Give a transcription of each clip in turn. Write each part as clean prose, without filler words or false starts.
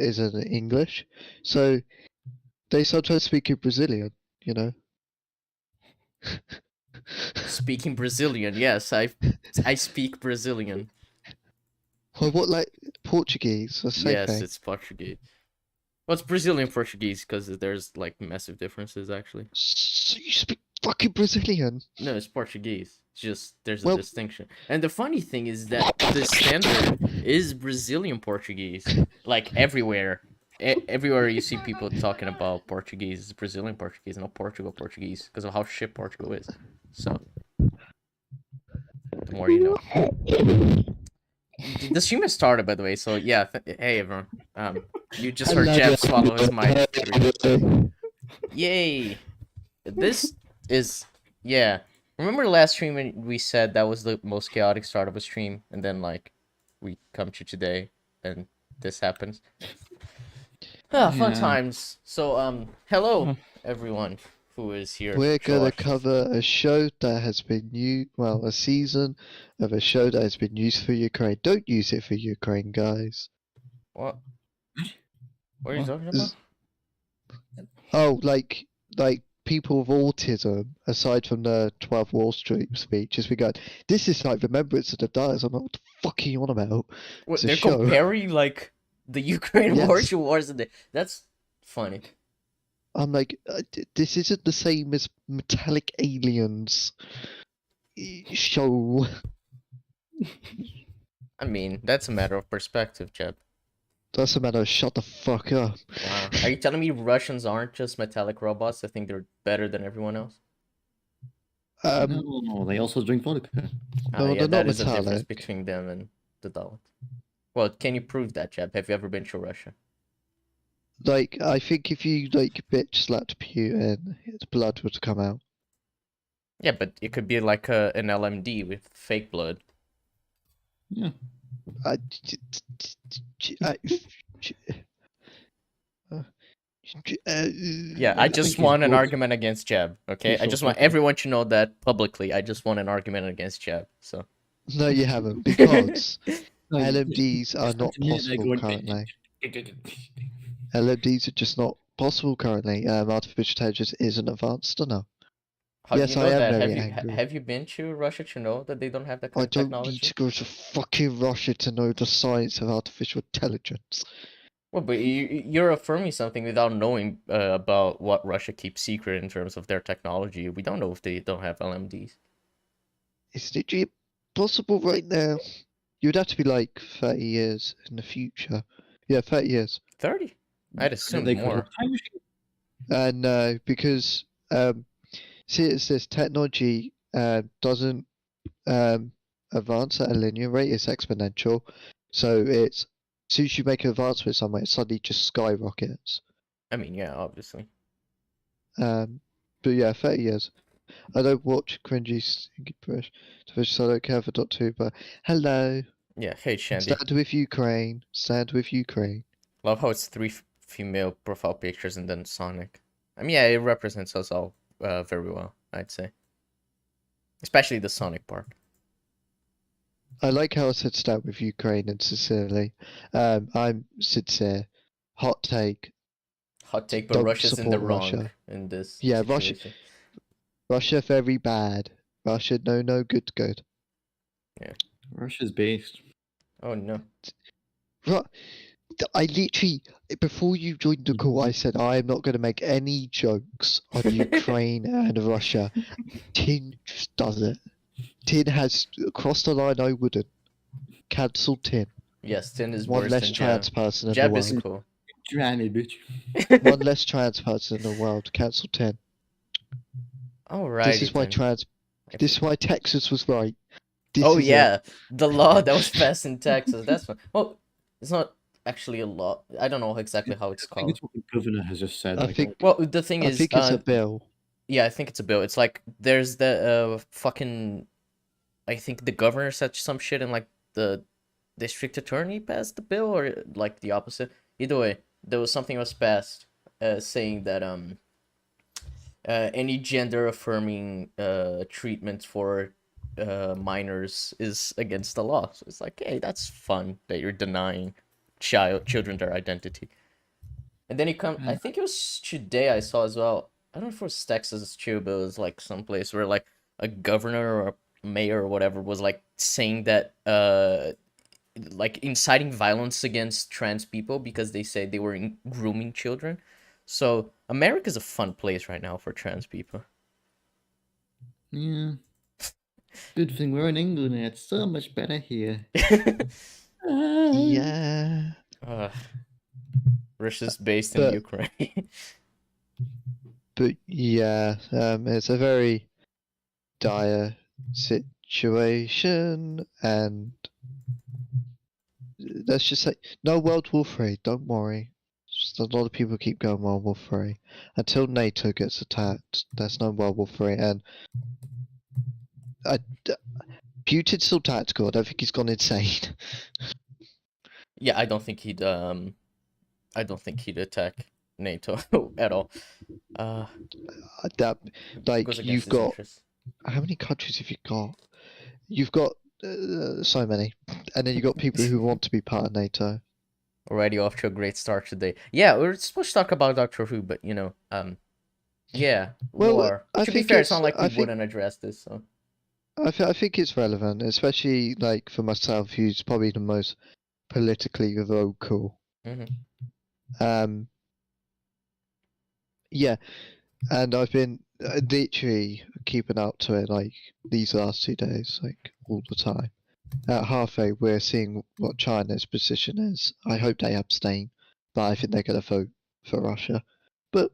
isn't English, so they sometimes speak in Brazilian. You know. Speaking Brazilian, yes, I speak Brazilian. Well, what like Portuguese? The same Yes, thing. it's Portuguese. Well, it's Brazilian Portuguese because there's like massive differences actually. So you speak fucking Brazilian? No, it's Portuguese. It's just there's a Well, distinction. And the funny thing is that the standard is Brazilian Portuguese. Like everywhere. Everywhere you see people talking about Portuguese, it's Brazilian Portuguese, not Portugal Portuguese, because of how shit Portugal is. So, the more you know. The stream has started, by the way, so yeah. Hey, everyone. You just heard Jeb swallow his mic. Yay! This is yeah. Remember last stream when we said that was the most chaotic start of a stream, and then like we come to today, and this happens. Fun times. So hello everyone who is here. We're gonna watch. cover a show that has been used, well, a season of a show that has been used for Ukraine. Don't use it for Ukraine, guys. What? What are you talking about? Oh, like people with autism, aside from the 12 Wall Street speech, has been going, this is like Remembrance of the Dies. I'm like, what the fuck are you on about? What, It's a they're show. comparing like the Ukraine Yes. war to wars, and that's funny. I'm like, this isn't the same as Metallic Aliens show. I mean, that's a matter of perspective, Jeb. That's a matter of shut the fuck up. Wow. Are you telling me Russians aren't just metallic robots? I think they're better than everyone else. No, they also drink vodka. No, Yeah, they're that not is a difference metallic. between them and the Daleks. Well, can you prove that, Jeb? Have you ever been to Russia? Like, I think if you like bitch slapped Putin, his blood would come out. Yeah, but it could be like an LMD with fake blood. Yeah. Yeah, I just won an argument against Jeb, okay? I just want everyone to know that publicly. I just won an argument against Jeb, so. No, you haven't, because LMDs are not possible currently. LMDs are just not possible currently. Artificial intelligence isn't advanced enough. How do Yes, you know I am that? very angry. Have you been to Russia to know that they don't have that kind I of don't technology? need to go to fucking Russia to know the science of artificial intelligence. Well, but you're affirming something without knowing about what Russia keeps secret in terms of their technology. We don't know if they don't have LMDs. It's literally impossible right now. You'd have to be like 30 years in the future. Yeah, 30 years. 30? I'd assume more. And because see, it's this technology doesn't advance at a linear rate; it's exponential. So it's as soon as you make an advancement somewhere, it suddenly just skyrockets. I mean, yeah, obviously. But yeah, 30 years. I don't watch cringy so I don't care for .2, but hello. Yeah, hey Shandy. Stand with Ukraine. Stand with Ukraine. Love how it's 3 female profile pictures and then Sonic. I mean, yeah, it represents us all very well, I'd say. Especially the Sonic part. I like how I said stand with Ukraine and sincerely. I'm sincere. Hot take. Hot take, but Don't Russia's in the support wrong Russia. in this Yeah, situation. Russia very bad. Russia no good. Yeah. Russia's based. Oh no. I literally, before you joined the call, I said I am not going to make any jokes on Ukraine and Russia. Tin just does it. Tin has crossed the line I wouldn't. Cancel Tin. Yes, Tin is one worse less than trans Jeb. person in Jeb the is world. cool. Granny, bitch. One less trans person in the world. Cancel Tin. Alright. This is why This is why Texas was right. The law that was passed in Texas. That's fine. Well, it's not actually a law. I don't know exactly how it's called. I think it's what the governor has just said. Well, the thing is, I think it's a bill. Yeah, I think it's a bill. It's like there's the fucking. I think the governor said some shit, and like the district attorney passed the bill, or like the opposite. Either way, there was something that was passed, saying that any gender affirming treatment for minors is against the law. So it's like, hey, that's fun that you're denying children their identity. And then I think it was today I saw as well. I don't know if it was Texas too, but it was like someplace where like a governor or a mayor or whatever was like saying that like inciting violence against trans people because they say they were grooming children. So America's a fun place right now for trans people. Yeah. Good thing we're in England and it's so much better here. Yeah. Russia's based in But Ukraine. but yeah, it's a very dire situation, and let's just say no World War Three. Don't worry. Just a lot of people keep going World War Three until NATO gets attacked. There's no World War Three, and Putin's still tactical. I don't think he's gone insane. Yeah, I don't think he'd attack NATO at all. That like Goes against you've his got interests. how many countries have you got? You've got so many, and then you've got people who want to be part of NATO. Already off to a great start today. Yeah, we're supposed to talk about Doctor Who, but yeah, Well, war. I To be think fair, it's not it's- like we I think- wouldn't address this. So I think it's relevant, especially like for myself, who's probably the most politically vocal. Mhm. Yeah, and I've been literally keeping up to it like these last 2 days, like all the time. At halfway, we're seeing what China's position is. I hope they abstain, but I think they're going to vote for Russia. But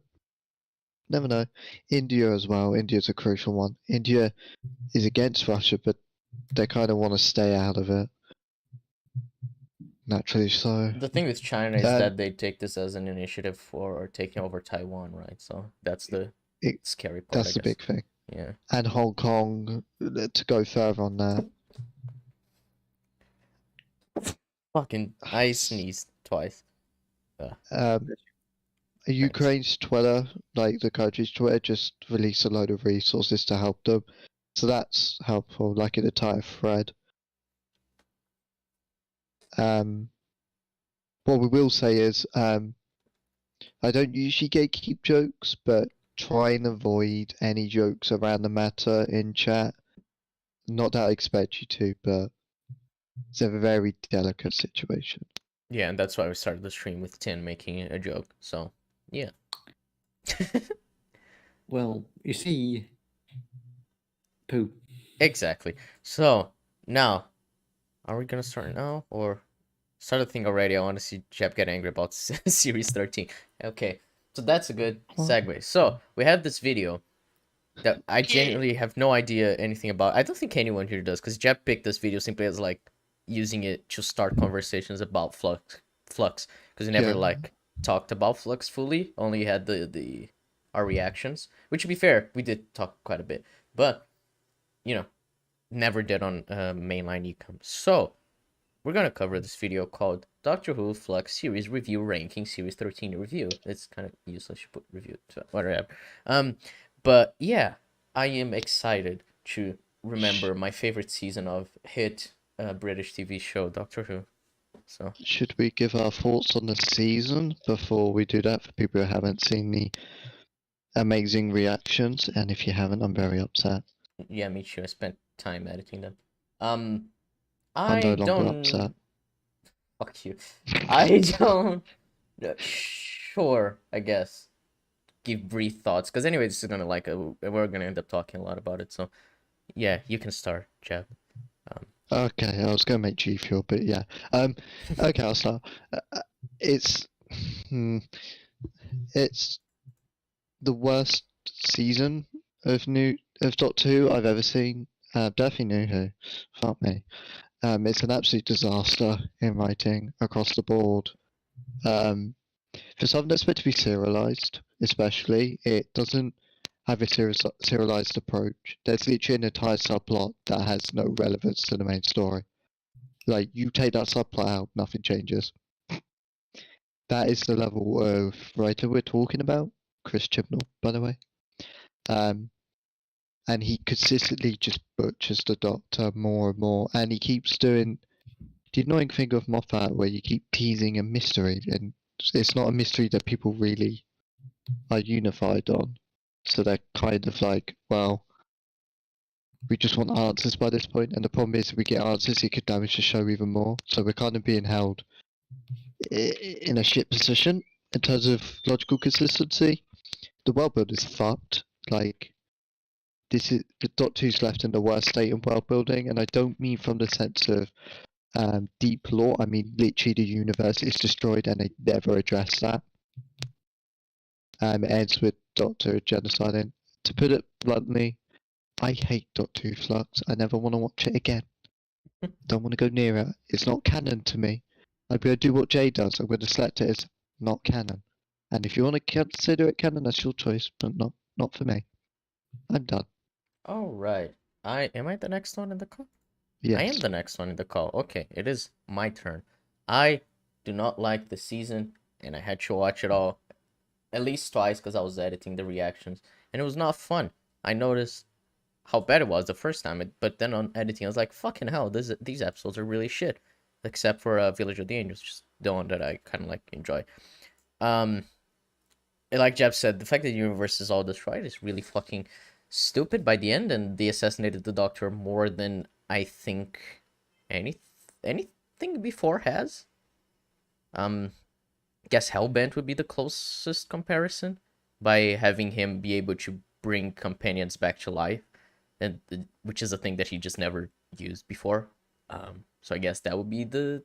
never know. India as well. India's a crucial one. India is against Russia, but they kind of want to stay out of it. Naturally so. the thing with China is Um, that they take this as an initiative for taking over Taiwan, right? So that's the scary part. That's I the guess. big thing. Yeah. And Hong Kong, to go further on that. Fucking, I sneezed twice. Ukraine's Twitter, like the country's Twitter, just released a load of resources to help them. So that's helpful, like an entire thread. What we will say is, I don't usually gatekeep jokes, but try and avoid any jokes around the matter in chat. Not that I expect you to, but it's a very delicate situation. Yeah, and that's why we started the stream with Tin making a joke. So yeah. Well, you see, poo. Exactly. So now, are we gonna start now or start the thing already? I want to see Jeb get angry about Series 13. Okay, so that's a good segue. So we have this video that I genuinely have no idea anything about. I don't think anyone here does, because Jeb picked this video simply as like using it to start conversations about Flux, because he never like talked about Flux fully. Only had our reactions, which to be fair, we did talk quite a bit, but never did on mainline ECUM. So we're gonna cover this video called Doctor Who Flux Series Review Ranking Series 13 Review. It's kind of useless to put review to whatever. But yeah, I am excited to remember my favorite season of hit British TV show Doctor Who. So should we give our thoughts on the season before we do that for people who haven't seen the amazing reactions? And if you haven't, I'm very upset. Yeah, me too. I spent time editing them. I'm no I longer don't. upset. Fuck you. I don't. Sure, I guess. Give brief thoughts, because anyway, this is gonna we're gonna end up talking a lot about it. So yeah, you can start, Jeb. Okay, I was going to make G Fuel, but yeah. Okay, I'll start. It's it's the worst season of Doctor Who I've ever seen. Definitely New Who. Fuck me. It's an absolute disaster in writing across the board. For something that's meant to be serialized, especially, it doesn't have a serialized approach. There's literally an entire subplot that has no relevance to the main story. Like, you take that subplot out, nothing changes. That is the level of writer we're talking about. Chris Chibnall, by the way. And he consistently just butchers the Doctor more and more, and he keeps the annoying thing of Moffat where you keep teasing a mystery, and it's not a mystery that people really are unified on. So they're kind of like, well, we just want answers by this point, and the problem is if we get answers, it could damage the show even more. So we're kind of being held in a shit position in terms of logical consistency. The world build is fucked. Like, this is the Doctor Who's left in the worst state of world building, and I don't mean from the sense of deep lore. I mean literally the universe is destroyed, and they never address that. It ends with Doctor genociding. To put it bluntly, I hate Doctor Who Flux. I never want to watch it again. Don't want to go near it. It's not canon to me. I'm going to do what Jay does. I'm going to select it as not canon. And if you want to consider it canon, that's your choice, but not for me. I'm done. All right. Am I the next one in the call? Yes. I am the next one in the call. Okay, it is my turn. I do not like the season, and I had to watch it all at least twice because I was editing the reactions, and it was not fun. I noticed how bad it was the first time, but then on editing, I was like, fucking hell, these episodes are really shit. Except for Village of the Angels, just the one that I kind of like enjoy. Like Jeff said, the fact that the universe is all destroyed is really fucking stupid by the end, and they assassinated the Doctor more than I think anything before has. Guess Hellbent would be the closest comparison by having him be able to bring companions back to life, and which is a thing that he just never used before. So I guess that would be the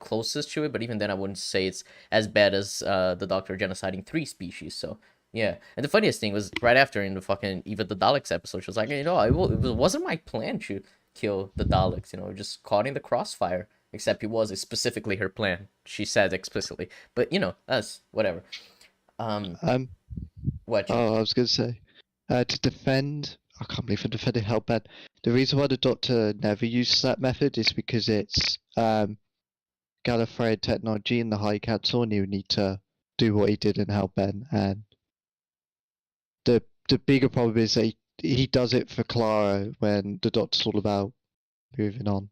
closest to it, but even then I wouldn't say it's as bad as the Doctor genociding 3 species. So yeah, and the funniest thing was right after in the fucking Eva the Daleks episode, she was like, it wasn't my plan to kill the Daleks, just caught in the crossfire. Except it was specifically her plan. She said explicitly, but that's whatever. What? Oh, I was going to say, to defend, I can't believe I defended Hellbent. The reason why the Doctor never uses that method is because it's Gallifreyan technology in the High Council, and he would need to do what he did in Hellbent. And the bigger problem is that he does it for Clara when the Doctor's all about moving on.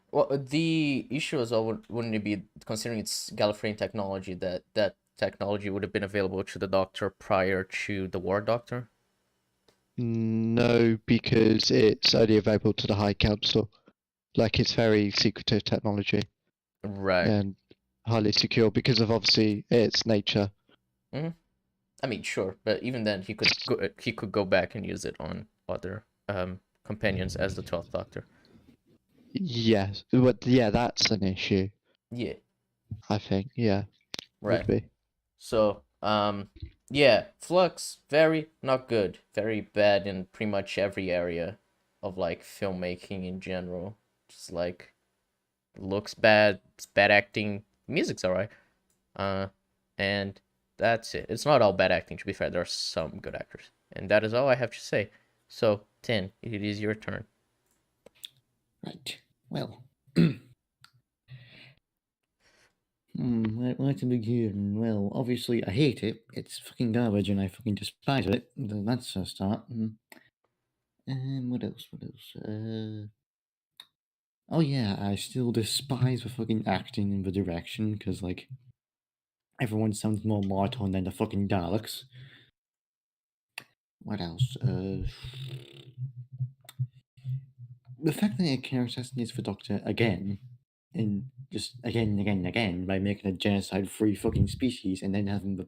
Well, the issue is, wouldn't it be, considering it's Gallifreyan technology, that technology would have been available to the Doctor prior to the War Doctor? No, because it's only available to the High Council. Like, it's very secretive technology. Right. And highly secure because of obviously its nature. Mm-hmm. I mean, sure, but even then, he could go back and use it on other companions as the 12th Doctor. Yes, but yeah, that's an issue. Yeah. I think, yeah, Right. would be. So, yeah, Flux, very not good, very bad in pretty much every area of like filmmaking in general. Just like looks bad, it's bad acting, music's alright. And that's it. It's not all bad acting, to be fair. There are some good actors, and that is all I have to say. So, 10, it is your turn. Right. Well. Where to begin? Well, obviously, I hate it. It's fucking garbage, and I fucking despise it. That's a start. What else? What else? Oh yeah, I still despise the fucking acting and the direction, because, like, everyone sounds more monotone than the fucking Daleks. What else? The fact that it character assassinates the Doctor again, and just again and again and again, by making a genocide-free fucking species, and then having the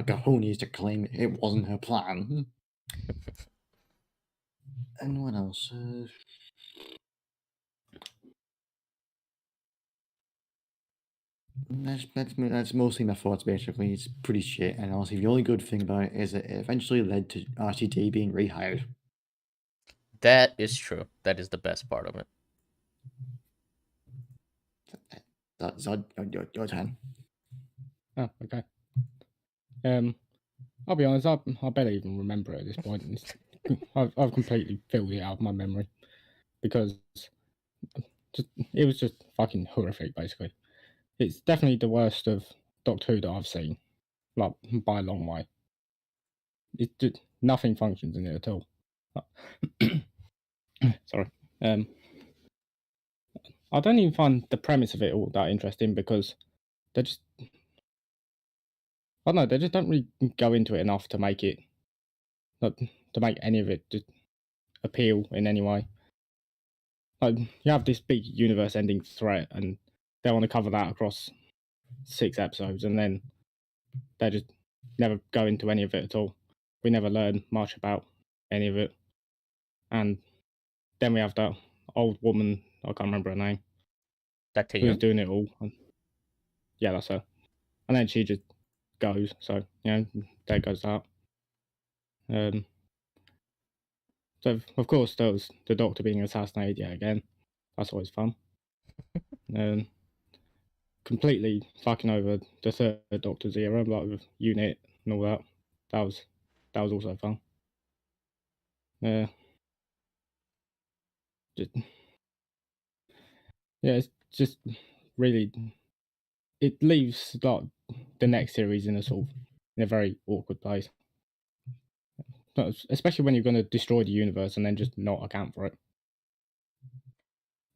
cojones to claim it wasn't her plan. And what else? That's mostly my thoughts, basically. It's pretty shit, and honestly, the only good thing about it is that it eventually led to RTD being rehired. That is true. That is the best part of it. That's your turn. Oh, okay. I'll be honest, I barely even remember it at this point. I've completely filled it out of my memory because it was just fucking horrific, basically. It's definitely the worst of Doctor Who that I've seen, like, by a long way. It just, nothing functions in it at all. Sorry. I don't even find the premise of it all that interesting because they just, I don't know, they just don't really go into it enough to make it, to make any of it just appeal in any way. Like, you have this big universe-ending threat, and they want to cover that across 6 episodes, and then they just never go into any of it at all. We never learn much about any of it. And then we have that old woman, I can't remember her name, Dr. who's Young? doing it all. Yeah, that's her. And then she just goes, so, there goes that. So, of course, there was the Doctor being assassinated yet again. That's always fun. Completely fucking over the third Doctor's era, like with Unit and all that. That was also fun. It's just really, it leaves like the next series in a very awkward place. Especially when you're going to destroy the universe and then just not account for it.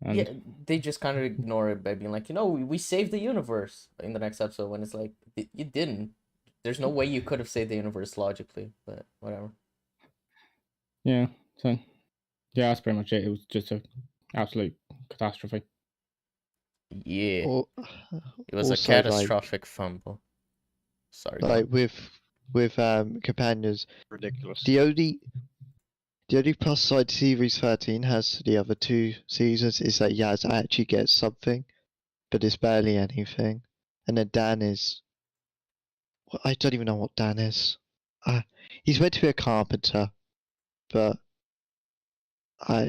And Yeah, they just kind of ignore it by being like, we saved the universe in the next episode, when it's like, you didn't. There's no way you could have saved the universe logically, but whatever. yeah, so yeah, that's pretty much it. It was just an absolute catastrophe. Yeah, Or, it was a also, catastrophic fumble. Sorry, go like on. with companions. Ridiculous. The only plus side Series 13 has to the other 2 seasons is that Yaz actually gets something, but it's barely anything. And then Dan is, I don't even know what Dan is. He's meant to be a carpenter, but oh,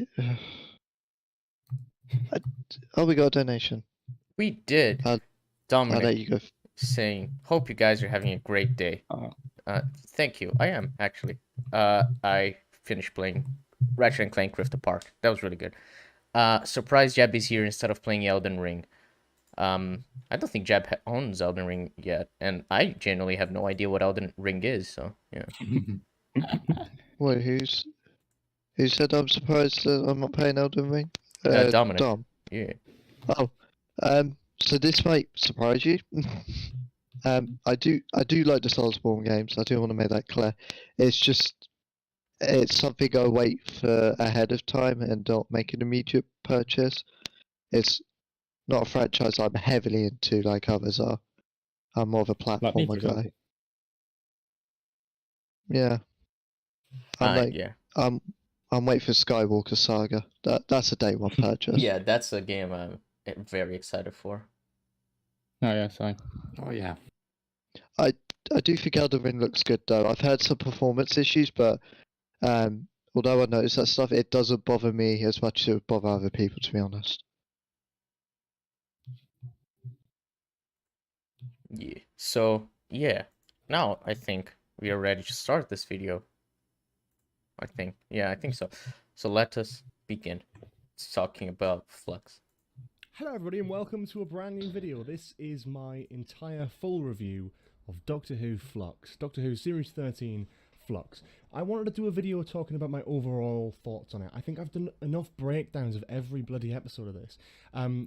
we got a donation. We did. I'll let Dominic you go. saying, hope you guys are having a great day. Thank you. I am, actually. I finished playing Ratchet and Clank Rift Apart. That was really good. Surprised Jab is here instead of playing Elden Ring. I don't think Jab owns Elden Ring yet, and I genuinely have no idea what Elden Ring is, so, yeah. Wait, who said I'm surprised that I'm not playing Elden Ring? Dominic. Dom. Yeah. Oh, so this might surprise you. I do like the Soulsborne games. I do want to make that clear. It's something I wait for ahead of time and not make an immediate purchase. It's not a franchise I'm heavily into like others are. I'm more of a Like me, for platformer example. guy. Yeah. I'm waiting for Skywalker Saga. That's a day one purchase. Yeah, that's a game I'm very excited for. Oh yeah, so. Oh yeah. I do think Elden Ring looks good though. I've heard some performance issues, but although I notice that stuff, it doesn't bother me as much as it would bother other people, to be honest. Yeah. So, yeah. Now I think we are ready to start this video. I think. Yeah, I think so. So let us begin talking about Flux. Hello everybody and welcome to a brand new video. This is my entire full review of Doctor Who Flux. Doctor Who Series 13 Flux. I wanted to do a video talking about my overall thoughts on it. I think I've done enough breakdowns of every bloody episode of this.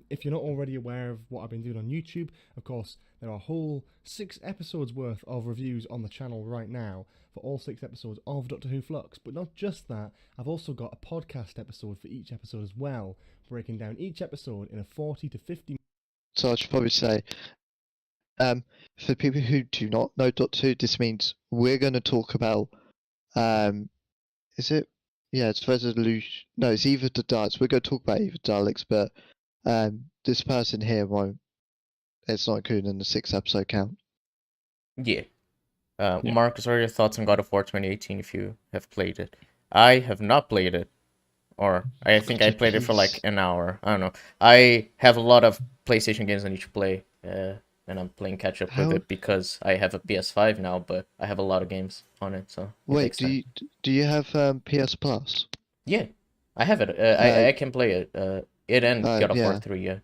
If you're not already aware of what I've been doing on YouTube, of course, there are a whole 6 episodes worth of reviews on the channel right now for all 6 episodes of Doctor Who Flux. But not just that, I've also got a podcast episode for each episode as well, breaking down each episode in a 40 to 50. So I should probably say, for people who do not know Doctor Who, this means we're going to talk about, is it? Yeah, it's resolution. No, it's either the Daleks. We're going to talk about either Daleks, but this person here won't. It's not included in the 6 episode count. Yeah. Marcus, what are your thoughts on God of War 2018 if you have played it? I have not played it. Or I think I played it for like an hour. I don't know. I have a lot of PlayStation games I need to play. And I'm playing catch up with it because I have a PS5 now, but I have a lot of games on it, so Wait, do you have PS Plus? Yeah, I have it. I can play it. It and God of War 3, yeah.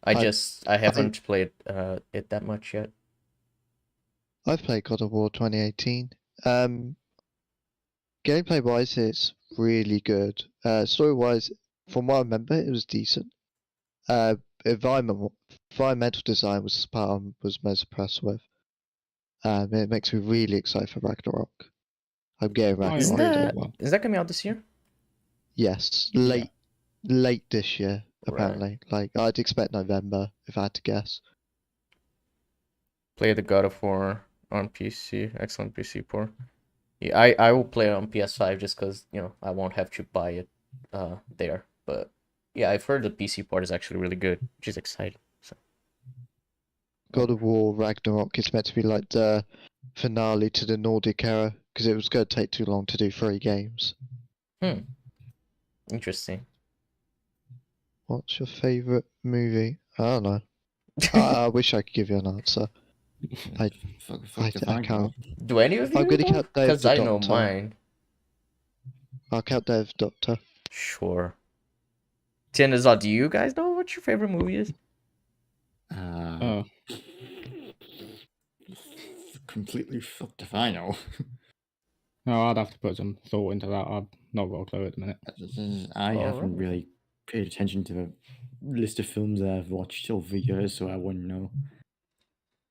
I haven't played it that much yet. I've played God of War 2018. Gameplay wise, it's really good. Story wise, from what I remember, it was decent. environmental design was the part I was most impressed with. It makes me really excited for Ragnarok. I'm getting I Isn't Ragnarok. agree that as well. is that coming out this year? Yes, Yeah. late this year, Right. apparently. Like, I'd expect November, if I had to guess. Play the God of War on PC. Excellent PC port. Yeah, I will play it on PS5 just because, I won't have to buy it there. But yeah, I've heard the PC port is actually really good, which is exciting. So God of War Ragnarok is meant to be like the finale to the Nordic era, because it was going to take too long to do 3 games. interesting. What's your favourite movie? I don't know. I wish I could give you an answer. I can't. Do any of you? I'm going to count Day of Because the I know Doctor. mine. I'll count Day of the Doctor. Sure. Tinazal, do you guys know what your favorite movie is? Completely fucked if I know. No, I'd have to put some thought into that. I've not got a clue at the minute. I haven't Alright. really paid attention to the list of films that I've watched over the years, so I wouldn't know.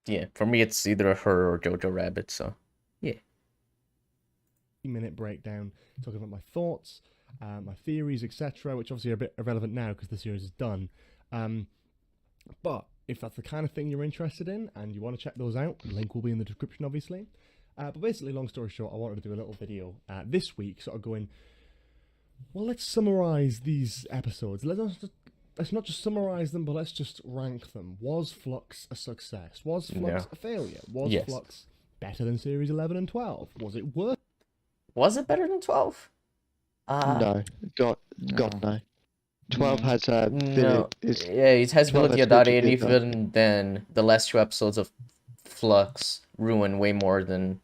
Yeah, for me it's either her or Jojo Rabbit, so yeah. Minute breakdown talking about my thoughts, my theories, etc., which obviously are a bit irrelevant now because the series is done. But if that's the kind of thing you're interested in and you want to check those out, the link will be in the description, obviously. But basically, long story short, I wanted to do a little video this week, sort of going, well, let's summarize these episodes. Let's not just summarize them, but let's just rank them. Was Flux a success? Was Flux a failure? Was Yes. Flux better than Series 11 and 12? Was it worse? Was it better than 12? No. God, no. 12 has No. Yeah, it has 12 Villa has Diodati, Villa and Diodati. even then, the last 2 episodes of Flux ruin way more than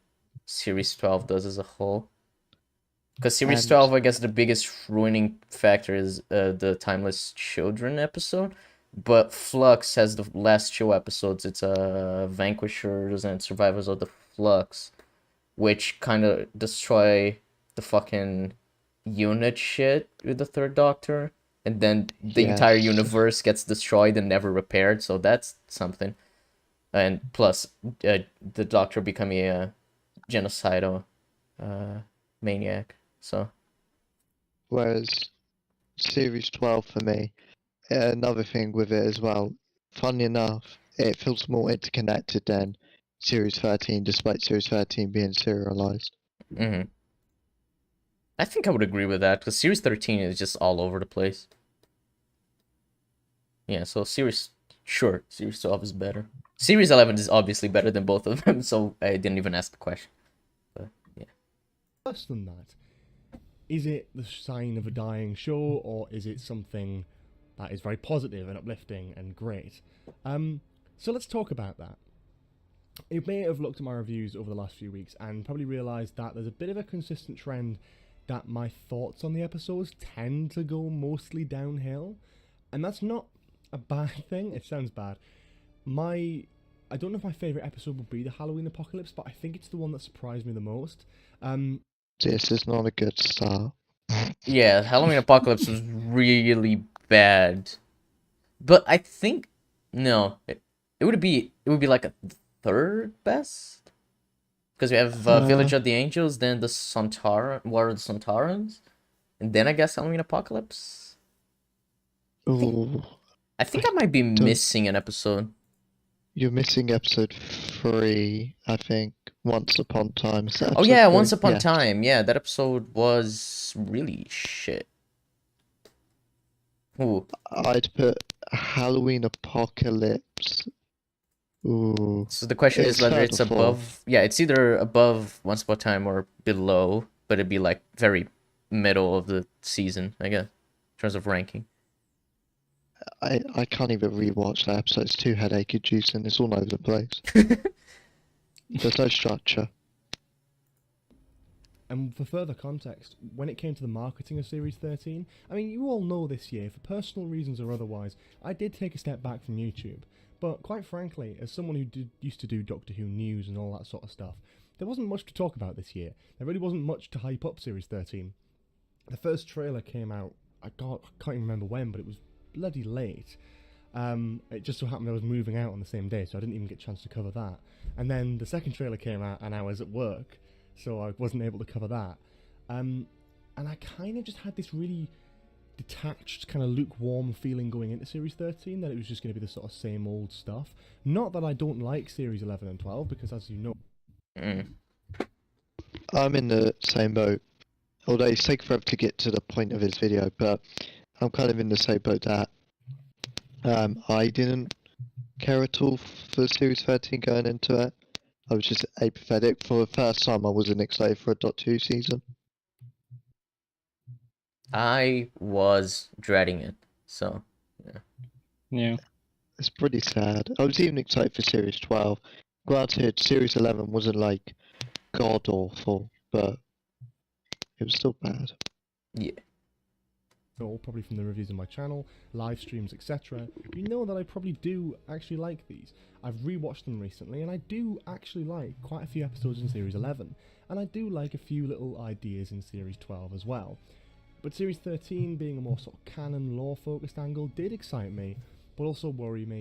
Series 12 does as a whole. Because Series And- 12, I guess the biggest ruining factor is the Timeless Children episode. But Flux has the last 2 episodes. It's Vanquishers and Survivors of the Flux, which kind of destroy the fucking unit shit with the Third Doctor. And then the entire Yes. universe gets destroyed and never repaired, so that's something. And plus, the Doctor becoming a genocidal maniac. So Whereas Series 12 for me, another thing with it as well, funny enough, it feels more interconnected than Series 13, despite Series 13 being serialized. I think I would agree with that, because Series 13 is just all over the place. Yeah, so Series 12 is better. Series 11 is obviously better than both of them, so I didn't even ask the question. But yeah. Worse than that? Is it the sign of a dying show, or is it something that is very positive and uplifting and great? So let's talk about that. You may have looked at my reviews over the last few weeks and probably realised that there's a bit of a consistent trend that my thoughts on the episodes tend to go mostly downhill, and that's not a bad thing. It sounds bad. I don't know if my favourite episode would be the Halloween Apocalypse, but I think it's the one that surprised me the most. This is not a good start. Yeah, Halloween Apocalypse was really bad. But I think no, it would be like a third best. Because we have Village of the Angels, then the War of the Sontarans, and then I guess Halloween Apocalypse. Ooh, I think I might be missing an episode. you're missing episode 3, I think. Once Upon a Time. Is that Oh episode yeah, 3? Once Upon Yeah. Time. Yeah, that episode was really shit. Ooh. I'd put Halloween Apocalypse. Ooh. So the question is It's whether third it's or fourth. above. Yeah, it's either above Once Upon a Time or below, but it'd be like very middle of the season, I guess, in terms of ranking. I can't even rewatch that episode. It's too headache inducing. It's all over the place. There's no structure. And for further context, when it came to the marketing of Series 13, I mean, you all know this year, for personal reasons or otherwise, I did take a step back from YouTube. But quite frankly, as someone who used to do Doctor Who news and all that sort of stuff, there wasn't much to talk about this year. There really wasn't much to hype up Series 13. The first trailer came out, I can't even remember when, but it was bloody late. It just so happened I was moving out on the same day, so I didn't even get a chance to cover that. And then the second trailer came out, and I was at work, so I wasn't able to cover that. And I kind of just had this really detached, kind of lukewarm feeling going into Series 13, that it was just going to be the sort of same old stuff. Not that I don't like Series 11 and 12, because as you know... I'm in the same boat. Although it's taken forever to get to the point of his video, but I'm kind of in the same boat that I didn't care at all for Series 13 going into it. I was just apathetic. For the first time, I wasn't excited for a Doctor Who season. I was dreading it, so yeah. Yeah. It's pretty sad. I was even excited for Series 12. Granted, Series 11 wasn't like god awful, but it was still bad. Yeah. Probably from the reviews on my channel, live streams, etc., you know that I probably do actually like these. I've rewatched them recently, and I do actually like quite a few episodes in Series 11, and I do like a few little ideas in Series 12 as well. But Series 13, being a more sort of canon, lore-focused angle, did excite me, but also worry me,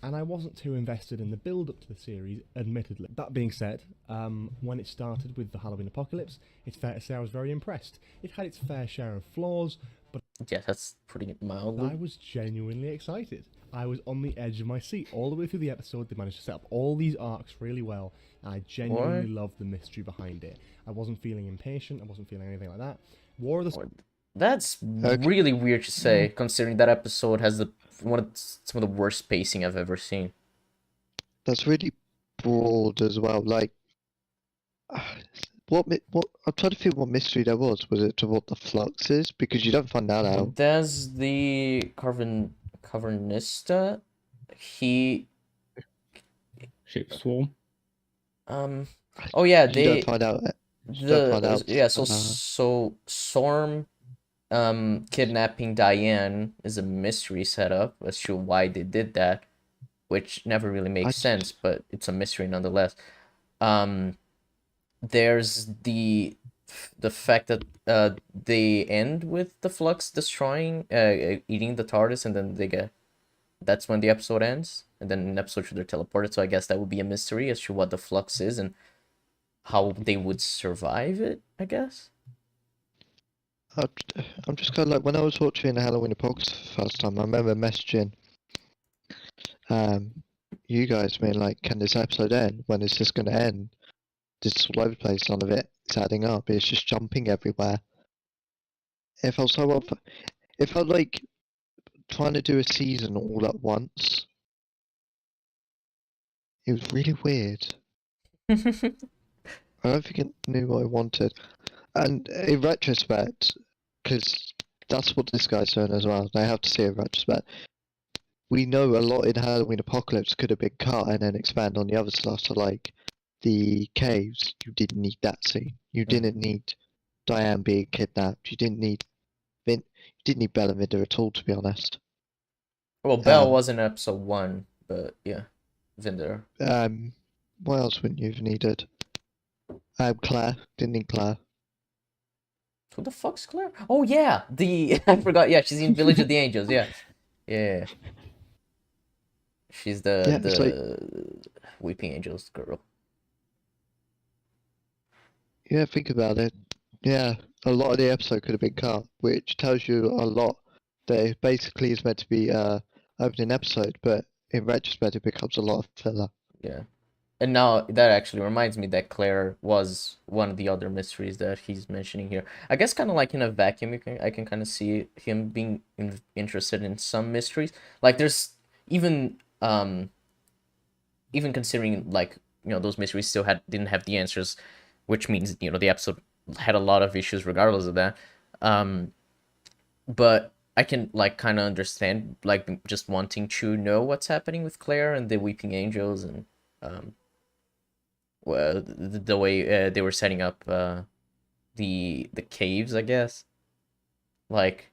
and I wasn't too invested in the build-up to the series, admittedly. That being said, when it started with the Halloween Apocalypse, it's fair to say I was very impressed. It had its fair share of flaws, but Yeah, that's putting it mildly. I was genuinely excited. I was on the edge of my seat all the way through the episode. They managed to set up all these arcs really well, and I genuinely loved the mystery behind it. I wasn't feeling impatient, I wasn't feeling anything like that. War of the... That's really weird to say, considering that episode has some of the worst pacing I've ever seen. That's really broad as well. Like, what I'm trying to think what mystery there was. Was it to what the Flux is? Because you don't find that out. There's the Cavernista. He Ship Swarm. Oh yeah, You don't find out. So Storm kidnapping Diane is a mystery setup as to why they did that, which never really makes sense, but it's a mystery nonetheless. There's the fact that they end with the Flux destroying, eating the TARDIS, and then that's when the episode ends, and then in episode 2 they're teleported. So I guess that would be a mystery as to what the Flux is and how they would survive it, I guess. I'm just kind of like, when I was watching the Halloween Apocalypse for the first time, I remember messaging you guys being like, can this episode end? When is this going to end? It's all over the place, none of it is adding up. It's just jumping everywhere. It felt so off. It felt like trying to do a season all at once. It was really weird. I don't think it knew what I wanted. And in retrospect, because that's what this guy's doing as well, they have to see in retrospect. We know a lot in Halloween Apocalypse could have been cut and then expand on the other stuff. So like the caves, you didn't need that scene. You didn't need Diane being kidnapped. You didn't need Bella and Vinder at all, to be honest. Well, Belle was in episode 1, but yeah, Vinder. What else wouldn't you have needed? Claire. Didn't need Claire. Who the fuck's Claire? Oh yeah, I forgot. Yeah, she's in Village of the Angels. Yeah, yeah. She's the Weeping Angels girl. Yeah, think about it. Yeah, a lot of the episode could have been cut, which tells you a lot. That it basically is meant to be opening episode, but in retrospect, it becomes a lot of filler. Yeah. And now that actually reminds me that Claire was one of the other mysteries that he's mentioning here. I guess kind of like in a vacuum, I can kind of see him being interested in some mysteries. Like there's even considering like, you know, those mysteries still didn't have the answers, which means, you know, the episode had a lot of issues regardless of that. But I can like kind of understand like just wanting to know what's happening with Claire and the Weeping Angels and well, the way they were setting up the caves, I guess. Like,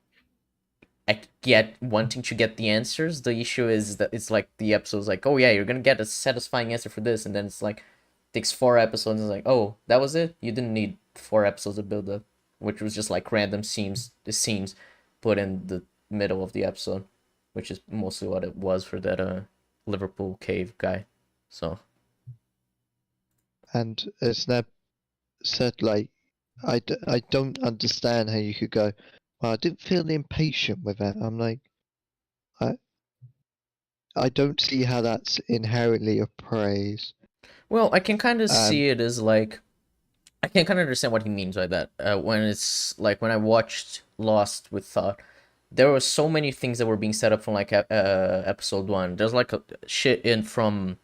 I get wanting to get the answers. The issue is that it's like the episode's like, oh yeah, you're gonna get a satisfying answer for this, and then it's like takes 4 episodes and it's like, oh, that was it? You didn't need 4 episodes of build up, which was just like random scenes put in the middle of the episode. which is mostly what it was for that Liverpool cave guy. So And as Neb said, like, I don't understand how you could go, well, I didn't feel impatient with it. I'm like, I don't see how that's inherently a praise. well, I can kind of Um, see it as like I can kind of understand what he means by that. When it's like when I watched Lost with Thought, there were so many things that were being set up from like episode 1. There's like a shit in from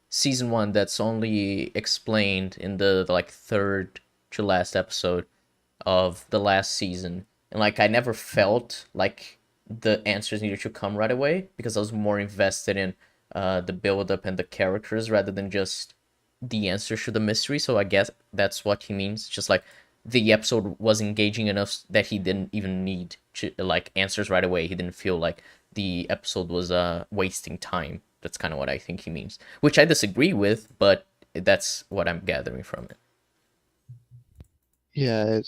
season 1 that's only explained in the like third to last episode of the last season, and like I never felt like the answers needed to come right away because I was more invested in the build up and the characters rather than just the answer to the mystery. So I guess that's what he means. Just like the episode was engaging enough that he didn't even need to like answers right away. He didn't feel like the episode was wasting time. That's kind of what I think he means, which I disagree with, but that's what I'm gathering from it. yeah,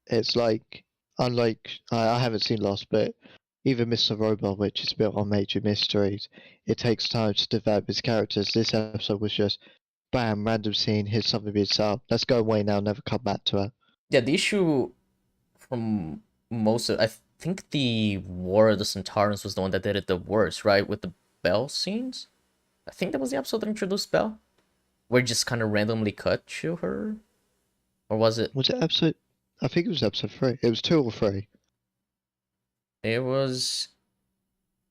it's like, unlike, I haven't seen Lost, but even Mr. Robot, which is built on major mysteries, it takes time to develop his characters. This episode was just, bam, random scene, here's something being set up. Let's go away now, never come back to it. Yeah, the issue from most of I think the War of the Centaurans was the one that did it the worst, right? With the Bell scenes. I think that was the episode that introduced Bell, where it just kind of randomly cut to her, or was it? Was it episode? I think it was episode 3. It was 2 or 3. It was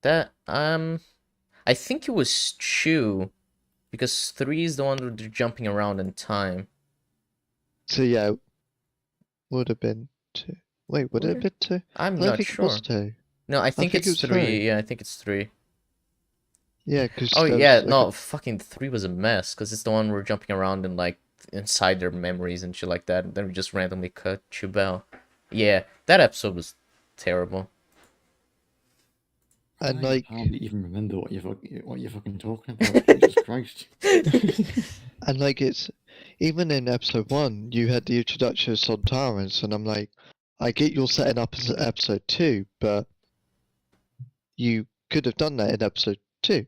that I think it was 2, because 3 is the one where they're jumping around in time. So yeah, would have been 2. Wait, would it have been 2? I'm I don't not think sure. it was 2. No, I think think it it's was 3. 3. Yeah, I think it's 3. Yeah, because Oh yeah, no, fucking 3 was a mess because it's the one where we're jumping around and like inside their memories and shit like that. And then we just randomly cut to Bell. Yeah, that episode was terrible. And I like, hardly even remember what you're fucking talking about. Jesus Christ. and like it's even in episode 1, you had the introduction of Sontarans, and I'm like, I get you're setting up as episode 2, but you could have done that in episode 2.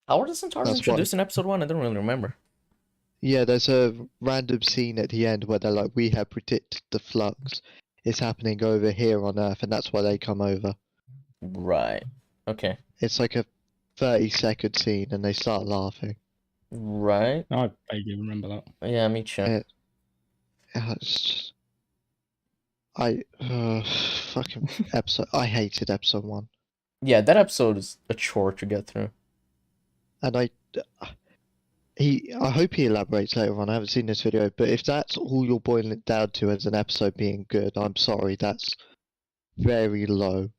How were the Centaurs That's introduced in episode 1? I don't really remember. Yeah, there's a random scene at the end where they're like, we have predicted the flux is happening over here on Earth, and that's why they come over. Right. Okay. It's like a 30-second scene, and they start laughing. Right. I vaguely remember that. Yeah, me too. It's just, fucking episode. I hated episode 1, Yeah, that episode is a chore to get through. and I hope he elaborates later on. I haven't seen this video, but if that's all you're boiling it down to as an episode being good, I'm sorry, that's very low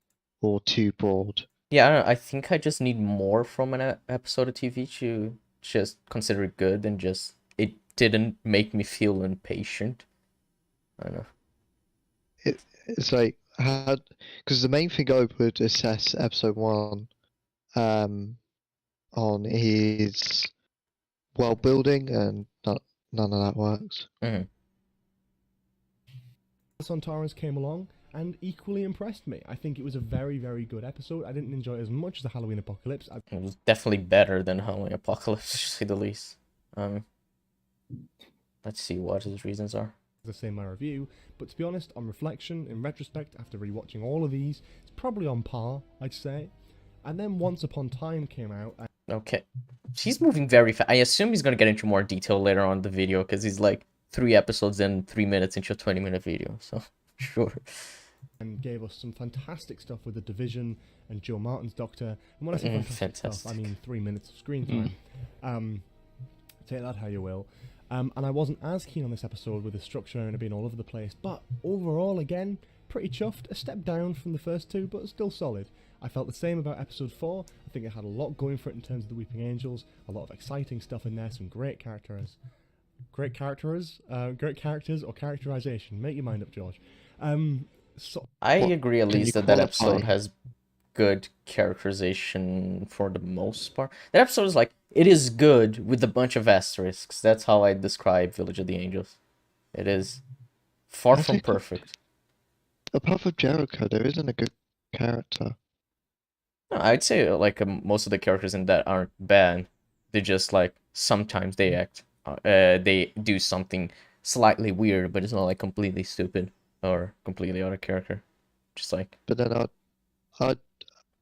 or too broad. Yeah, I don't know. I think I just need more from an episode of TV to just consider it good than just it didn't make me feel impatient. I don't know. It's like how, because the main thing I would assess episode 1 on is world building, and none of that works. Sontarans came along and equally impressed me. I think it was a very, very good episode. I didn't enjoy it as much as the Halloween Apocalypse. It was definitely better than Halloween Apocalypse, to say the least. Let's see what his reasons are. As I say in my review, but to be honest, on reflection, in retrospect, after rewatching all of these, it's probably on par, I'd say. And then Once Upon Time came out. And Okay. He's moving very fast. I assume he's going to get into more detail later on in the video because he's like 3 episodes and 3 minutes into a 20-minute video. So, sure. And gave us some fantastic stuff with The Division and Joe Martin's Doctor. And when I say fantastic stuff, I mean 3 minutes of screen time. Take that how you will. And I wasn't as keen on this episode with the structure and it being all over the place. But overall, again, pretty chuffed. A step down from the first 2, but still solid. I felt the same about episode 4. I think it had a lot going for it in terms of the Weeping Angels. A lot of exciting stuff in there. Some great characters. Great characters or characterization. Make your mind up, George. I agree at can least you that qualify? episode has good characterization for the most part. That episode is like, it is good with a bunch of asterisks. That's how I describe Village of the Angels. It is far I from think- perfect. Apart from Jericho, there isn't a good character. No, I'd say like most of the characters in that aren't bad. They just like sometimes they do something slightly weird, but it's not like completely stupid or completely out of character. Just like But then I'd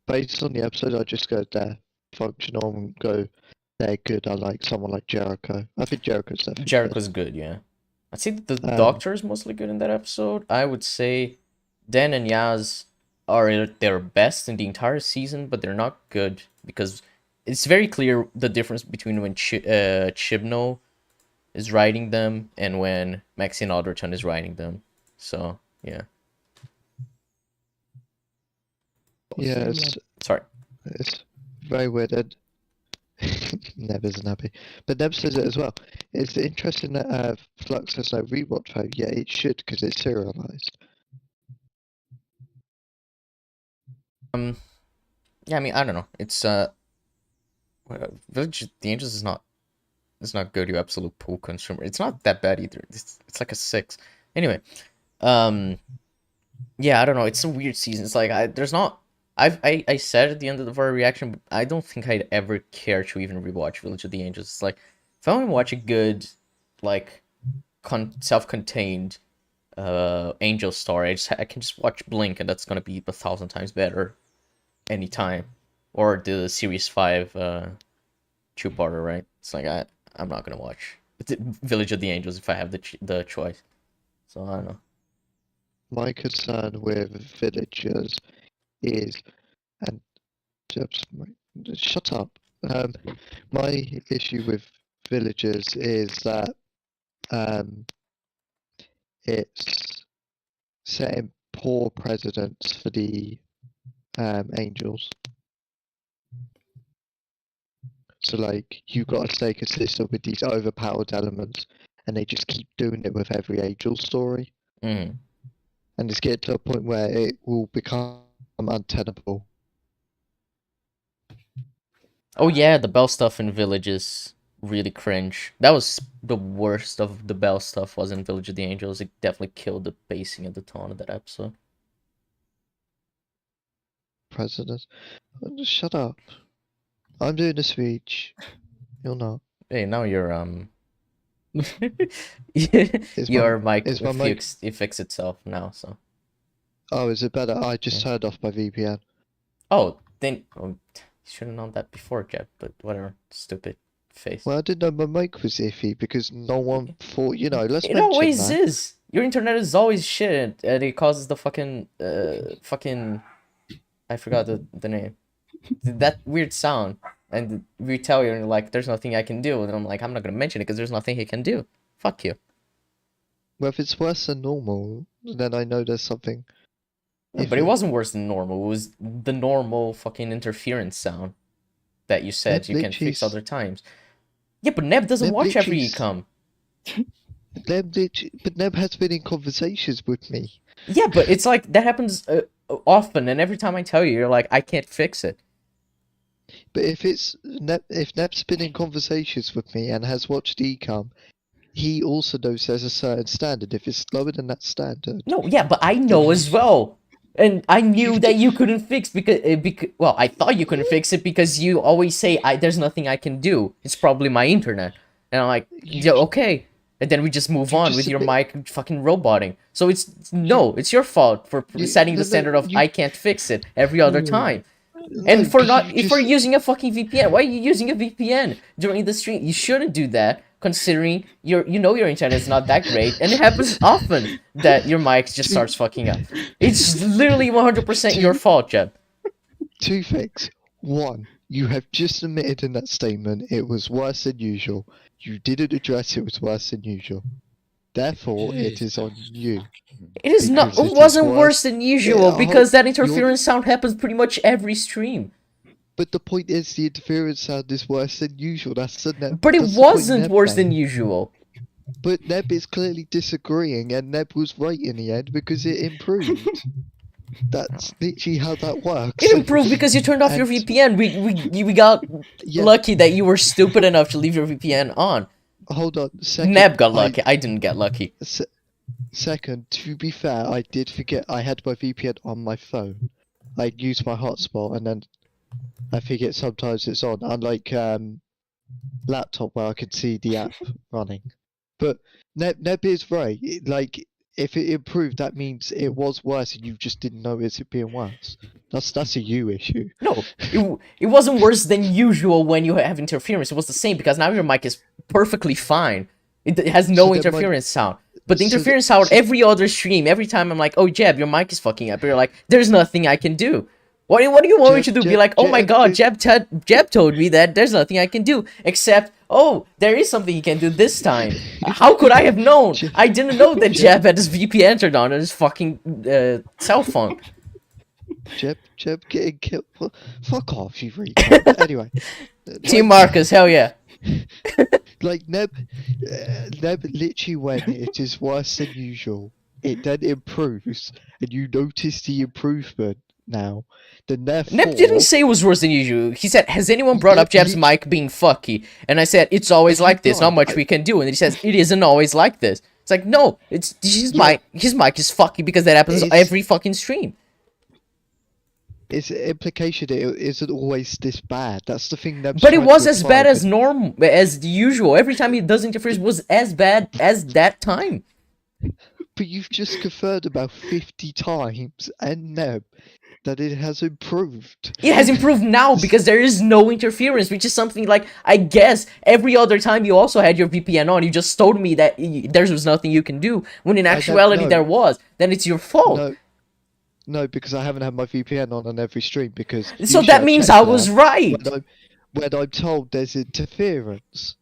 based on the episode, I'd just go there, functional, and go they're good. I like someone like Jericho. I think Jericho's definitely Jericho's good, yeah. I'd say the Um, Doctor is mostly good in that episode. I would say Dan and Yaz are at their best in the entire season, but they're not good because it's very clear the difference between when Chibnall is writing them and when Maxine Alderton is writing them. So, yeah. Yeah, it's Sorry. very weird. And Neb isn't happy, but Neb says it as well. It's interesting that Flux has no rewatch value. Yeah, it should because it's serialized. Yeah, I mean, I don't know. It's Village of the Angels is not good, you absolute pool consumer. It's not that bad either. It's like a 6. Anyway, yeah, I don't know. It's a weird season. It's like I said at the end of our reaction, but I don't think I'd ever care to even rewatch Village of the Angels. It's like if I want to watch a good, like, self-contained angel story, I can just watch Blink, and that's gonna be 1,000 times better anytime. Or the Series 5 two-parter, right? It's like I'm not gonna watch Village of the Angels if I have the choice. So I don't know. My concern with villagers is, and just shut up. My issue with villagers is that it's setting poor precedents for the angels. So like you got to stay consistent with these overpowered elements, and they just keep doing it with every angel story, Mm. and it's getting to a point where it will become untenable. Oh yeah, the Bell stuff in Village is really cringe. That was the worst of the Bell stuff was in Village of the Angels. It definitely killed the pacing and the tone of that episode. Presidents, just shut up. I'm doing a speech. You're not. Hey, now you're Is your mic is my mic? it fixed itself now, so. Oh, is it better? I just turned off my VPN. Oh, then you should have known that before, Jeb, but whatever. Stupid face. Well, I didn't know my mic was iffy because no one thought, let's It mention always that. is. Your internet is always shit, and it causes the fucking I forgot the name. That weird sound, and we tell you, and you're like, "There's nothing I can do," and I'm like, "I'm not gonna mention it because there's nothing he can do." Fuck you. Well, if it's worse than normal, then I know there's something. Yeah, but it iffy. wasn't worse than normal. It was the normal fucking interference sound that you said you can fix Glitchies. other times. Yeah, but Neb doesn't Neb watch every glitchies. ECUM. But Neb has been in conversations with me. Yeah, but it's like that happens often, and every time I tell you, you're like, "I can't fix it." But if Neb's been in conversations with me and has watched ECUM, he also knows there's a certain standard. If it's lower than that standard, No, yeah, but I know as well. And I knew You that did- you couldn't fix because well, I thought you couldn't fix it because you always say there's nothing I can do. It's probably my internet. And I'm like, yeah, okay. And then we just move you on just with your admit- mic fucking roboting. So it's your fault for setting the standard of you- I can't fix it every other No. time. no, And for 'cause not you for just- using a fucking VPN. Why are you using a VPN during the stream? You shouldn't do that, considering your internet is not that great, and it happens often that your mic just starts fucking up. It's literally 100% your fault, Jeb. Two things. One, you have just admitted in that statement it was worse than usual. You didn't address it was worse than usual. Therefore, it is on you. It is not. Because It it is wasn't worse- worse than usual Yeah, because that you're- interference sound happens pretty much every stream. But the point is, the interference sound is worse than usual. That's the Neb. But it that's the point wasn't Neb worse made. than usual. But Neb is clearly disagreeing, and Neb was right in the end because it improved. That's literally how that works. It improved because you turned off your And- VPN. We got Yeah, lucky that you were stupid enough to leave your VPN on. hold on. Second, Neb got lucky. I didn't get lucky. Second, to be fair, I did forget I had my VPN on my phone. I used my hotspot, and then I think sometimes it's on, unlike laptop where I could see the app running. But Neb is right. Like, if it improved, that means it was worse, and you just didn't notice it being worse. That's a you issue. No, it wasn't worse than usual when you have interference. It was the same because now your mic is perfectly fine. It has no So then interference sound. But the so interference sound every other stream, every time I'm like, oh Jeb, your mic is fucking up. You're like, there's nothing I can do. What do you want me to do? Be like, oh my god, Jeb told me that there's nothing I can do except, oh, there is something he can do this time. How could I have known? I didn't know that Jeb had his VPN turned on his fucking cell phone. Jeb getting killed. Fuck off, you retard. Anyway. Team Marcus, hell yeah. Like Neb literally when it is worse than usual, it then improves, and you notice the improvement now. Then therefore, Neb didn't say it was worse than usual. He said, has anyone brought up Jeb's mic being fucky? And I said, it's always like this, not much we can do. And he says, it isn't always like this. It's like, no, it's his mic is fucky because that happens every fucking stream. Its implication it isn't always this bad. That's the thing. But it was as bad as normal, as usual. Every time he does interference was as bad as that time. But you've just confirmed about 50 times, and Neb, that it has improved. It has improved now because there is no interference, which is something like, I guess, every other time you also had your VPN on, you just told me that there was nothing you can do, when in actuality there was. Then it's your fault. No, because I haven't had my VPN on every stream, because... So that means I was right! When I'm told there's interference.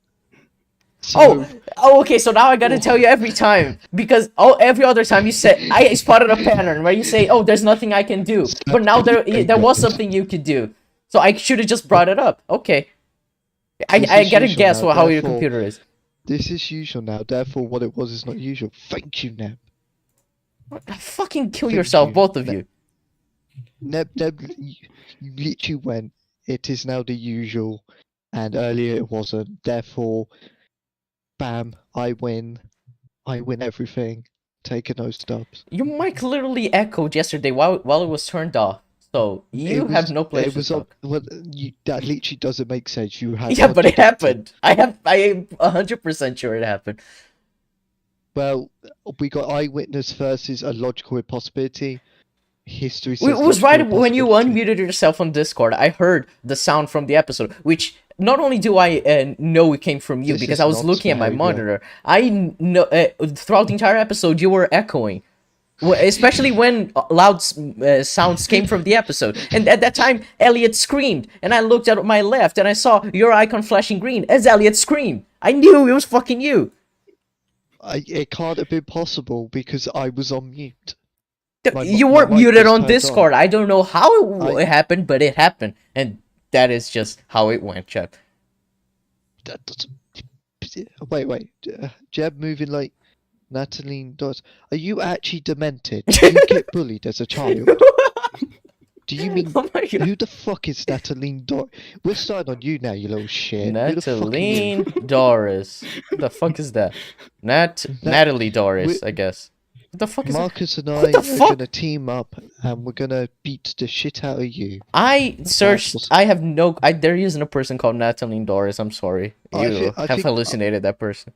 So... Oh, okay, so now I gotta tell you every time, because every other time you said, I spotted a pattern where you say, oh, there's nothing I can do, but now there was something you could do. So I should have just brought it up. Okay. I gotta guess how your computer is. This is usual now, therefore what it was is not usual. Thank you, Neb. Fucking kill yourself, both of you. Neb, you literally went, it is now the usual, and earlier it wasn't. Therefore, bam, I win everything. Taking those dubs. Your mic literally echoed yesterday while it was turned off. So you have no place to talk. That literally doesn't make sense. You had. Yeah, but it happened. I am 100% sure it happened. Well, we got eyewitness versus a logical impossibility. History says it was right when you unmuted yourself on Discord. I heard the sound from the episode, which not only do I know it came from you, because I was looking at my monitor. I know throughout the entire episode you were echoing, especially when loud sounds came from the episode. And at that time, Elliot screamed, and I looked at my left and I saw your icon flashing green as Elliot screamed. I knew it was fucking you. It can't have been possible because I was on mute. You weren't muted on Discord. I don't know how it happened, but it happened. And that is just how it went, Jeb. That doesn't... Wait. Jeb moving like Natalie does. Are you actually demented? Did you get bullied as a child? Do you mean... Who the fuck is Natalie Doris? We're starting on you now, you little shit. Natalie Doris. What the fuck is that? Natalie Doris, I guess. What the fuck is Marcus and I are gonna team up and we're gonna beat the shit out of you. I searched. I have no. There isn't a person called Natalie Doris. I'm sorry. You have hallucinated that person.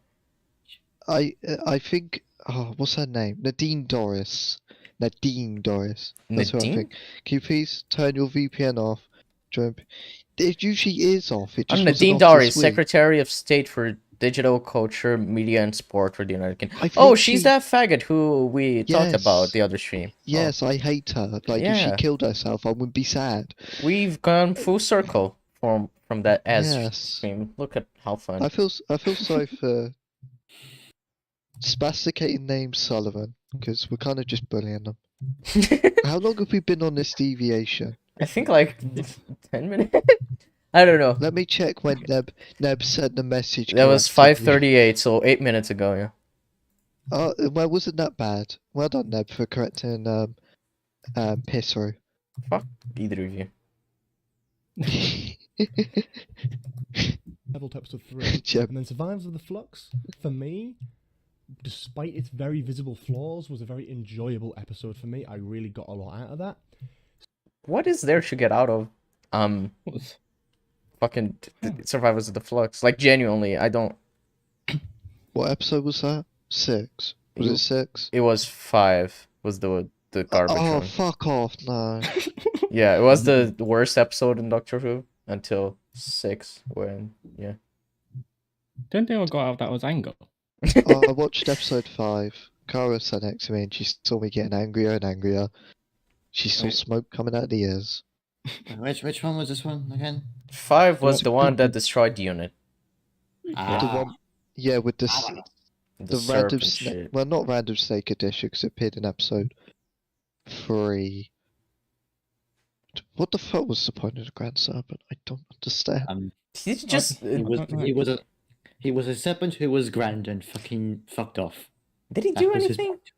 I think. Oh, what's her name? Nadine Doris. Nadine Doris. That's what I think. Can you please turn your VPN off? It usually is off. It just I'm Nadine Doris, Secretary of State for Digital Culture, Media and Sport for the United Kingdom. Oh, she's that faggot who we talked about the other stream. Yes, I hate her. Like, if she killed herself, I wouldn't be sad. We've gone full circle from that stream. Look at how fun. I feel sorry for spasticating names Sullivan, because we're kind of just bullying them. How long have we been on this deviation? I think like 10 minutes. I don't know. Let me check when Neb sent the message. That was 5:38, so 8 minutes ago, yeah. Oh, well, wasn't that bad. Well done, Neb, for correcting Pissro. Fuck either of you. Level episode 3. Yep. And then Survivors of the Flux, for me, despite its very visible flaws, was a very enjoyable episode for me. I really got a lot out of that. What is there to get out of? What's- fucking Survivors of the Flux. Like genuinely, I don't. What episode was that? 6. Was it 6? It was 5. Was the garbage Oh, one? fuck off! No. Yeah, it was the worst episode in Doctor Who until 6, when The only thing I got out of that was anger. I watched episode 5. Kara sat next to me and she saw me getting angrier and angrier. She saw Wait. smoke coming out of the ears. Which one was this one again? 5 was What? the one that destroyed the unit. The Ah, one, yeah, with the The the random serpent snake. shit. Well, not random snake edition because it appeared in episode 3. What the fuck was the point of the Grand Serpent? I don't understand. He's just he was a serpent who was grand and fucking fucked off. did he That do was his anything? point.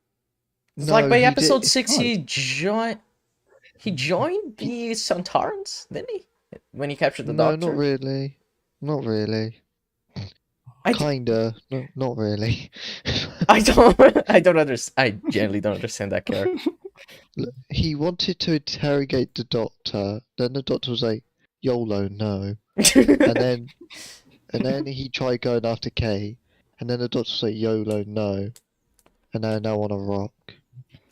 It's No, like by he episode did- 6 he joined the Santarans, didn't he? When he captured the No, Doctor. not really. Not really. I d- Kinda. No, not really. I don't understand. I genuinely don't understand that character. He wanted to interrogate the Doctor. Then the Doctor was like, "YOLO, no." And then he tried going after Kate. And then the Doctor was like, "YOLO, no." And they're now on a rock.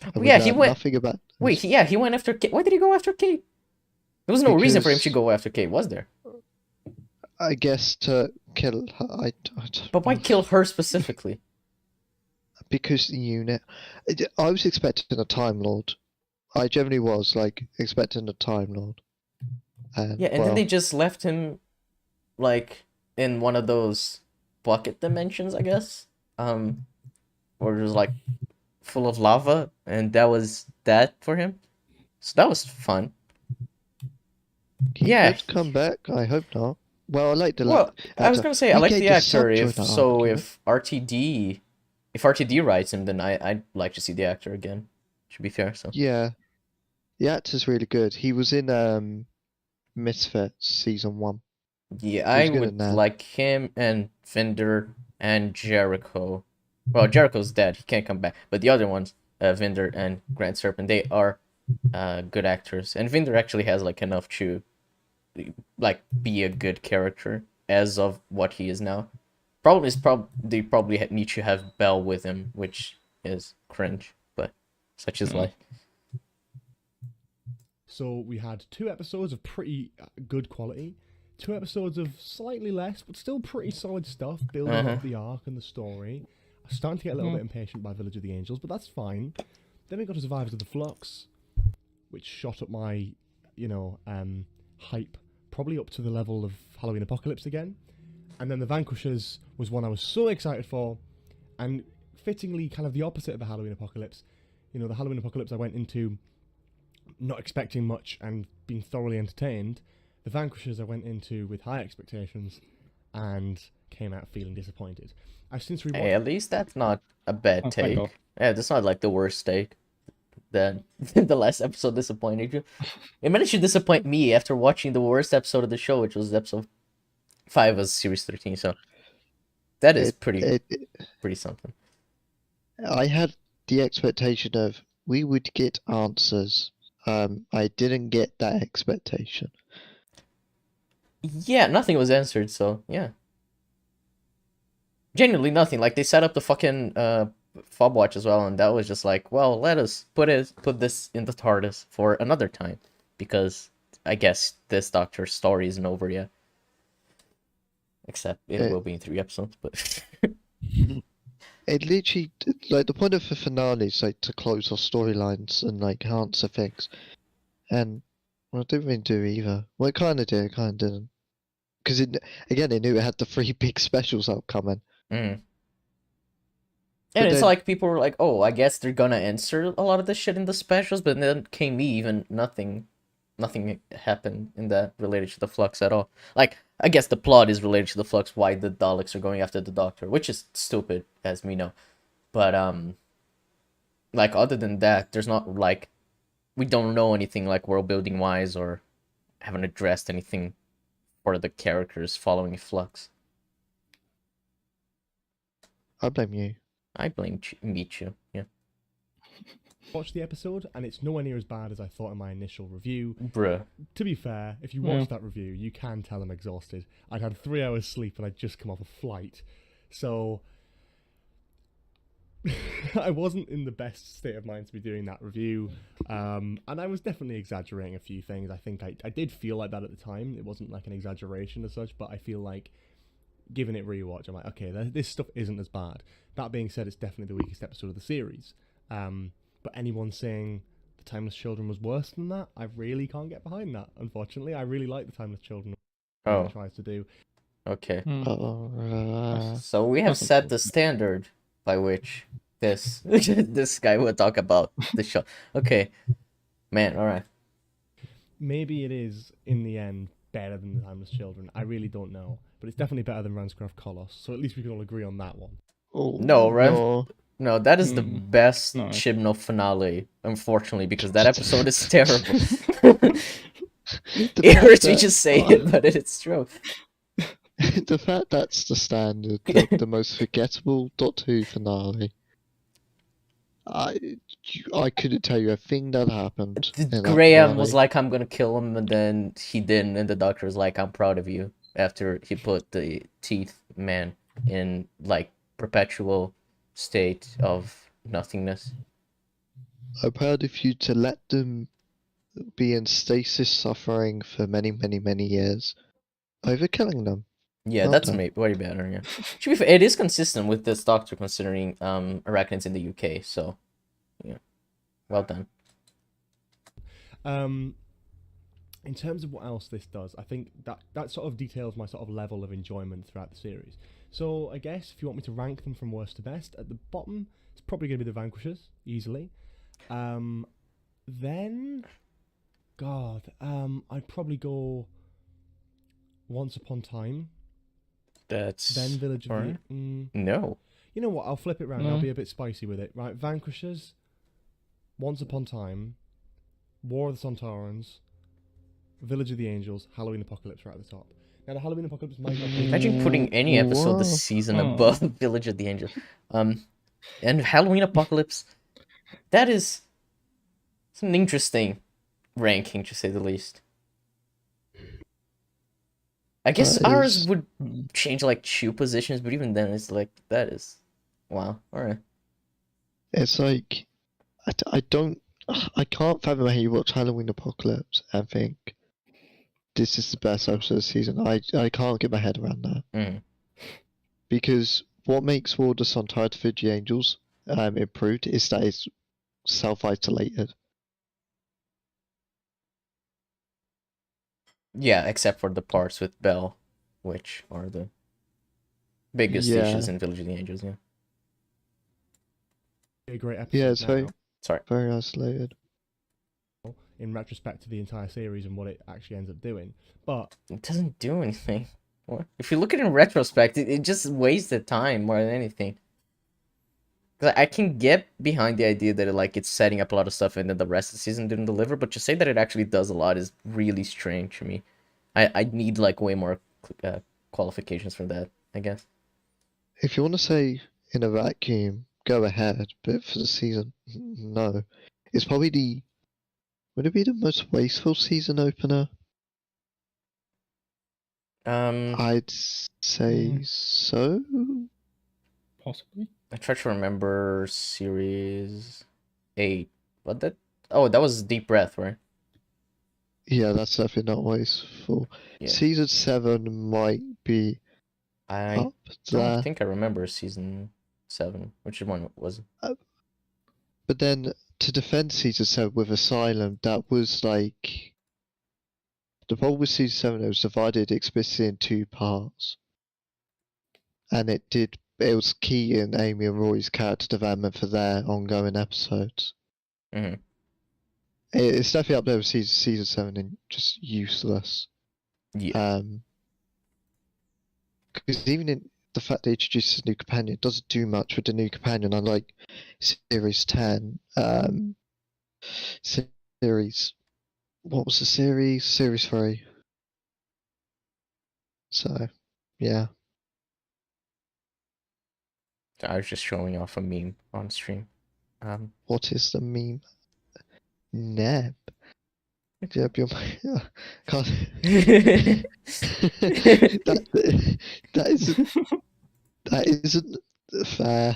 And we Yeah, he learned went. nothing about. Wait, he went after Kate. Why did he go after Kate? There was no reason for him to Because- go after Kate, was there? I guess to kill her. I don't But why know. kill her specifically? Because the unit. I was expecting a Time Lord. I generally was like expecting a Time Lord. And, Yeah, and then well, they just left him, like, in one of those bucket dimensions, I guess. Where it was like full of lava, and that was that for him. So that was fun. he yeah. could come back. I hope not. Well, I like the. Well, I was actor. gonna say I We like gave the the actor. sub If to an so, arc, if RTD writes him, then I'd like to see the actor again. Should be fair. So Yeah, the actor's really good. He was in Misfits season 1. yeah, I Who's good would in that? like him and Vinder and Jericho. Well, Jericho's dead; he can't come back. But the other ones, Vinder and Grand Serpent, they are good actors. And Vinder actually has like enough to like be a good character as of what he is now. Problem is, they probably need to have Bell with him, which is cringe, but such is life. So we had 2 episodes of pretty good quality, 2 episodes of slightly less, but still pretty solid stuff, building up the arc and the story. I'm starting to get a little bit impatient by Village of the Angels, but that's fine. Then we got to Survivors of the Flux, which shot up my, hype probably up to the level of Halloween Apocalypse again. And then The Vanquishers was one I was so excited for, and fittingly kind of the opposite of the Halloween Apocalypse. The Halloween Apocalypse I went into not expecting much and being thoroughly entertained. The Vanquishers I went into with high expectations and came out feeling disappointed. I've since rewatched. Hey, at least that's not a bad Oh, thank take. God. Yeah, that's not like the worst take. Then the last episode disappointed you. It managed to disappoint me after watching the worst episode of the show, which was episode 5 of series 13. So that is pretty something. I had the expectation of we would get answers. I didn't get that expectation. Yeah, nothing was answered. So yeah, genuinely nothing. Like they set up the fucking fob watch as well, and that was just like, well, let us put this in the TARDIS for another time, because I guess this Doctor's story isn't over yet. Except it will be in 3 episodes, but It literally, like, the point of the finale is like to close off storylines and like answer things, and well, it didn't really do either. Well, it kind of did, it kind of didn't, because it knew it had the 3 big specials upcoming. And But it's then- like people were like, oh, I guess they're gonna answer a lot of this shit in the specials, but then came even nothing happened in that related to the Flux at all. Like, I guess the plot is related to the Flux, why the Daleks are going after the Doctor, which is stupid, as we know. But, like, other than that, there's not, like, we don't know anything, like, world-building wise, or haven't addressed anything for the characters following Flux. I blame you. I blame Michu, yeah. watched the episode, and it's nowhere near as bad as I thought in my initial review. Bruh. To be fair, if you watch that review, you can tell I'm exhausted. I'd had 3 hours sleep and I'd just come off a flight. So I wasn't in the best state of mind to be doing that review. And I was definitely exaggerating a few things. I think I did feel like that at the time. It wasn't like an exaggeration as such, but I feel like giving it rewatch, I'm like, okay, this stuff isn't as bad. That being said, it's definitely the weakest episode of the series. But anyone saying The Timeless Children was worse than that, I really can't get behind that, unfortunately. I really like The Timeless Children, what it tries to do. Okay. Uh, So we have set the standard by which this this guy will talk about the show. Okay. Man, alright. Maybe it is, in the end, better than The Timeless Children. I really don't know. But it's definitely better than Ranscraft Colossus, so at least we can all agree on that one. oh, No, right? no. No, that is the best No. Chibnall finale, unfortunately, because that episode is terrible. The It fact hurts me that- to say it, but it's true. the fact that's the standard, the most forgettable Doctor Who finale. I couldn't tell you a thing that happened. in that Graham was finale. like, I'm gonna kill him, and then he didn't, and the doctor was like, I'm proud of you, after he put the teeth man in, like, perpetual state of nothingness. I'm proud of you to let them be in stasis suffering for many, many, many years over killing them. Yeah, Well that's done. way better, yeah. To be fair, it is consistent with this doctor, considering arachnids in the UK, so, yeah. Well done. In terms of what else this does, I think that sort of details my sort of level of enjoyment throughout the series. So I guess if you want me to rank them from worst to best, at the bottom it's probably going to be the Vanquishers easily. Then, God, I'd probably go Once Upon Time, That's then Village of alright. the. No. You know what? I'll flip it round. I'll be a bit spicy with it. Right, Vanquishers, Once Upon Time, War of the Sontarans, Village of the Angels, Halloween Apocalypse right at the top. Now the Halloween Apocalypse might not be. Imagine putting any episode this Whoa. season above Village of the Angels. And Halloween Apocalypse, that is it's an interesting ranking, to say the least. I guess That ours is- would change like 2 positions, but even then, it's like that is wow. All right. It's like I can't fathom how you watch Halloween Apocalypse and think this is the best episode of the season. I can't get my head around that. Mm. Because what makes War of the Sontarans to the Angels improved is that it's self-isolated. Yeah, except for the parts with Belle, which are the biggest Yeah. issues in Village of the Angels. Yeah. A great episode. Yeah, it's now, very Sorry. very isolated. in retrospect to the entire series and what it actually ends up doing. But It doesn't do anything. What? If you look at it in retrospect, it just wasted time more than anything. 'Cause I can get behind the idea that it's setting up a lot of stuff and then the rest of the season didn't deliver, but to say that it actually does a lot is really strange to me. I need like way more qualifications for that, I guess. If you want to say in a vacuum, go ahead. But for the season, no. It's probably would it be the most wasteful season opener? I'd say so. Possibly. I try to remember series 8. What that? Oh, that was Deep Breath, right? Yeah, that's definitely not wasteful. Yeah. Season 7 might be I up don't there. think I remember season 7. Which one was it? But then to defend season 7 with Asylum, that was like the problem with season 7, it was divided explicitly in 2 parts. And it was key in Amy and Roy's character development for their ongoing episodes. Mhm. It's definitely up there with season 7 and just useless. Yeah. Because even in the fact they introduced a new companion doesn't do much with the new companion, unlike series 10. What was the series? Series 3. So, yeah. I was just showing off a meme on stream. What is the meme? Neb. Jeb, you're my... can't... that isn't fair.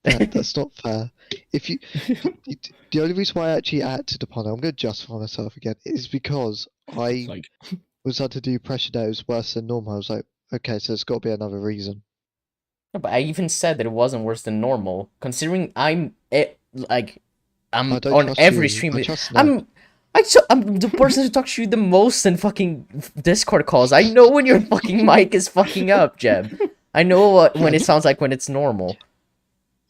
That's not fair. If you, the only reason why I actually acted upon it, I'm going to justify myself again, is because I It's like, was under the impression that it was worse than normal. I was like, okay, so there's got to be another reason. No, but I even said that it wasn't worse than normal, considering I'm I don't on trust every you. stream. I trust Neb. I'm the person who talks to you the most in fucking Discord calls. I know when your fucking mic is fucking up, Jeb. I know when it sounds like when it's normal.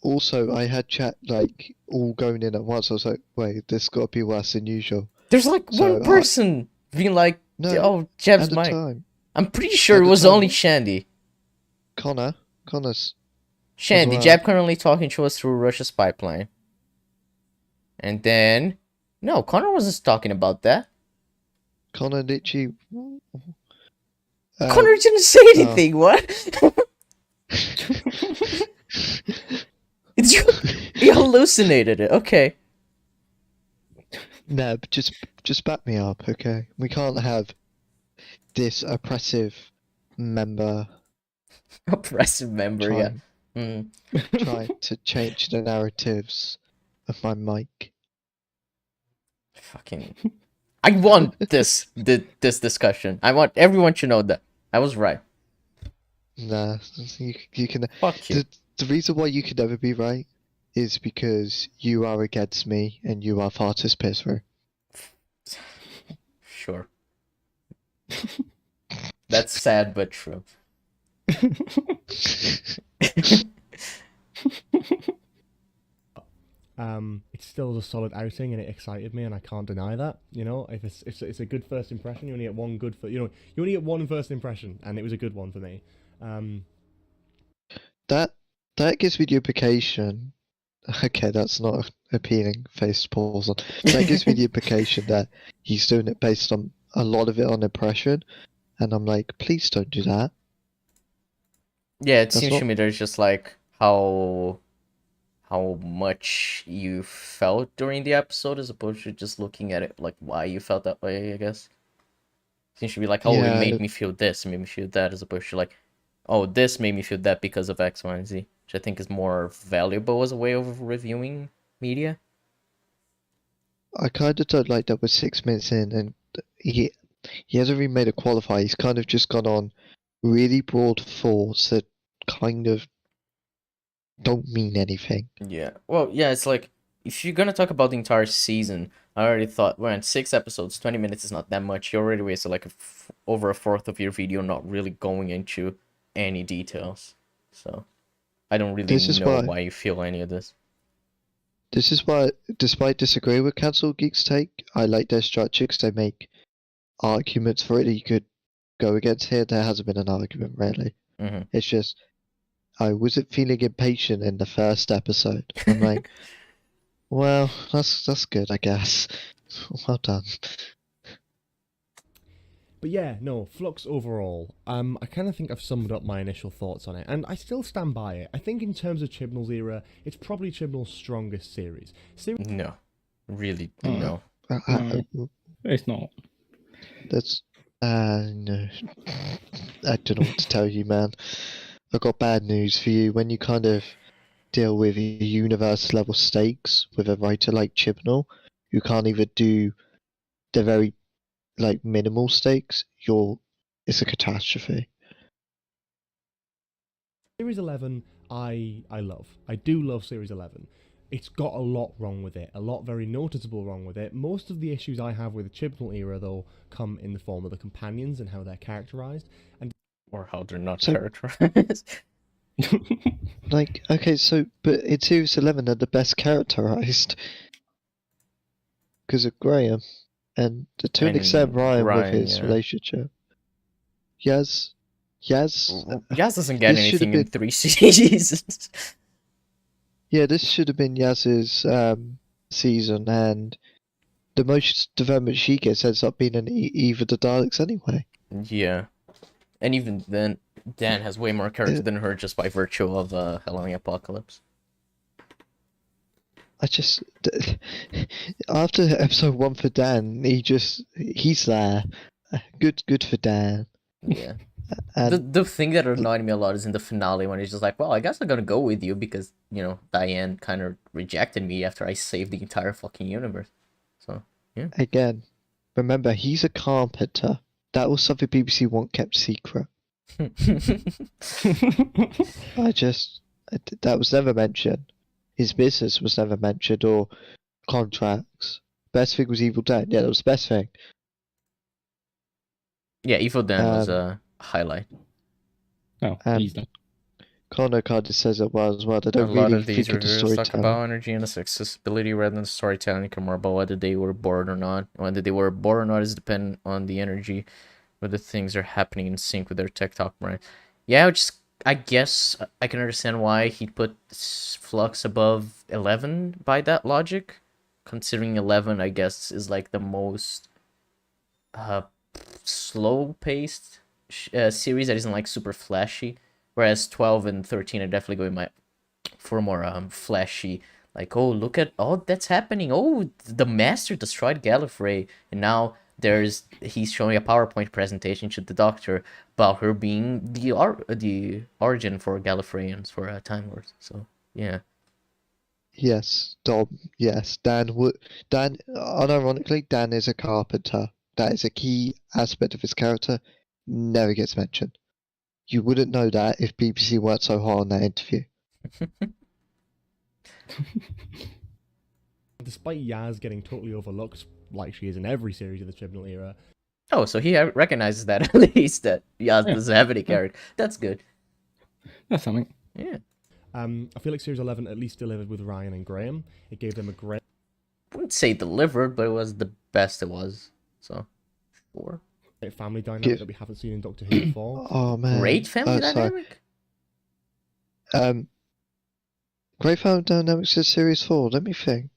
Also, I had chat like all going in at once. I was like, wait, this got to be worse than usual. There's like So, one person being like, No, "Oh, Jeb's at the mic." time, I'm pretty sure at it the was time- only Shandy. Connor's. Shandy, well. Jeb currently talking to us through Russia's pipeline. And then, no, Connor wasn't talking about that. Connor literally. Connor didn't say anything. What? It's you. He hallucinated it. Okay. Neb, just back me up, okay? We can't have this oppressive member Oppressive member, yeah. trying, Mm. trying to change the narratives of my mic. Fucking. I want this discussion. I want everyone to know that I was right. Nah, you can. Fuck you. The reason why you can never be right is because you are against me and you are far too pisser. Sure. That's sad but true. It's still a solid outing, and it excited me, and I can't deny that. You know, if it's a good first impression, you only get one good you only get one first impression, and it was a good one for me. That gives me the implication. Okay, that's not appealing face to pause on. That gives me the implication that he's doing it based on a lot of it on impression, and I'm like, please don't do that. Yeah, it That's seems not- to me there's just like how much you felt during the episode as opposed to just looking at it like why you felt that way, I guess. Seems to be like, oh, it Yeah. made me feel this, it made me feel that, as opposed to like, oh, this made me feel that because of X, Y, and Z, which I think is more valuable as a way of reviewing media. I kind of don't like that we're 6 minutes in and he hasn't really made a qualify. He's kind of just gone on really broad thoughts that kind of don't mean anything. Yeah. Well, yeah, it's like, if you're gonna talk about the entire season, I already thought, well, in 6 episodes, 20 minutes is not that much. You already wasted like over a fourth of your video not really going into any details. So, I don't really This is know why- why you feel any of this. This is why, despite disagreeing with Cancel Geek's take, I like their structure because they make arguments for it that you could go against here. There hasn't been an argument, really. Mhm. It's just, I wasn't feeling impatient in the first episode. I'm like, well, that's good, I guess. Well done. But yeah, no, Flux overall, I kind of think I've summed up my initial thoughts on it, and I still stand by it. I think in terms of Chibnall's era, it's probably Chibnall's strongest series. No. Really, Oh. no. it's not. That's no. I don't know what to tell you, man. I've got bad news for you. When you kind of deal with universe level stakes with a writer like Chibnall, who can't even do the very like minimal stakes, it's a catastrophe. Series 11, I love. I do love Series 11. It's got a lot wrong with it, a lot very noticeable wrong with it. Most of the issues I have with the Chibnall era, though, come in the form of the companions and how they're characterized. And Or how they're not So- characterized. Like, okay, so but in Series 11 they're the best characterized because of Graham, and to an And extent Ryan with Ryan, his yeah. relationship. Yaz, Yaz doesn't get This should've anything in been- 3 seasons. yeah, this should have been Yaz's season, and the most development she gets ends up being an Eve of the Daleks anyway. Yeah. And even then, Dan has way more character than her just by virtue of Hell on the Apocalypse. I just after episode 1 for Dan, he's there. Good for Dan. Yeah. And The thing that annoyed me a lot is in the finale when he's just like, well, I guess I'm gonna go with you because, you know, Diane kind of rejected me after I saved the entire fucking universe. So, yeah. again, remember he's a carpenter. That was something BBC One kept secret. That was never mentioned. His business was never mentioned or contracts. Best thing was Evil Dan. Yeah, that was the best thing. Yeah, Evil Dan was a highlight. Oh, he's done. Connor Carter says it well as well. They A don't lot really of these think of the reviewers talk storytelling. about energy and its accessibility rather than storytelling, more about whether they were bored or not. Whether they were bored or not is dependent on the energy, whether things are happening in sync with their TikTok brand. Yeah, I guess I can understand why he put Flux above 11 by that logic, considering 11, I guess, is like the most slow-paced series that isn't like super flashy, whereas 12 and 13 are definitely going for more flashy, like, oh, look at all that's happening, oh, the master destroyed Gallifrey, and now he's showing a PowerPoint presentation to the Doctor about her being the origin for Gallifreyans for Time Lords. So yeah. Yes, Dom. Yes, Dan. Unironically, Dan is a carpenter. That is a key aspect of his character. Never gets mentioned. You wouldn't know that if BBC weren't so hard on that interview. Despite Yaz getting totally overlooked, like she is in every series of the Chibnall era. Oh, so he recognizes that at least, that Yaz doesn't have any character. That's good. That's something. Yeah. I feel like Series 11 at least delivered with Ryan and Graham. It gave them a great... I wouldn't say delivered, but it was the best it was. So, sure. family dynamic that we haven't seen in Doctor Who before. Oh man, Great family sorry. dynamic? Great family dynamics in Series 4. Let me think.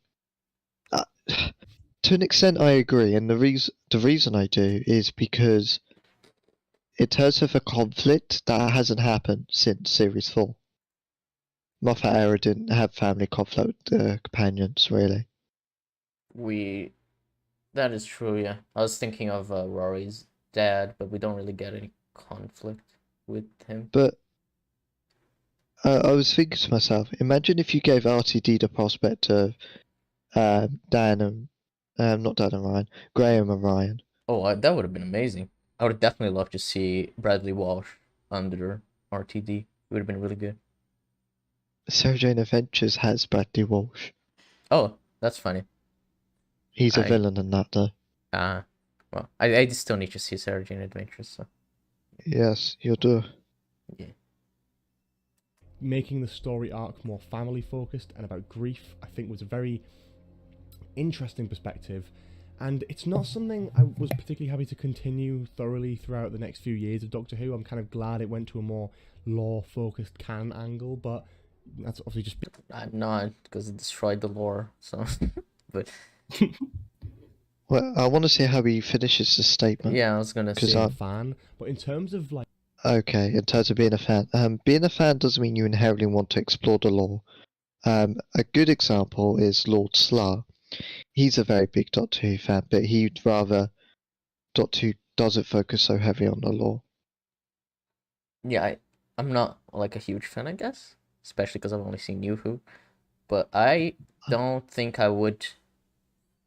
To an extent, I agree, and the reason I do is because in terms of a conflict that hasn't happened since Series 4. Moffat era didn't have family conflict with the companions, really. That is true, yeah. I was thinking of Rory's dad, but we don't really get any conflict with him. But I was thinking to myself, imagine if you gave RTD the prospect of Dan and not Dan and Ryan, Graham and Ryan. Oh, that would have been amazing. I would definitely love to see Bradley Walsh under RTD. It would have been really good. Sarah Jane Adventures has Bradley Walsh. Oh, that's funny. He's a villain in that, though. Well, I still need to see Sarah Jane Adventures, so. Yes, you'll do. Yeah. Making the story arc more family focused and about grief, I think, was a very interesting perspective. And it's not something I was particularly happy to continue thoroughly throughout the next few years of Doctor Who. I'm kind of glad it went to a more lore-focused canon angle, but that's obviously just... I'm not, because it destroyed the lore, so... but... Well, I want to see how he finishes the statement. Yeah, I was gonna say. I'm a fan, but in terms of, like... Okay, in terms of being a fan. Being a fan doesn't mean you inherently want to explore the lore. A good example is Lord Slar. He's a very big Doctor Who fan, but he'd rather Doctor Who doesn't focus so heavy on the lore. Yeah, I'm not like a huge fan, I guess, especially because I've only seen New Who. But I don't think I would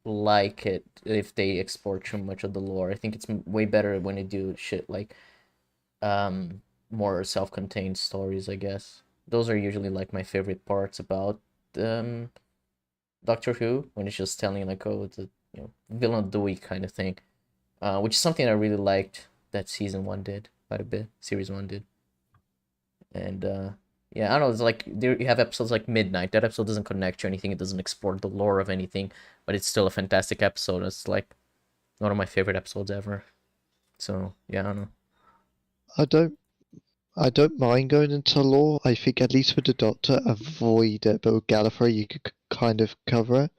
like it if they explore too much of the lore. I think it's way better when they do shit like more self-contained stories, I guess. Those are usually like my favorite parts about Doctor Who, when it's just telling like, oh, it's a villain of the week kind of thing, which is something I really liked that season 1 did quite a bit, series 1 did. And yeah, I don't know, it's like you have episodes like Midnight. That episode doesn't connect to anything, it doesn't explore the lore of anything, but it's still a fantastic episode. It's like one of my favorite episodes ever. So yeah, I don't know. I don't mind going into lore. I think at least with the Doctor, avoid it, but with Gallifrey you could kind of cover it,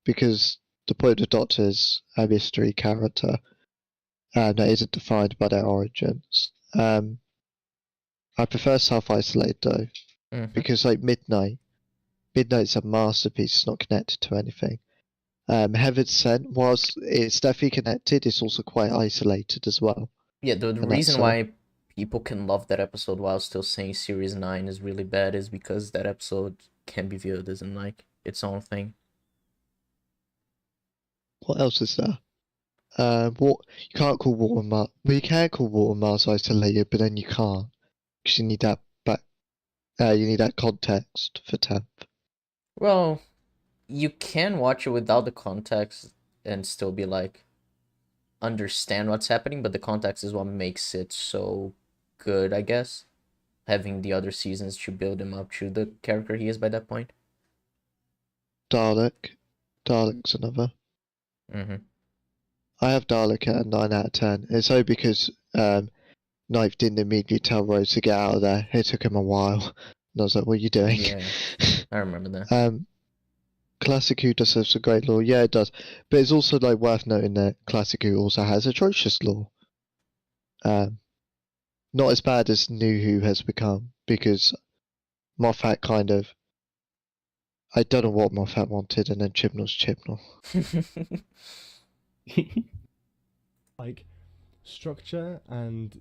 because the point of the Doctor is a mystery character that isn't defined by their origins. I prefer self-isolated though, because like Midnight Midnight's a masterpiece. It's not connected to anything. Heaven's Sent, whilst it's definitely connected, it's also quite isolated as well. Yeah, the And reason that's why people can love that episode while still saying Series 9 is really bad is because that episode can be viewed as in like its own thing. what else is there? What you can't call Water Mars. Well, you can call Water Mars isolated, but then you can't because you need that back. You need that context for 10th. Well, you can watch it without the context and still be like understand what's happening, but the context is what makes it so good, I guess. Having the other seasons to build him up to the character he is by that point. Dalek's another. Mm-hmm. I have Dalek at a 9 out of 10. It's only because Knife didn't immediately tell Rose to get out of there. It took him a while. And I was like, what are you doing? Yeah, I remember that. Classic Who deserves a great lore. Yeah, it does. But it's also like worth noting that Classic Who also has atrocious lore. Not as bad as New Who has become, because Moffat kind of... I don't know what Moffat wanted, and then Chibnall's Chibnall. Like, structure and,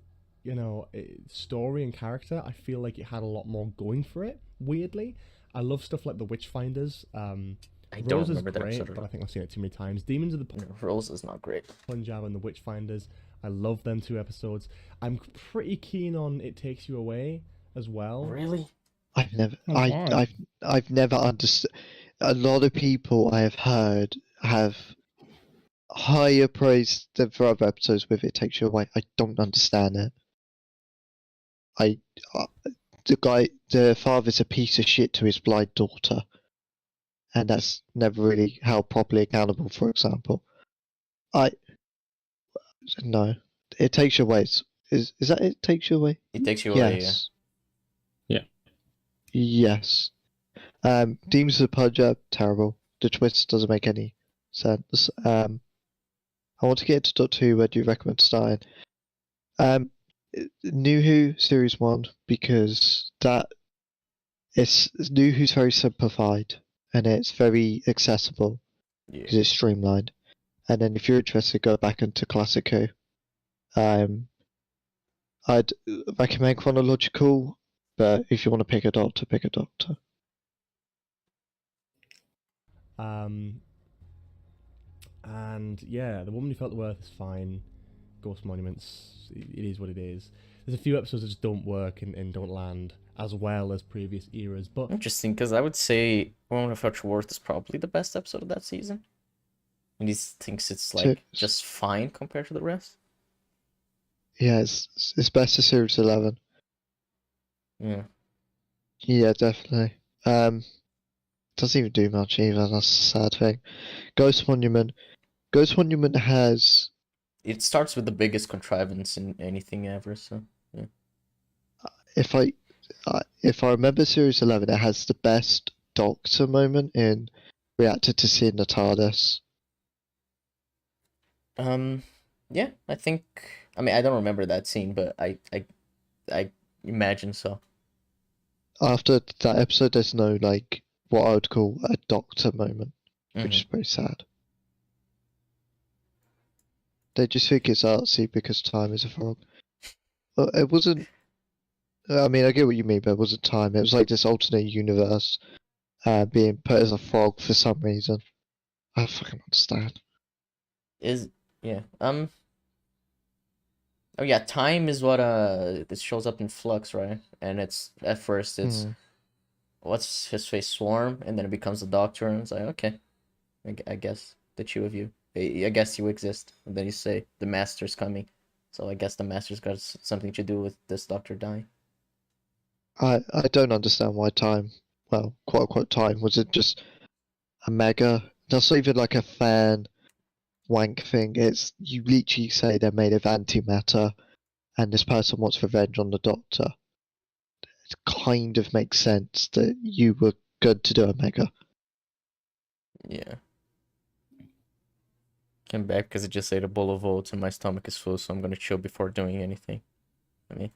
story and character, I feel like it had a lot more going for it, weirdly. I love stuff like the Witchfinders. I don't Rose is remember that great, episode at but I all. think I've seen it too many times. Demons of the No, Rose is not great. Punjab and the Witchfinders. I love them 2 episodes. I'm pretty keen on It Takes You Away as well. Really? I've never... Oh, why? I've never understood... A lot of people I have heard have higher praise than for other episodes with It Takes You Away. I don't understand it. The father's a piece of shit to his blind daughter, and that's never really held properly accountable. For example, no, It Takes You Away. Is that It Takes You Away? It takes you away, yeah. Yes. Yeah. Yes. Demons of the Punjab, terrible. The twist doesn't make any sense. I want to get into Doctor Who. Where do you recommend starting? New Who Series 1, because New Who's very simplified and it's very accessible Yeah. because it's streamlined. And then if you're interested, go back into Classic Who. I'd recommend chronological, but if you want to pick a doctor, pick a doctor. And yeah, The Woman Who Felt the Worth is fine. Ghost Monuments, it is what it is. There's a few episodes that just don't work and don't land as well as previous eras, but Interesting, because I would say Woman of Future Worth is probably the best episode of that season. And he thinks it's like just fine compared to the rest. Yeah, it's best of Series 11. Yeah. Yeah, definitely. Doesn't even do much either. That's a sad thing. Ghost Monument has... It starts with the biggest contrivance in anything ever, so yeah. If I remember Series 11, it has the best Doctor moment in Reactor to seeing the TARDIS. Yeah, I mean I don't remember that scene, but I imagine so. After that episode, there's no, like, what I would call a Doctor moment, which is very sad. They just think it's artsy because time is a frog. Well, it wasn't... I mean, I get what you mean, but it wasn't time. It was like this alternate universe being put as a frog for some reason. I don't fucking understand. Yeah. Oh yeah, time is what this shows up in Flux, right? And it's at first it's what's his face, Swarm, and then it becomes the Doctor, and it's like, okay, I guess the two of you, I guess you exist. And then you say the Master's coming, so I guess the Master's got something to do with this Doctor dying. I don't understand why time, well, quote unquote time, was it just a mega? That's not even like a fan wank thing. It's, you literally say they're made of antimatter and this person wants revenge on the Doctor. It kind of makes sense that you were good to do a mega. Yeah. Came back because it just ate a bowl of oats and my stomach is full, so I'm gonna chill before doing anything. I mean,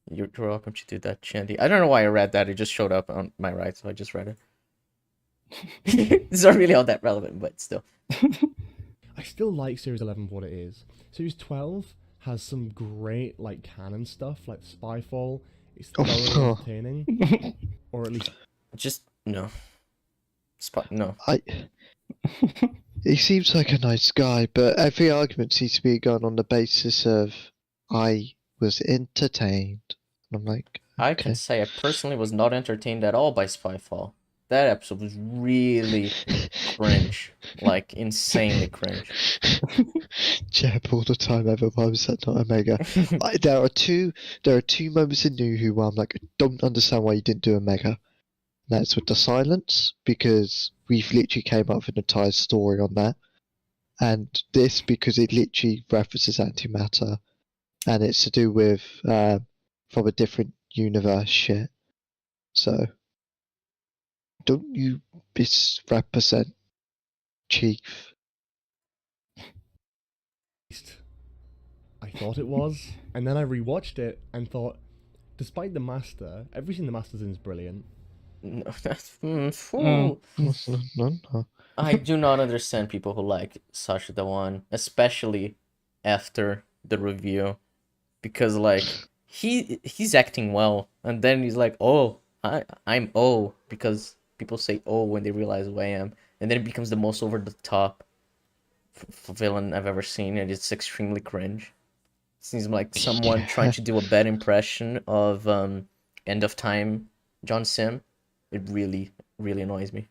you're welcome to do that, Chandy. I don't know why I read that. It just showed up on my right, so I just read it. It's not really all that relevant, but still. I still like Series 11 for what it is. Series 12 has some great like canon stuff, like Spyfall. It's thoroughly entertaining, or at least Just no. No. He seems like a nice guy, but every argument seems to be going on the basis of I was entertained. And I'm like, I can okay. say I personally was not entertained at all by Spyfall. That episode was really cringe. Like, insanely cringe. Jeb all the time. Ever why was that not Omega? There are two moments in New Who where I'm like, I don't understand why you didn't do Omega. That's with the silence, because we've literally came up with an entire story on that, and this because it literally references antimatter, and it's to do with from a different universe shit. So don't you misrepresent Chief. I thought it was, and then I rewatched it and thought, despite the Master, everything the Master's in is brilliant. No, that's fool. No. I do not understand people who like Sasha Dhawan, especially after the review, because like he's acting well, and then he's like, oh, I'm O, because people say oh when they realize who I am, and then it becomes the most over the top villain I've ever seen, and it's extremely cringe. Seems like someone trying to do a bad impression of End of Time John Sim. It really, really annoys me.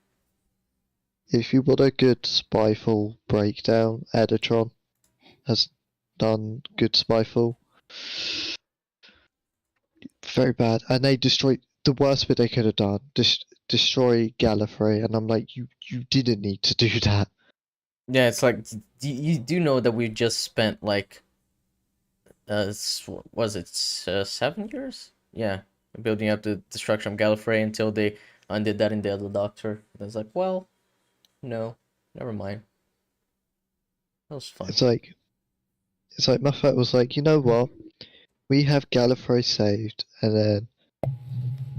If you want a good Spyfall breakdown, Edatron has done good Spyfall. Very bad, and they destroyed the worst bit they could have done. Destroy Gallifrey, and I'm like, you didn't need to do that. Yeah, it's like you do know that we just spent like was it 7 years? Yeah, building up the destruction of Gallifrey until they undid that in the other Doctor. And it's like, well, no, never mind. That was fun. It's like Moffat was like, you know what? We have Gallifrey saved, and then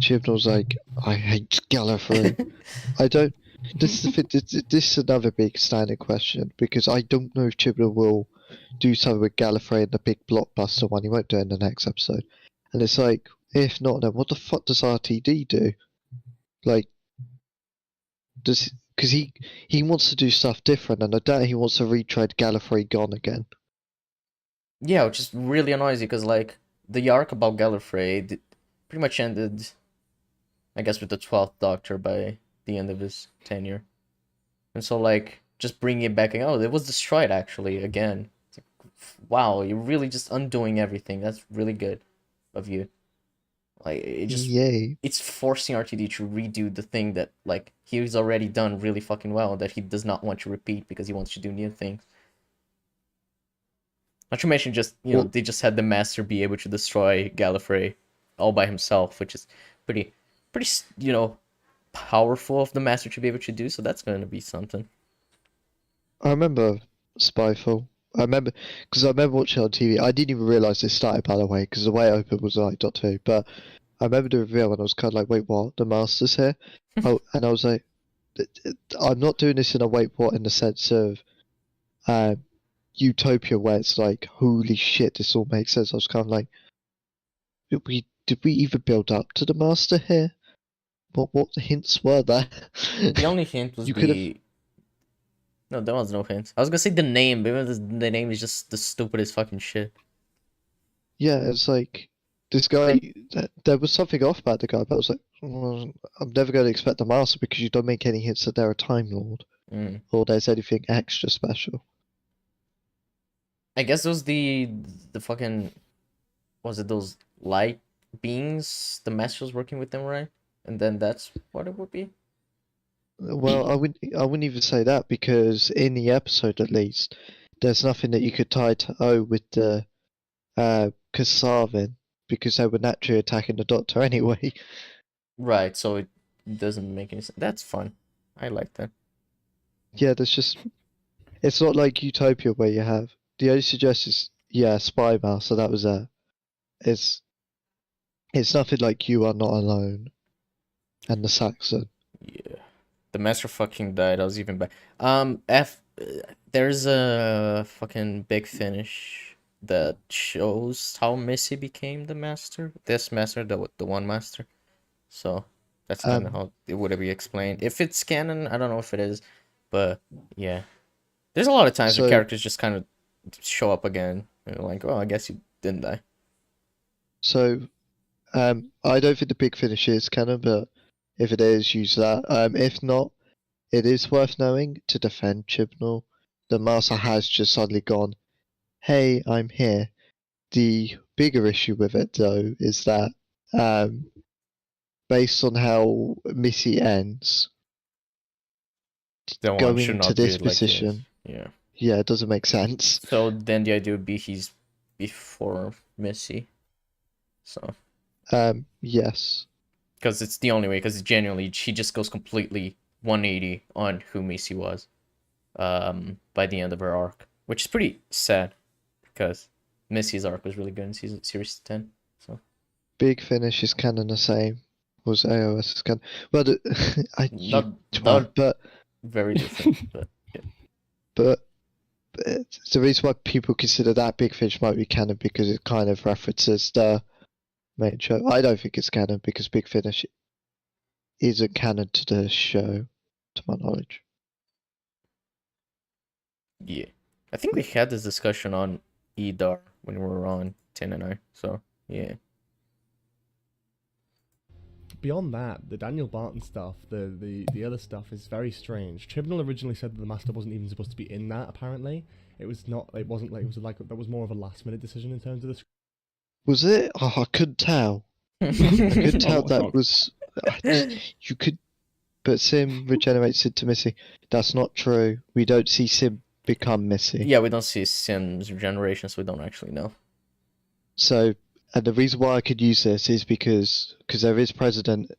Chibnall was like, I hate Gallifrey. I don't. This is another big standing question, because I don't know if Chibnall will do something with Gallifrey in the big blockbuster one. He won't do it in the next episode. And it's like, if not, then what the fuck does RTD do? Like, because he wants to do stuff different, and I doubt he wants to retread Gallifrey Gone again. Yeah, which is really annoys you because like the arc about Gallifrey pretty much ended, I guess, with the 12th Doctor by the end of his tenure, and so like just bringing it back and oh, it was destroyed actually again. It's like, wow, you're really just undoing everything. That's really good of you. Like it just Yay. it's forcing RTD to redo the thing that like he's already done really fucking well that he does not want to repeat because he wants to do new things. Not to mention just, you know, they just had the Master be able to destroy Gallifrey all by himself, which is pretty, you know, powerful of the Master to be able to do, so that's going to be something. I remember Spyfall. I remember watching it on TV. I didn't even realise it started, by the way, because the way it opened was like Doctor Who. But I remember the reveal, and I was kind of like, "Wait, what? The Master's here?" Oh, and I was like, "I'm not doing this in a wait, what?" in the sense of, Utopia, where it's like, "Holy shit, this all makes sense." I was kind of like, "Did we even build up to the Master here? What hints were there?" The only hint was You could've- No, there was no hint. I was gonna say the name, but the name is just the stupidest fucking shit. Yeah, it's like this guy. There was something off about the guy, but I was like, well, I'm never going to expect the Master because you don't make any hints that they're a Time Lord or there's anything extra special. I guess those the fucking, was it those light beings? The Master was working with them, right? And then that's what it would be. Well, I wouldn't even say that, because in the episode at least, there's nothing that you could tie to O with the Kasavin, because they were naturally attacking the Doctor anyway. Right, so it doesn't make any sense. That's fun. I like that. Yeah, it's not like Utopia where you have the only suggestion is Spy Master. That was it. It's nothing like You Are Not Alone and the Saxon. Yeah. The master fucking died. I was even back. There's a fucking big finish that shows how Missy became the master. This master, the one master. So that's kind of how it would be explained. If it's canon, I don't know if it is, but yeah. There's a lot of times where So- characters just kind of show up again and like, oh, I guess you didn't die. So, I don't think the big finish is canon, but if it is, use that. If not, it is worth knowing to defend Chibnall. The Master has just suddenly gone, "Hey, I'm here." The bigger issue with it, though, is that based on how Missy ends, The one going should to not this be like this. position, Yeah. yeah, it doesn't make sense. So then the idea would be he's before Missy. So. Yes. Because it's the only way, because genuinely, she just goes completely 180 on who Missy was by the end of her arc. Which is pretty sad, because Missy's arc was really good in series 10. So Big finish is canon the same. Was AOS is canon. Well, Not but very different, but yeah. but the reason why people consider that Big Fish might be canon because it kind of references the main show. I don't think it's canon because Big Finish isn't canon to the show, to my knowledge. Yeah. I think we had this discussion on Edar when we were on 10 and I, so yeah. Beyond that, the Daniel Barton stuff, the other stuff is very strange. Chibnall originally said that the Master wasn't even supposed to be in that. Apparently, it wasn't like that was more of a last minute decision in terms of the script. Was it? Oh, I couldn't tell. I could tell Oh, that fuck. was. You could, but Sim regenerates into Missy. That's not true. We don't see Sim become Missy. Yeah, we don't see Sim's regeneration, so we don't actually know. So, and the reason why I could use this is because there is precedent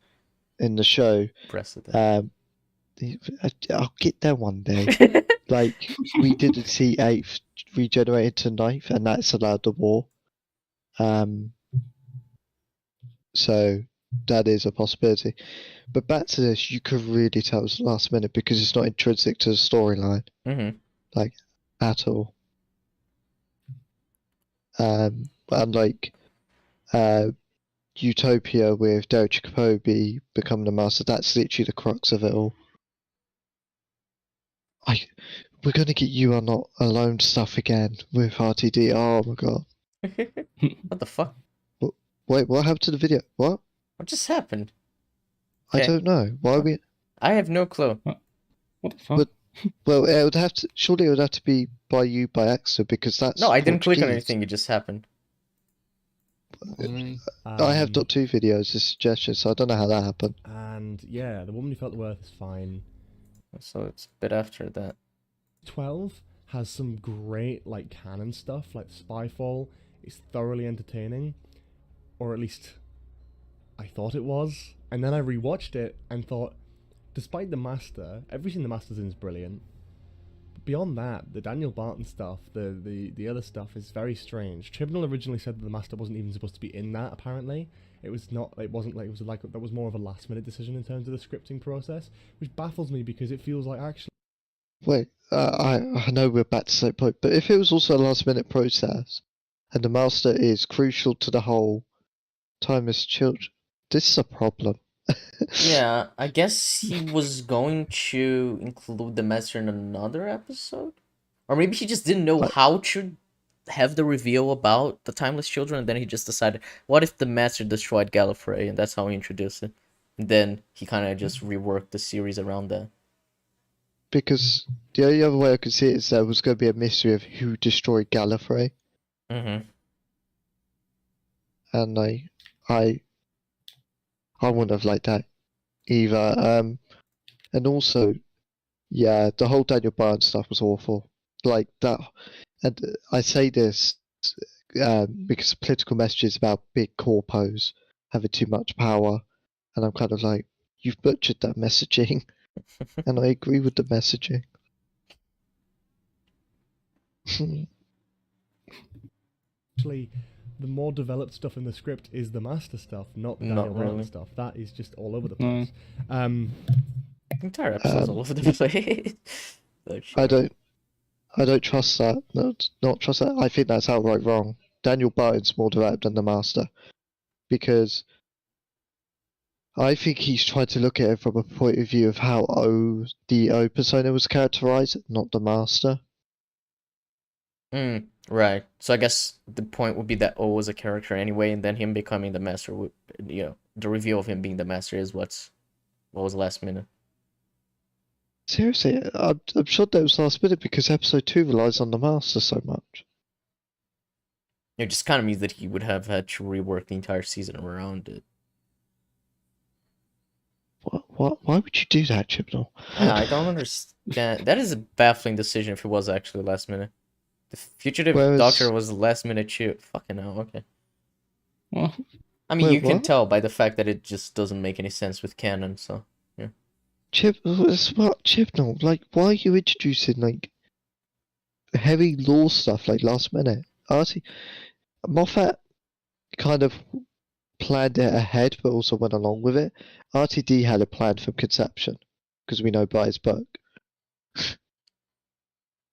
in the show. Precedent. I'll get there one day. Like, we didn't see 8th regenerated to 9th, and that's allowed the war. So that is a possibility. But back to this, you could really tell it was last minute because it's not intrinsic to the storyline, like, at all. Unlike Utopia with Derek Jacobi becoming the master, that's literally the crux of it all. We're gonna get You Are Not Alone stuff again with RTD. Oh my god. What the fuck? Wait, what happened to the video? What? What just happened? I Okay. don't know. Why are we? I have no clue. What the fuck? Well, it would have to. Surely it would have to be by you by accident because that's. No, I didn't click on Portuguese. anything. It just happened. I have got 2 videos as suggestions, so I don't know how that happened. And yeah, The Woman Who Felt the Worth is fine. So it's a bit after that. 12 has some great like canon stuff, like Spyfall. It's thoroughly entertaining, or at least I thought it was. And then I rewatched it and thought, despite the Master, everything the Master's in is brilliant. But beyond that, the Daniel Barton stuff, the other stuff is very strange. Chibnall originally said that the Master wasn't even supposed to be in that. Apparently, it was not. It wasn't like it was like that was more of a last minute decision in terms of the scripting process, which baffles me because it feels like actually. Wait, I know we're back to the same point, but if it was also a last minute process, and the master is crucial to the whole timeless children, this is a problem. Yeah, I guess he was going to include the master in another episode? Or maybe he just didn't know What? how to have the reveal about the timeless children, and then he just decided, what if the master destroyed Gallifrey? And that's how he introduced it. And then he kind of just reworked the series around that. Because the only other way I could see it is there was going to be a mystery of who destroyed Gallifrey, Mm-hmm. and I wouldn't have liked that either. And also, yeah, the whole Daniel Barnes stuff was awful. Like that, and I say this because political messages about big corpos having too much power, and I'm kind of like, you've butchered that messaging, and I agree with the messaging. Actually, the more developed stuff in the script is the Master stuff, not the Not Daniel Barton really. stuff. That is just all over the No. place. Entire episode's all over the place. So, I sure. don't trust that. Not trust that. I think that's outright wrong. Daniel Barton's more developed than the Master because I think he's tried to look at it from a point of view of how the O persona was characterized, not the Master. Right. So I guess the point would be that O was a character anyway, and then him becoming the master would, the reveal of him being the master is what was last minute. Seriously, I'm sure that was last minute because episode 2 relies on the Master so much. It just kind of means that he would have had to rework the entire season around it. Why would you do that, Chibnall? Yeah, I don't understand. That is a baffling decision if it was actually last minute. The fugitive Whereas- doctor was last minute shoot. Fucking hell, okay. Well, I mean, Wait, you can what? tell by the fact that it just doesn't make any sense with canon, so. Chibnall? Like, why are you introducing, like, heavy lore stuff, like, last minute? Moffat kind of planned it ahead, but also went along with it. RTD had a plan from conception, because we know by his book.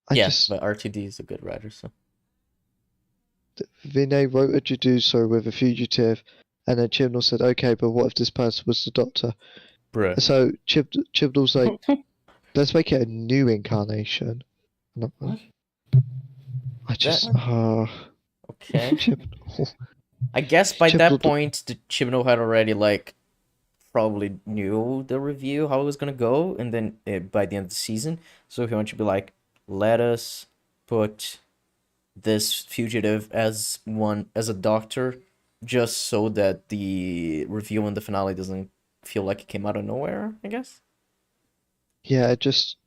But RTD is a good writer, so. Vinay wrote a Jaduso with a fugitive, and then Chibnall said, okay, but what if this person was the Doctor? Bruh. So Chibnall's like, let's make it a new incarnation. No, what? I just, Okay. Chibnall. I guess by that Chibnall- point, the Chibnall had already, like, probably knew the review, how it was gonna go, and then by the end of the season, so he wanted to be like, let us put this fugitive as a doctor, just so that the review and the finale doesn't feel like it came out of nowhere, I guess. Yeah, just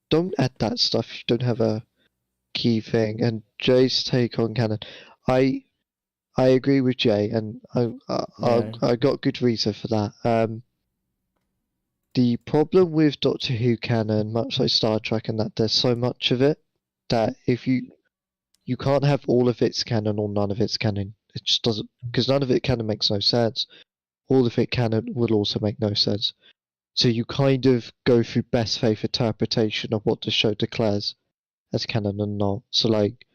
don't add that stuff. You don't have a key thing. And Jay's take on canon, I agree with Jay, and I got good reason for that. The problem with Doctor Who canon, much like Star Trek, and that there's so much of it that if you can't have all of its canon or none of its canon. It just doesn't, because none of it canon makes no sense. All of it canon will also make no sense. So you kind of go through best faith interpretation of what the show declares as canon and not. So like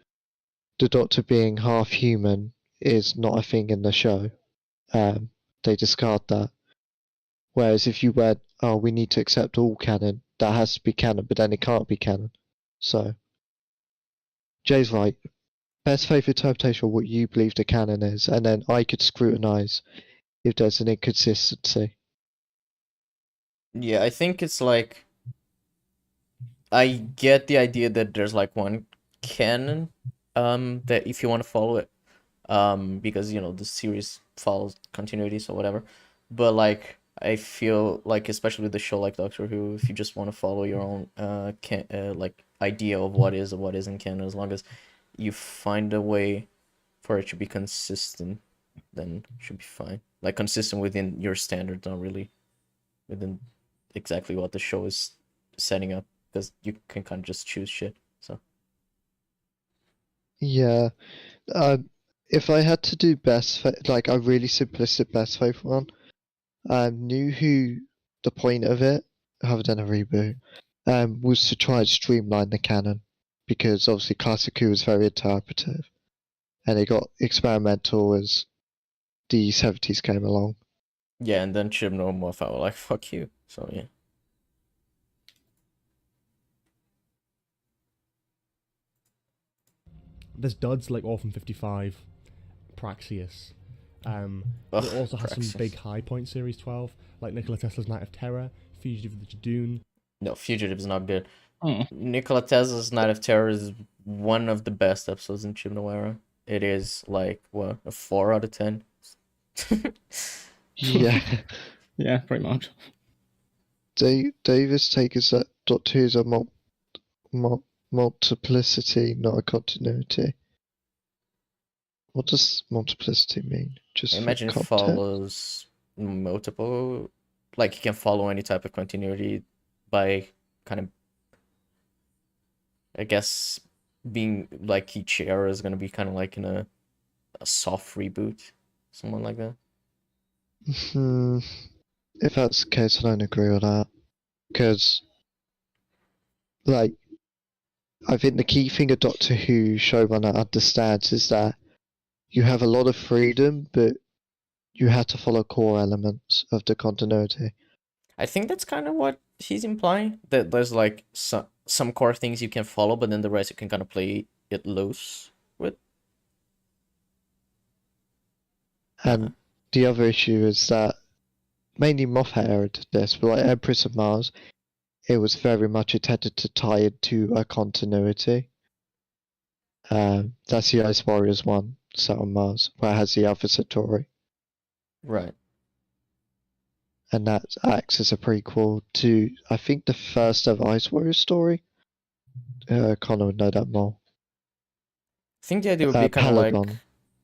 the Doctor being half human is not a thing in the show. They discard that. Whereas if you went, oh, we need to accept all canon, that has to be canon, but then it can't be canon. So Jay's right. Best faith interpretation of what you believe the canon is, and then I could scrutinize if there's an inconsistency. Yeah, I think it's like, I get the idea that there's like one canon, that if you want to follow it, because the series follows continuities or whatever, but like I feel like, especially with the show like Doctor Who, if you just want to follow your own like idea of what is and what isn't canon, as long as you find a way for it to be consistent, then it should be fine. Like consistent within your standards, not really within exactly what the show is setting up, because you can kind of just choose shit. So Yeah. If I had to do best faith, like a really simplistic best faith one, knew who the point of it, other than a reboot, was to try and streamline the canon, because obviously Classic Who was very interpretive, and it got experimental as the 70s came along. yeah, and then Chibnall and Moffat were like, "Fuck you." So yeah. There's duds like Orphan 55, Praxius. It also has some Praxis. big high point series 12, like Nikola Tesla's Night of Terror, Fugitive of the Jadoon. No, Fugitive is not good. Oh. Nikola Tesla's Night of Terror is one of the best episodes in Chibnall era. It is like what, a 4 out of 10. Yeah. Yeah, pretty much. Davis' take is that Doctor Who is a multiplicity, not a continuity. What does multiplicity mean? Just I for imagine it context? follows multiple, like you can follow any type of continuity by kind of, I guess, being like each era is gonna be kind of like in a soft reboot, someone like that. if that's the case, I don't agree with that. Because, like, I think the key thing a Doctor Who showrunner understands is that you have a lot of freedom, but you have to follow core elements of the continuity. I think that's kind of what he's implying. That there's like some core things you can follow, but then the rest you can kind of play it loose with. And the other issue is that mainly Moffat did this, but like Empress of Mars, it was very much intended to tie into a continuity. That's the Ice Warriors one set on Mars, where it has the Alpha Centauri, Right. and that acts as a prequel to, I think, the first ever Ice Warriors story. Connor would know that more. I think the idea would be kind of Peladon.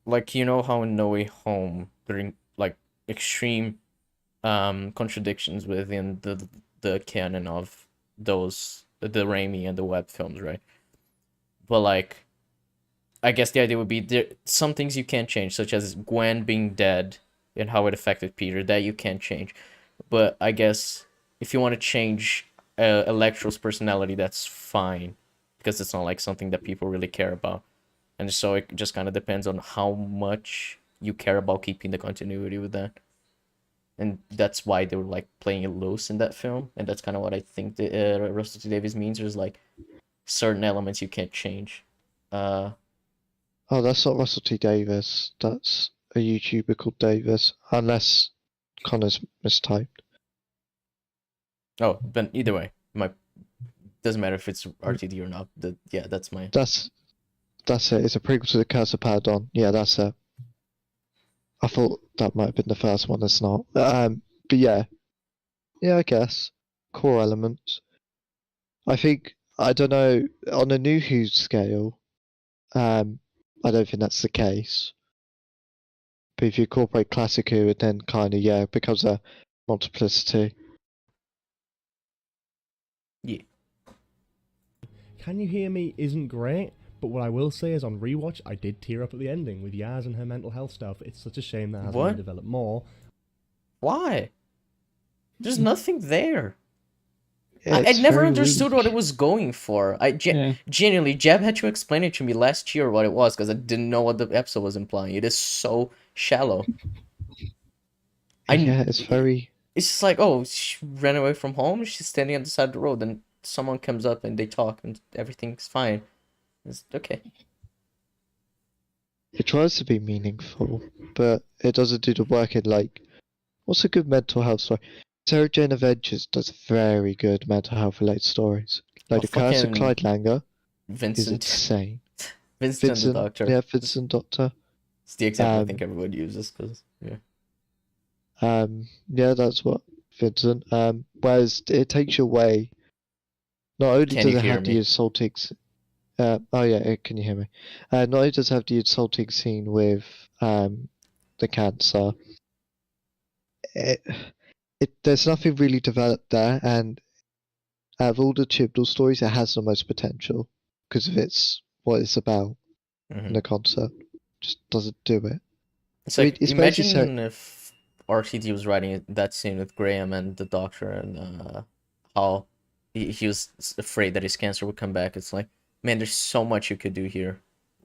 like you know how in No Way Home during like extreme contradictions within the canon of those the Raimi and the Webb films, right? But like I guess the idea would be there some things you can't change, such as Gwen being dead and how it affected Peter, that you can't change. But I guess if you want to change Electro's personality, that's fine, because it's not like something that people really care about. And so it just kind of depends on how much you care about keeping the continuity with that. And that's why they were like playing it loose in that film. And that's kind of what I think the Russell T Davies means. There's like certain elements you can't change. Oh, that's not Russell T Davis. That's a YouTuber called Davis, unless Connor's mistyped. Oh, but either way, my doesn't matter if it's RTD or not. Yeah, that's my. That's it. It's a prequel to the Curse of Paradon. Yeah, that's it. I thought that might have been the first one. It's not. But yeah, I guess core elements. I think I don't know on a New Who scale. I don't think that's the case. But if you incorporate classic Who, it then kind of it becomes a multiplicity. Yeah. Can You Hear Me isn't great, but what I will say is on rewatch, I did tear up at the ending with Yaz and her mental health stuff. It's such a shame that hasn't What? been developed more. Why? There's nothing there. I It's never very understood weak. what it was going for. Genuinely, Jeb had to explain it to me last year what it was, because I didn't know what the episode was implying. It is so shallow. Yeah, it's very. It's just like, oh, she ran away from home. She's standing on the side of the road, and someone comes up and they talk, and everything's fine. It's okay. It tries to be meaningful, but it doesn't do the work in like. What's a good mental health story? Sarah Jane Adventures does very good mental health related stories. Like Oh, The Curse of fucking Clyde Langer is Vincent. insane. Vincent the Doctor. Yeah, Vincent Doctor. It's the example I think everyone uses, because, yeah. Yeah, that's what Vincent. Whereas it takes you away. Not only Can does you it hear have the me? insulting. Oh yeah, can you hear me? Not only does it have the insulting scene with the cancer. There's nothing really developed there, and out of all the Chibnall stories, it has the most potential because of what it's about and the concept. Just doesn't do it. It's I mean, like, it's basically imagine if RTD was writing that scene with Graham and the Doctor, and how he was afraid that his cancer would come back. It's like, man, there's so much you could do here,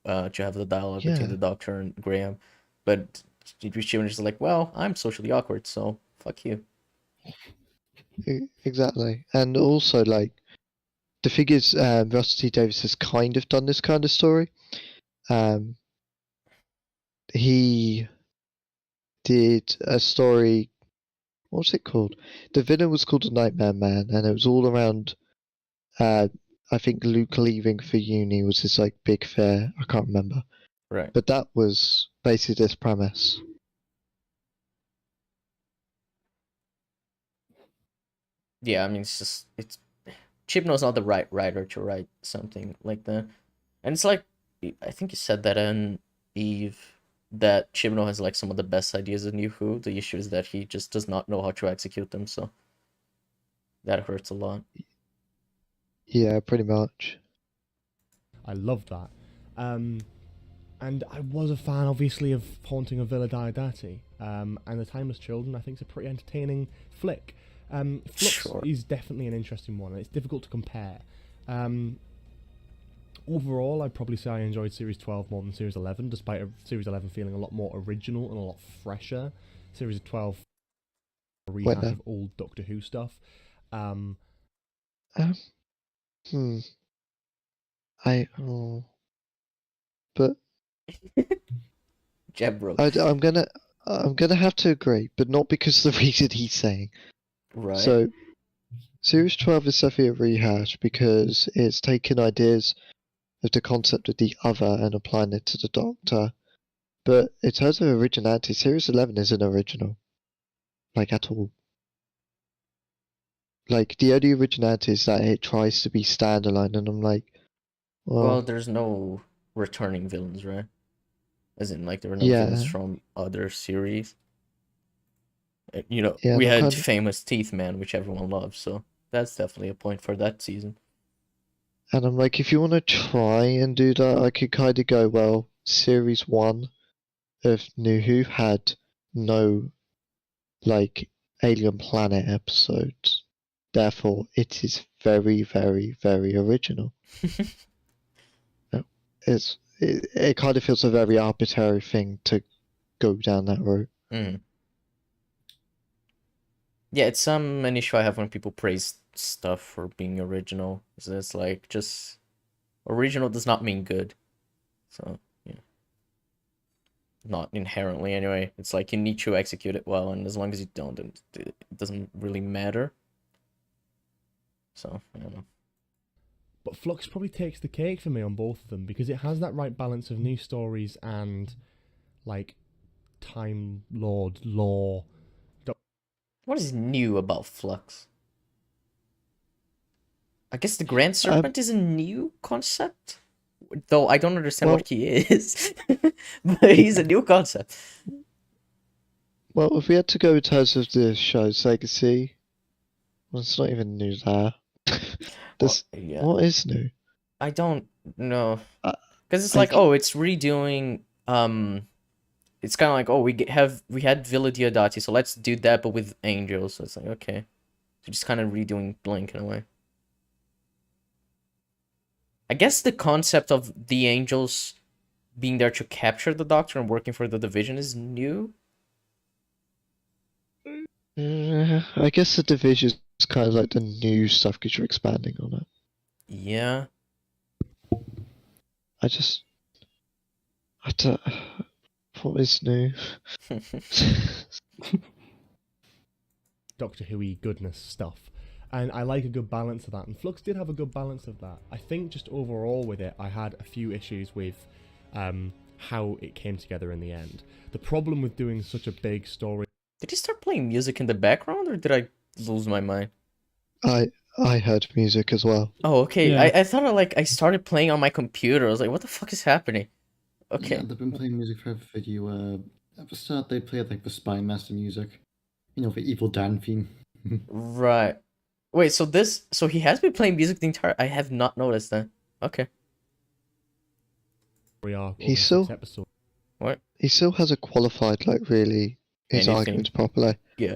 to have the dialogue between Yeah. the Doctor and Graham. But Richie was just like, well, I'm socially awkward, so fuck you. Exactly. And also, like, the thing is, Russell T Davies has kind of done this kind of story. He did a story. What's it called? The villain was called the Nightmare Man, and it was all around. I think Luke leaving for uni was his like big fear. I can't remember, Right. but that was basically this premise. Yeah, I mean, it's Chibnall's not the right writer to write something like that. And it's like, I think you said that in Eve, that Chibnall has like some of the best ideas in New Who. The issue is that he just does not know how to execute them, so that hurts a lot. Yeah, pretty much. I love that. And I was a fan, obviously, of Haunting of Villa Diodati. And The Timeless Children, I think, is a pretty entertaining flick. Flux Sure. is definitely an interesting one, and it's difficult to compare. Overall, I'd probably say I enjoyed Series 12 more than Series 11, despite Series 11 feeling a lot more original and a lot fresher. Series 12 a rehash of old Doctor Who stuff. But Jebro. I'm gonna have to agree, but not because of the reason he's saying. Right. So, Series 12 is definitely a rehash because it's taken ideas of the concept of the other and applying it to the Doctor. But in terms of originality, Series 11 isn't original. Like, at all. Like, the only originality is that it tries to be standalone, and I'm like, well, there's no returning villains, right? As in, like, there were no yeah. villains from other series. You know, Yeah, we and I'm had kind of- famous Teeth Man, which everyone loves, so that's definitely a point for that season. And I'm like, if you want to try and do that, I could kind of go, well, Series 1 of New Who had no, like, alien planet episodes. Therefore, it is very, very, very original. It kind of feels a very arbitrary thing to go down that route. Mm. Yeah, it's an issue I have when people praise stuff for being original. So it's like, just original does not mean good. So, yeah. Not inherently, anyway. It's like you need to execute it well, and as long as you don't, then it doesn't really matter. So, I don't know. But Flux probably takes the cake for me on both of them because it has that right balance of new stories and, like, Time Lord lore. What is new about Flux? I guess the Grand Serpent is a new concept? Though I don't understand what he is. But he's a new concept. Well, if we had to go in terms of the show's legacy, well, it's not even new there. Yeah. What is new? I don't know. Uh, Because it's I like, g- oh, it's redoing. It's kind of like, oh, we had Villa Diodati, so let's do that, but with angels. So it's like, okay, so just kind of redoing Blink in a way. I guess the concept of the angels being there to capture the Doctor and working for the Division is new. I guess the division is kind of like the new stuff because you're expanding on it. Yeah. I don't. What is new? Doctor Who-y goodness stuff. And I like a good balance of that. And Flux did have a good balance of that. I think just overall with it, I had a few issues with how it came together in the end. The problem with doing such a big story... Did he start playing music in the background, or did I lose my mind? I heard music as well. Oh, okay. Yeah. I thought I started playing on my computer. I was like, what the fuck is happening? Okay. Yeah, they've been playing music for every video. At the start, they played like the Spy Master music. You know, the Evil Dan theme. Right. Wait, so he has been playing music the entire... I have not noticed that. Okay. arc He over still- 6 episodes. What? He still hasn't qualified, like, really, his Anything. arguments properly. Yeah.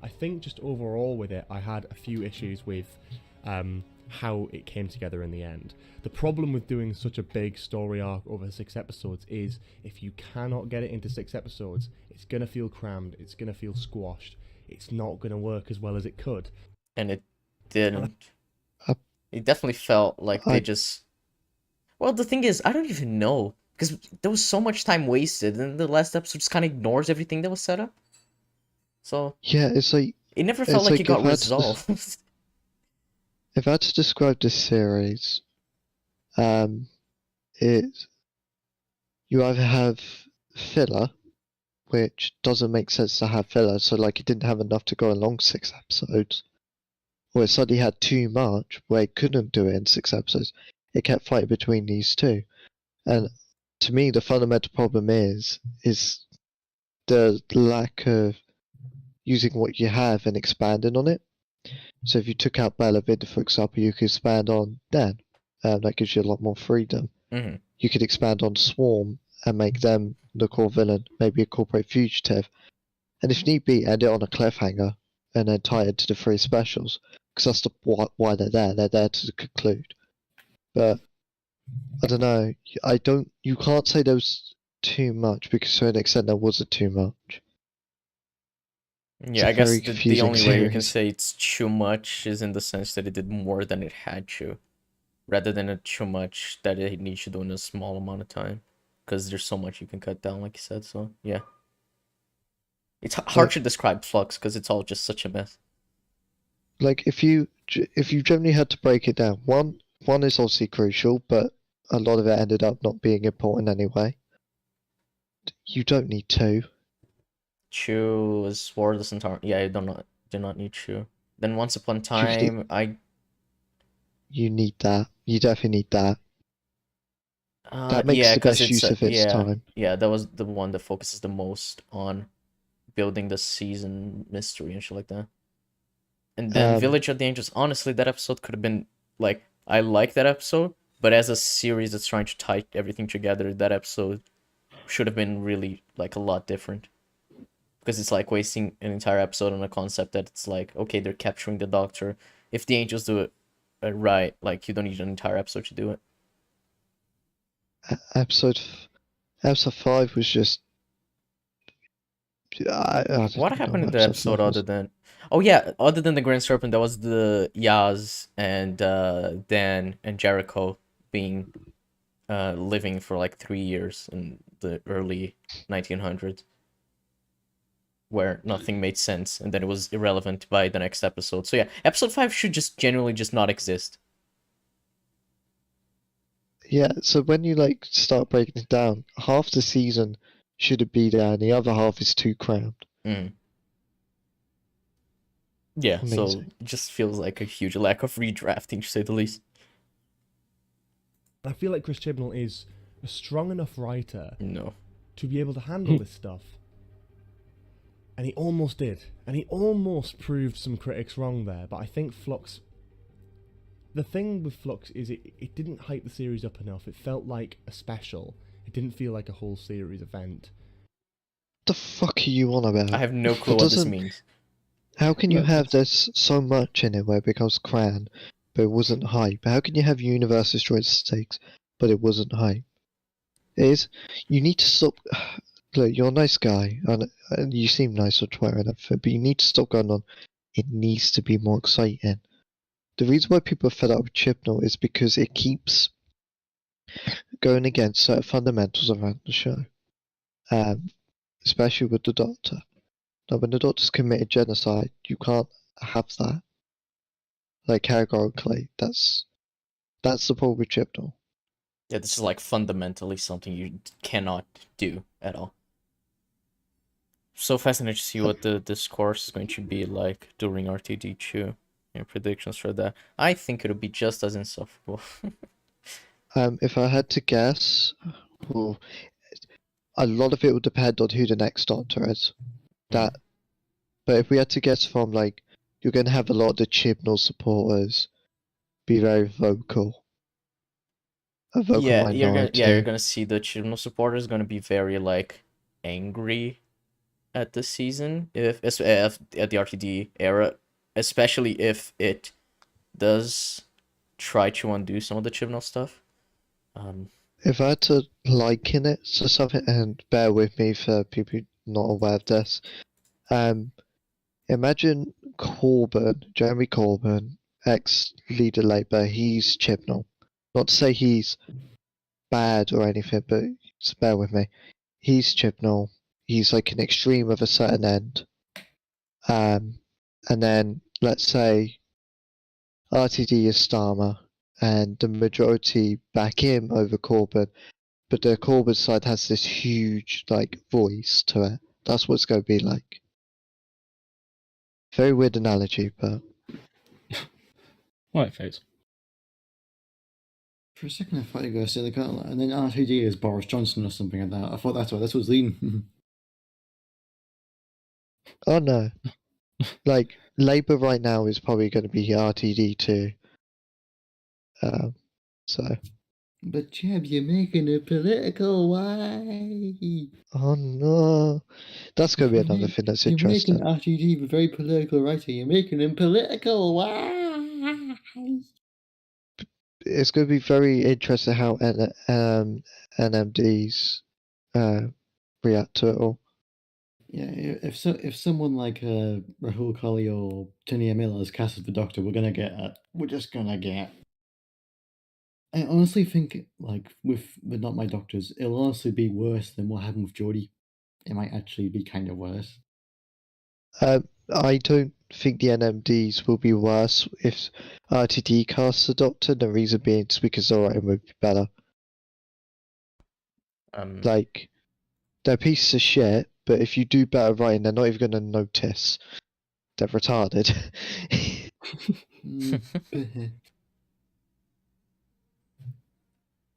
I think just overall with it, I had a few issues with how it came together in the end. The problem with doing such a big story arc over 6 episodes is if you cannot get it into 6 episodes, it's going to feel crammed, it's going to feel squashed, it's not going to work as well as it could. And it didn't. Uh, It definitely felt like they I- just... Well, the thing is, I don't even know. Because there was so much time wasted, and the last episode just kind of ignores everything that was set up. So, Yeah, it's like, it never felt It's like like it got if I had to- resolved. if I had to describe this series, you either have filler, which doesn't make sense to have filler, so like it didn't have enough to go along 6 episodes, or it suddenly had too much where it couldn't do it in 6 episodes. It kept fighting between these two, and to me the fundamental problem is the lack of using what you have and expanding on it. So if you took out Bella Vida, for example, you could expand on Dan. That gives you a lot more freedom. Mm-hmm. You could expand on Swarm and make them the core villain, maybe incorporate Fugitive, and if need be, end it on a cliffhanger and then tie it to the three specials, because that's why they're there. They're there to conclude. But I don't know. You can't say there was too much because to an extent there wasn't too much. It's Yeah, a I guess very the confusing only way you can series. say it's too much is in the sense that it did more than it had to, rather than a too much that it needs to do in a small amount of time. Because there's so much you can cut down, like you said. So yeah, it's hard to describe Flux because it's all just such a mess. Like if you generally had to break it down, one is obviously crucial, but a lot of it ended up not being important anyway. You don't need two. Chew is wordless and yeah, I do not need Chew. Then Once Upon a Time, You need that. You definitely need that. That makes yeah, the because best it's use of its time. yeah, that was the one that focuses the most on building the season mystery and shit like that. And then Village of the Angels, honestly, that episode could have been like, I like that episode, but as a series that's trying to tie everything together, that episode should have been really like a lot different. Because it's like wasting an entire episode on a concept that it's like, okay, they're capturing the Doctor. If the Angels do it right, like you don't need an entire episode to do it. Episode 5 was just. I don't What even know happened in what the episode 5 was. other than? Oh yeah, other than the Grand Serpent, that was the Yaz and Dan and Jericho being living for like 3 years in the early 1900s, where nothing made sense, and then it was irrelevant by the next episode. So yeah, episode 5 should just genuinely just not exist. Yeah, so when you like start breaking it down, half the season should be there, and the other half is too crammed. Mm. Yeah, so Amazing. it just feels like a huge lack of redrafting, to say the least. I feel like Chris Chibnall is a strong enough writer No. to be able to handle this stuff. And he almost did. And he almost proved some critics wrong there. But I think Flux... The thing with Flux is it didn't hype the series up enough. It felt like a special. It didn't feel like a whole series event. What the fuck are you on about? I have no clue what this means. How can you No, have this so much in it where it becomes cran, but it wasn't hype? How can you have Universe destroyed stakes, but it wasn't hype? You need to stop. Look, you're a nice guy, and you seem nice on Twitter and everything, but you need to stop going on. It needs to be more exciting. The reason why people are fed up with Chibnall is because it keeps going against certain fundamentals around the show, especially with the Doctor. Now, when the Doctor's committed genocide, you can't have that. Like categorically, that's the problem with Chibnall. Yeah, this is like fundamentally something you cannot do at all. So fascinated to see what the discourse is going to be like during RTD2. Your predictions for that? I think it'll be just as insufferable. If I had to guess, well, a lot of it will depend on who the next Doctor is. But if we had to guess from like, you're going to have a lot of the Chibnall supporters be very vocal. A vocal minority. You're gonna see the Chibnall supporters gonna be very like angry at the season if at the RTD era, especially if it does try to undo some of the Chibnall stuff. If I had to liken it to something, and bear with me for people not aware of this, imagine Jeremy Corbyn, ex-leader Labour, he's Chibnall. Not to say he's bad or anything, but just bear with me. He's Chibnall. He's like an extreme of a certain end. And then let's say RTD is Starmer, and the majority back him over Corbyn, but the Corbyn side has this huge like voice to it. That's what it's going to be like. Very weird analogy, but Right, face. For a second, I thought you were going to say like, and then R2D is Boris Johnson or something like that. I thought that's what's leading. oh no, like Labour right now is probably going to be RTD too. So But Jeb, you're making it political. Why? Oh no, that's gonna be another thing that's You're making interesting. RTD a very political writer. You're making him political. Why? It's gonna be very interesting how NMDs react to it all. Yeah, if someone like Rahul Kohli or Tanya Miller is cast as the Doctor, we're just gonna get. I honestly think like with the Not My Doctors, it'll honestly be worse than what happened with Geordie. It might actually be kind of worse. I don't think the NMDs will be worse if RTD casts the Doctor. The reason being is because the writing would be better. Like, they're pieces of shit, but if you do better writing, they're not even gonna notice. They're retarded.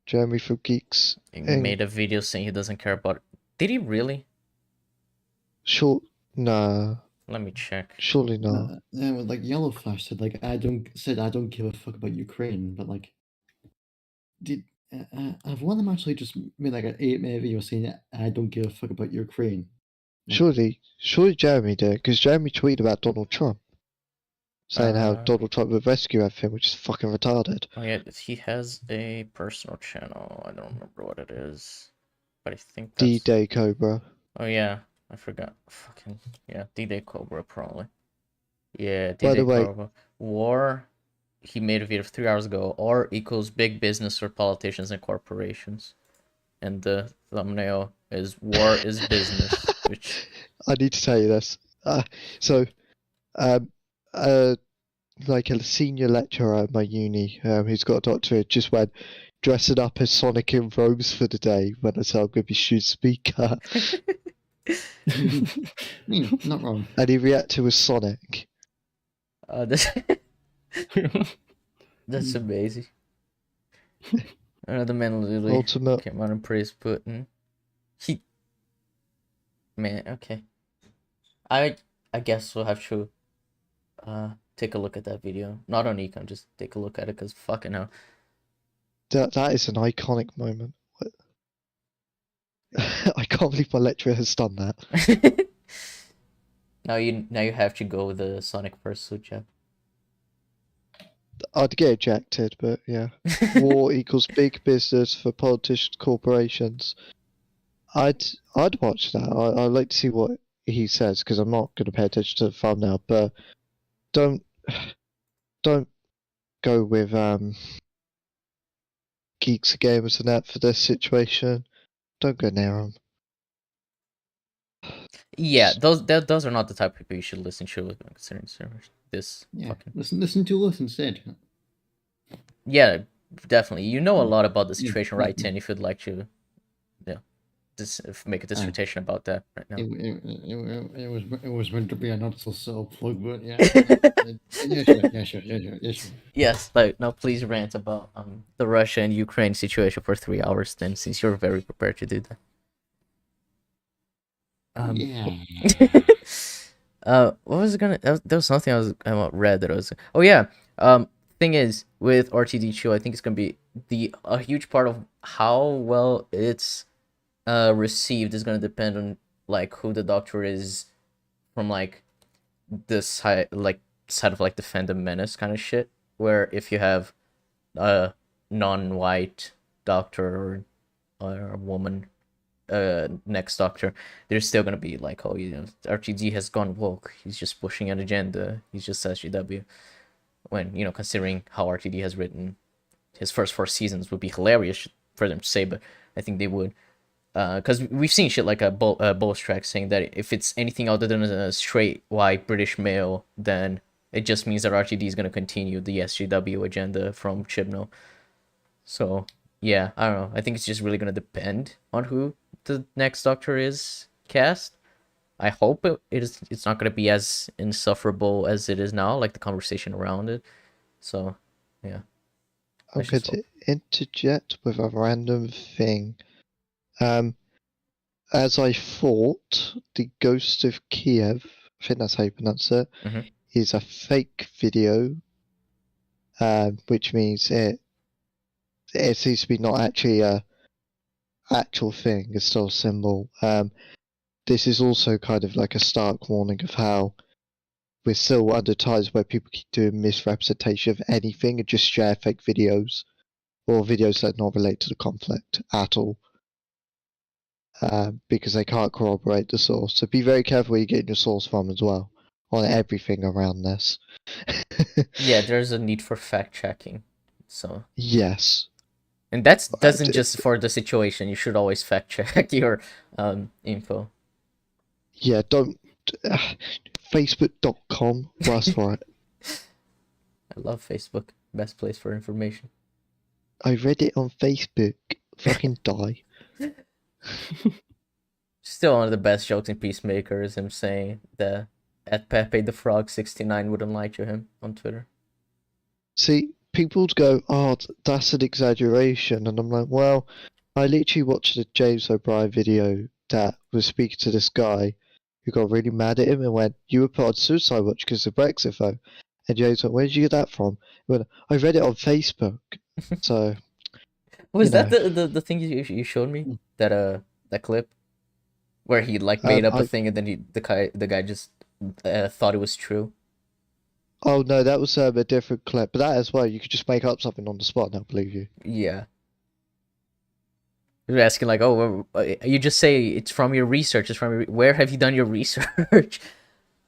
Jeremy from Geeks. He made a video saying he doesn't care about it. Did he really? Short. Nah. Let me check. Surely not. Yeah, well, like Yellow Flash said, like I don't give a fuck about Ukraine, but like, have one of them actually just made like an 8-minute video saying I don't give a fuck about Ukraine? Surely Jeremy did, because Jeremy tweeted about Donald Trump, saying how Donald Trump would rescue everything, which is fucking retarded. Oh yeah, he has a personal channel. I don't remember what it is, but I think that's... D-Day Cobra. Oh yeah, I forgot. Fucking yeah, D-Day Cobra probably. Yeah, By D-Day the way, Cobra. War. He made a video 3 hours ago. Or equals big business for politicians and corporations, and the thumbnail is "War is business," which I need to tell you this. Like a senior lecturer at my uni, who's got a doctorate, just went dressing up as Sonic in robes for the day when I said I'm going to be student speaker. Not wrong. And he reacted with Sonic. that's that's amazing. Another man literally Ultimate. came out and praised Putin. Man, okay. I guess we'll have to take a look at that video. Not on ECUM, just take a look at it, because fucking hell. That is an iconic moment. I can't believe my lecturer has done that. Now you have to go with the Sonic pursuit, Jeff. I'd get ejected, but yeah. War equals big business for politicians, corporations. I'd watch that. I'd like to see what he says, because I'm not going to pay attention to the thumbnail. But don't go with geeks and gamers and that for this situation. Don't go near them. Yeah, those are not the type of people you should listen to considering this. Yeah, fucking... listen to us instead. Yeah, definitely. You know a lot about the situation, right, Tim? If you'd like to, make a dissertation about that right now. It was meant to be a not so self plug, but yeah. Yeah, sure. Yes, like now please rant about the Russia and Ukraine situation for 3 hours then, since you're very prepared to do that. What was it gonna? There was something I read that I was. Oh yeah. Thing is, with RTD2, I think it's gonna be a huge part of how well it's received is gonna depend on like who the Doctor is from, like this side of like the fandom menace kind of shit. Where if you have a non-white Doctor or a woman next Doctor, there's still gonna be like, oh, RTD has gone woke, he's just pushing an agenda, he's just SJW. When, considering how RTD has written his first 4 seasons, would be hilarious for them to say, but I think they would. Because we've seen shit like a Bolstrack saying that if it's anything other than a straight white British male, then it just means that RTD is going to continue the SJW agenda from Chibnall. So, yeah, I don't know. I think it's just really going to depend on who the next Doctor is cast. I hope it's not going to be as insufferable as it is now, like the conversation around it. So, yeah. I'm going to interject with a random thing. As I thought, the Ghost of Kiev, I think that's how you pronounce it, is a fake video, which means it it seems to be not actually a actual thing. It's still a symbol. This is also kind of like a stark warning of how we're still under times where people keep doing misrepresentation of anything and just share fake videos or videos that not relate to the conflict at all. Because they can't corroborate the source. So be very careful where you're getting your source from as well on everything around this. Yeah, there's a need for fact checking. So Yes. and that doesn't just for the situation. You should always fact check your info. Yeah, don't. Facebook.com, worst for it. I love Facebook. Best place for information. I read it on Facebook. Fucking die. Still one of the best jokes in Peacemaker is him saying that at Pepe the Frog 69 wouldn't lie to him on Twitter. See, people would go, oh, that's an exaggeration. And I'm like, well, I literally watched a James O'Brien video that was speaking to this guy who got really mad at him and went, you were put on suicide watch because of Brexit vote. And James went, where did you get that from? He went, I read it on Facebook. So, Was you that know. the thing you showed me? That clip? Where he like made up a thing and then the guy just thought it was true? Oh no, that was a different clip. But that as well, you could just make up something on the spot and I'll believe you. Yeah. You're asking like, oh, you just say it's from your research. It's from where have you done your research?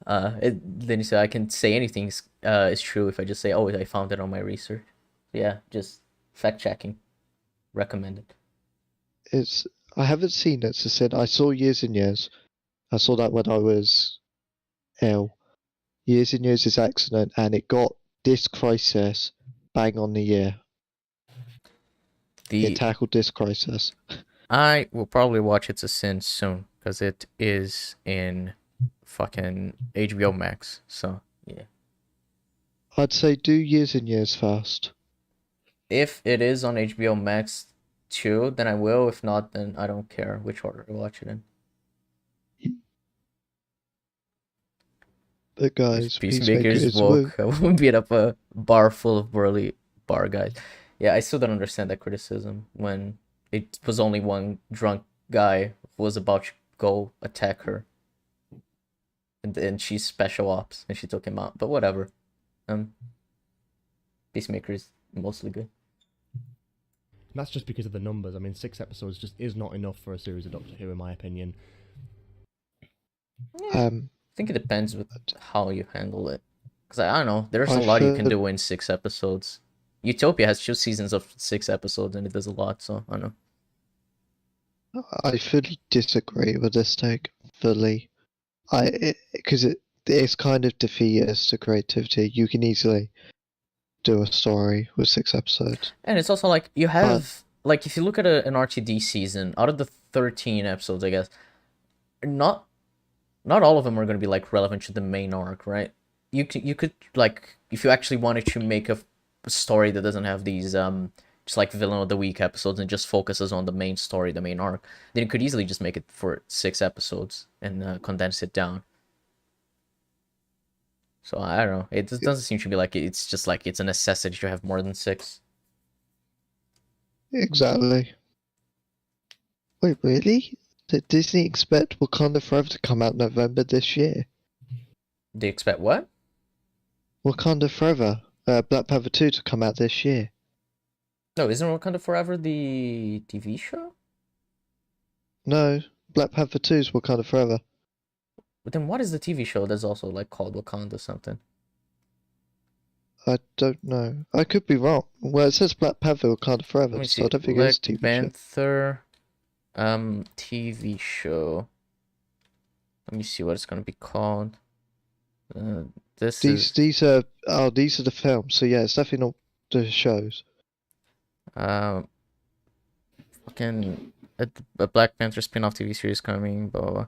Then you say I can say anything is true if I just say, oh, I found it on my research. Yeah, just fact checking. Recommended. I haven't seen it since I saw Years and Years. I saw that when I was ill. Years and Years is excellent, and it got this crisis bang on the year. It tackled this crisis. I will probably watch It's a Sin soon because it is in fucking HBO Max. So yeah. I'd say do Years and Years first. If it is on HBO Max too, then I will. If not, then I don't care which order to watch it in. But guys, Peacemaker is woke. I won't beat up a bar full of burly bar guys. Yeah, I still don't understand that criticism when it was only one drunk guy who was about to go attack her. And then she's special ops and she took him out. But whatever. Peacemaker is mostly good. That's just because of the numbers. I mean, 6 episodes just is not enough for a series of Doctor Who, in my opinion. I think it depends with how you handle it. Because I don't know, there's a lot you can do in 6 episodes. Utopia has 2 seasons of 6 episodes and it does a lot, so I don't know. I fully disagree with this take. Fully. Because it's kind of defeats the creativity. You can easily do a story with 6 episodes. And it's also like, you have, like, if you look at an RTD season, out of the 13 episodes, I guess, not all of them are going to be, like, relevant to the main arc, right? You could, like, if you actually wanted to make a story that doesn't have these, just, like, villain of the week episodes and just focuses on the main story, the main arc, then you could easily just make it for 6 episodes and condense it down. So, I don't know. It just doesn't seem to be like it's just like it's a necessity to have more than 6. Exactly. Wait, really? Did Disney expect Wakanda Forever to come out November this year? They expect what? Wakanda Forever, Black Panther 2 to come out this year. No, isn't Wakanda Forever the TV show? No, Black Panther 2 is Wakanda Forever. But then what is the TV show that's also like called Wakanda something? I don't know. I could be wrong. Well, it says Black Panther Wakanda Forever, so I don't think it's a TV Black Panther, TV show. Let me see what it's gonna be called. These are the films. So yeah, it's definitely not the shows. Fucking a Black Panther spin-off TV series coming, blah, blah, blah,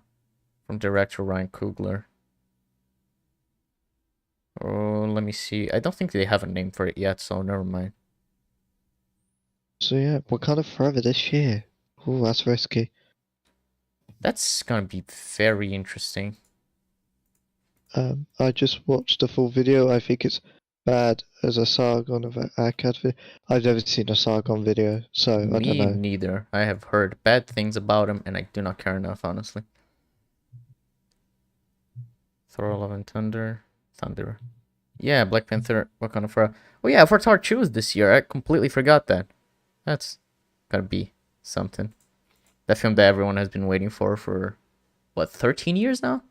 from director Ryan Coogler. Oh, let me see. I don't think they have a name for it yet, so never mind. So yeah, Wakanda Forever this year. Ooh, that's risky. That's gonna be very interesting. I just watched the full video. I think it's bad as a Sargon of Akkad video. I've never seen a Sargon video, so I don't Me know. neither. I have heard bad things about him, and I do not care enough, honestly. Thor: Love and Thunder. Yeah, Black Panther, Wakanda Forever. Oh yeah, Avatar 2 is this year. I completely forgot that. That's gotta be something. That film that everyone has been waiting for what, 13 years now?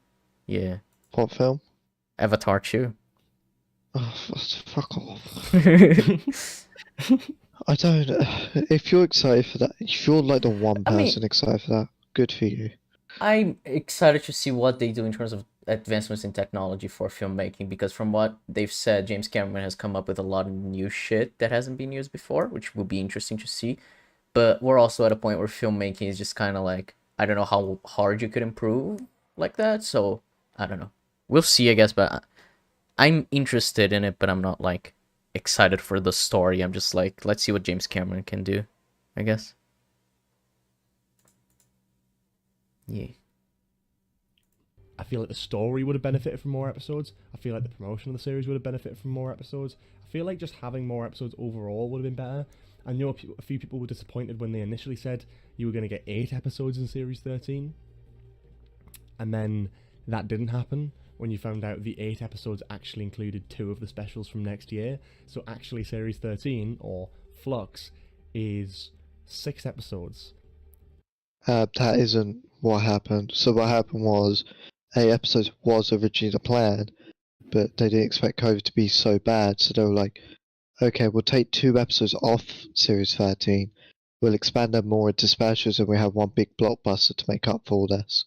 Yeah. What film? Avatar 2. Oh, fuck off. I don't. If you're excited for that, if you're like the one I mean- person excited for that, good for you. I'm excited to see what they do in terms of advancements in technology for filmmaking, because from what they've said, James Cameron has come up with a lot of new shit that hasn't been used before, which will be interesting to see. But we're also at a point where filmmaking is just kind of like, I don't know how hard you could improve like that, so I don't know. We'll see, I guess, but I'm interested in it, but I'm not like excited for the story. I'm just like, let's see what James Cameron can do, I guess. Yeah. I feel like the story would have benefited from more episodes. I feel like the promotion of the series would have benefited from more episodes. I feel like just having more episodes overall would have been better. I know a few people were disappointed when they initially said you were going to get 8 episodes in Series 13. And then that didn't happen when you found out the 8 episodes actually included 2 of the specials from next year. So actually Series 13, or Flux, is 6 episodes. That isn't what happened. So what happened was, 8 episodes was originally the plan, but they didn't expect COVID to be so bad, so they were like, okay, we'll take 2 episodes off Series 13, we'll expand them more into specials, and we have one big blockbuster to make up for all this.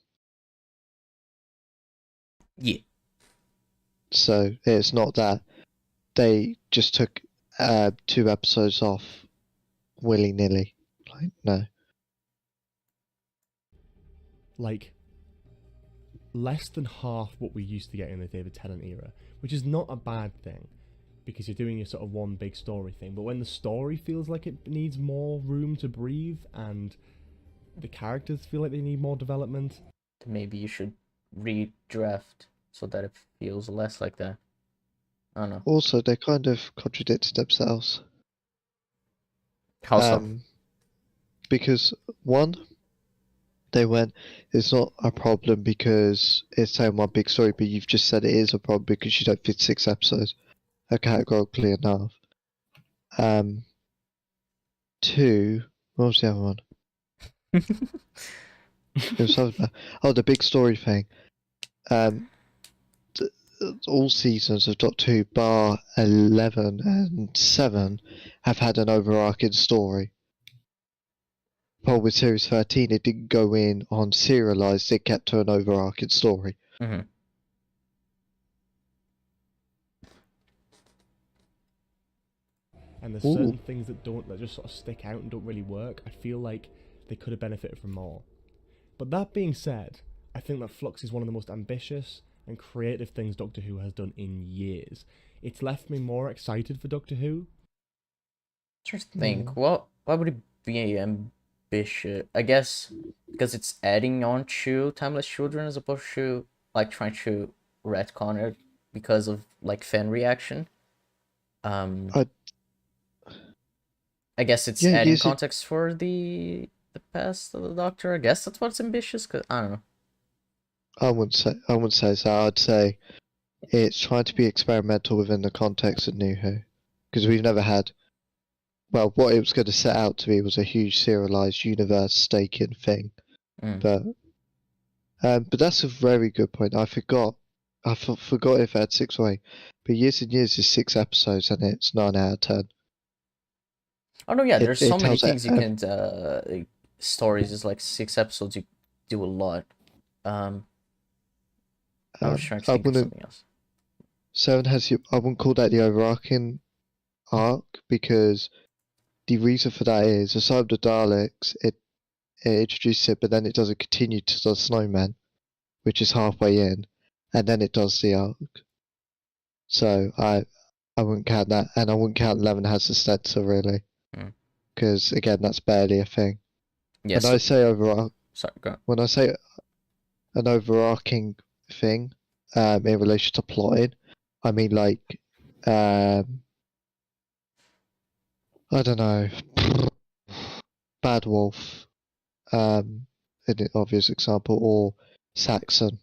Yeah. So it's not that they just took 2 episodes off willy-nilly. Like, no. Like, less than half what we used to get in the David Tennant era, which is not a bad thing, because you're doing your sort of one big story thing. But when the story feels like it needs more room to breathe, and the characters feel like they need more development, Maybe you should redraft so that it feels less like that. I don't know. Also, they kind of contradicted themselves. How so? Because one, they went, it's not a problem because it's saying one big story, but you've just said it is a problem because you don't fit 6 episodes. Categorically enough. 2, what was the other one? It was something about, oh, the big story thing. All seasons of Doctor Who, bar 11 and 7, have had an overarching story. But with Series 13, it didn't go in on serialized, it kept to an overarching story. Mm-hmm. and there's Ooh. certain things that just sort of stick out and don't really work. I feel like they could have benefited from more. But that being said, I think that Flux is one of the most ambitious and creative things Doctor Who has done in years. It's left me more excited for Doctor Who. Trying to think. Why would it be ambitious? I guess because it's adding on to Timeless Children as opposed to like trying to retcon it because of like fan reaction. I guess it's adding context for the past of the Doctor. I guess that's what's ambitious. Cause I don't know. I wouldn't say so. I'd say it's trying to be experimental within the context of New Who, because we've never had. Well, what it was going to set out to be was a huge serialized universe staking thing, but that's a very good point. I forgot if it had 6 or 8, but Years and Years is 6 episodes and it's 9 out of 10. Oh no, yeah, there's so many things you can. Stories is like 6 episodes. You do a lot. I was trying to think of something else. 7 has I wouldn't call that the overarching arc, because the reason for that is, aside of the Daleks, it introduces it, but then it doesn't continue to the Snowman, which is halfway in, and then it does the arc. So I wouldn't count that, and I wouldn't count 11 has the Stencer really, because again that's barely a thing. Yes. When I say overarch, sorry, go on. when I say an overarching thing, in relation to plotting, I mean like I don't know, Bad Wolf, an obvious example, or Saxon.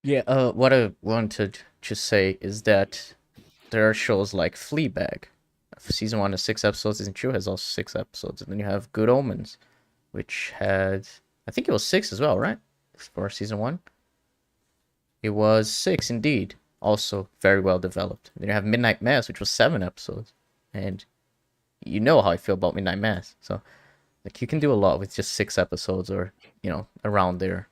Yeah, what I wanted to say is that there are shows like Fleabag. Season 1 is 6 episodes, season 2 has also 6 episodes, and then you have Good Omens, which had, I think it was 6 as well, right? For season 1? It was 6 indeed. Also very well developed. Then you have Midnight Mass, which was 7 episodes. And you know how I feel about Midnight Mass. So, like, you can do a lot with just 6 episodes or, you know, around there.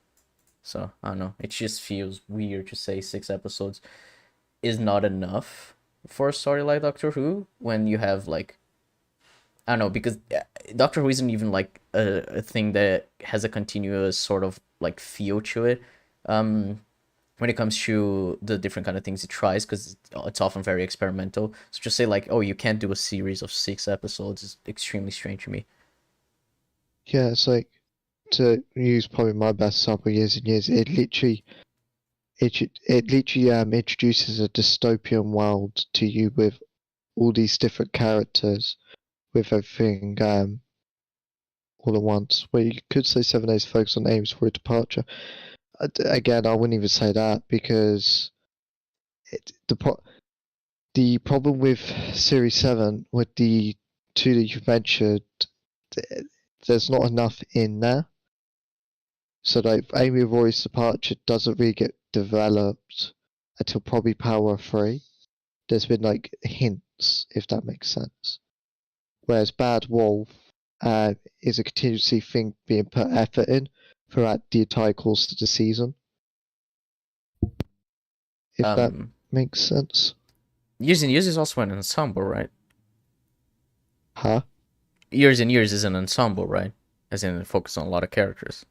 So, I don't know. It just feels weird to say 6 episodes is not enough for a story like Doctor Who when you have, like, I don't know, because Doctor Who isn't even, like, a thing that has a continuous sort of, like, feel to it. When it comes to the different kind of things it tries, because it's often very experimental. So just say, like, oh, you can't do a series of 6 episodes is extremely strange to me. Yeah, it's like, to use probably my best example, years and years, it literally introduces a dystopian world to you with all these different characters, with everything all at once. Where you could say 7 Days focus on aims for a departure. Again, I wouldn't even say that, because the problem with Series 7, with the 2 that you've mentioned, there's not enough in there. So like Amy Roy's departure doesn't really get developed until probably Power 3. There's been like hints, if that makes sense. Whereas Bad Wolf is a contingency thing being put effort in throughout the entire course of the season. If that makes sense. Years and Years is also an ensemble, right? Huh? Years and Years is an ensemble, right? As in, it focuses on a lot of characters.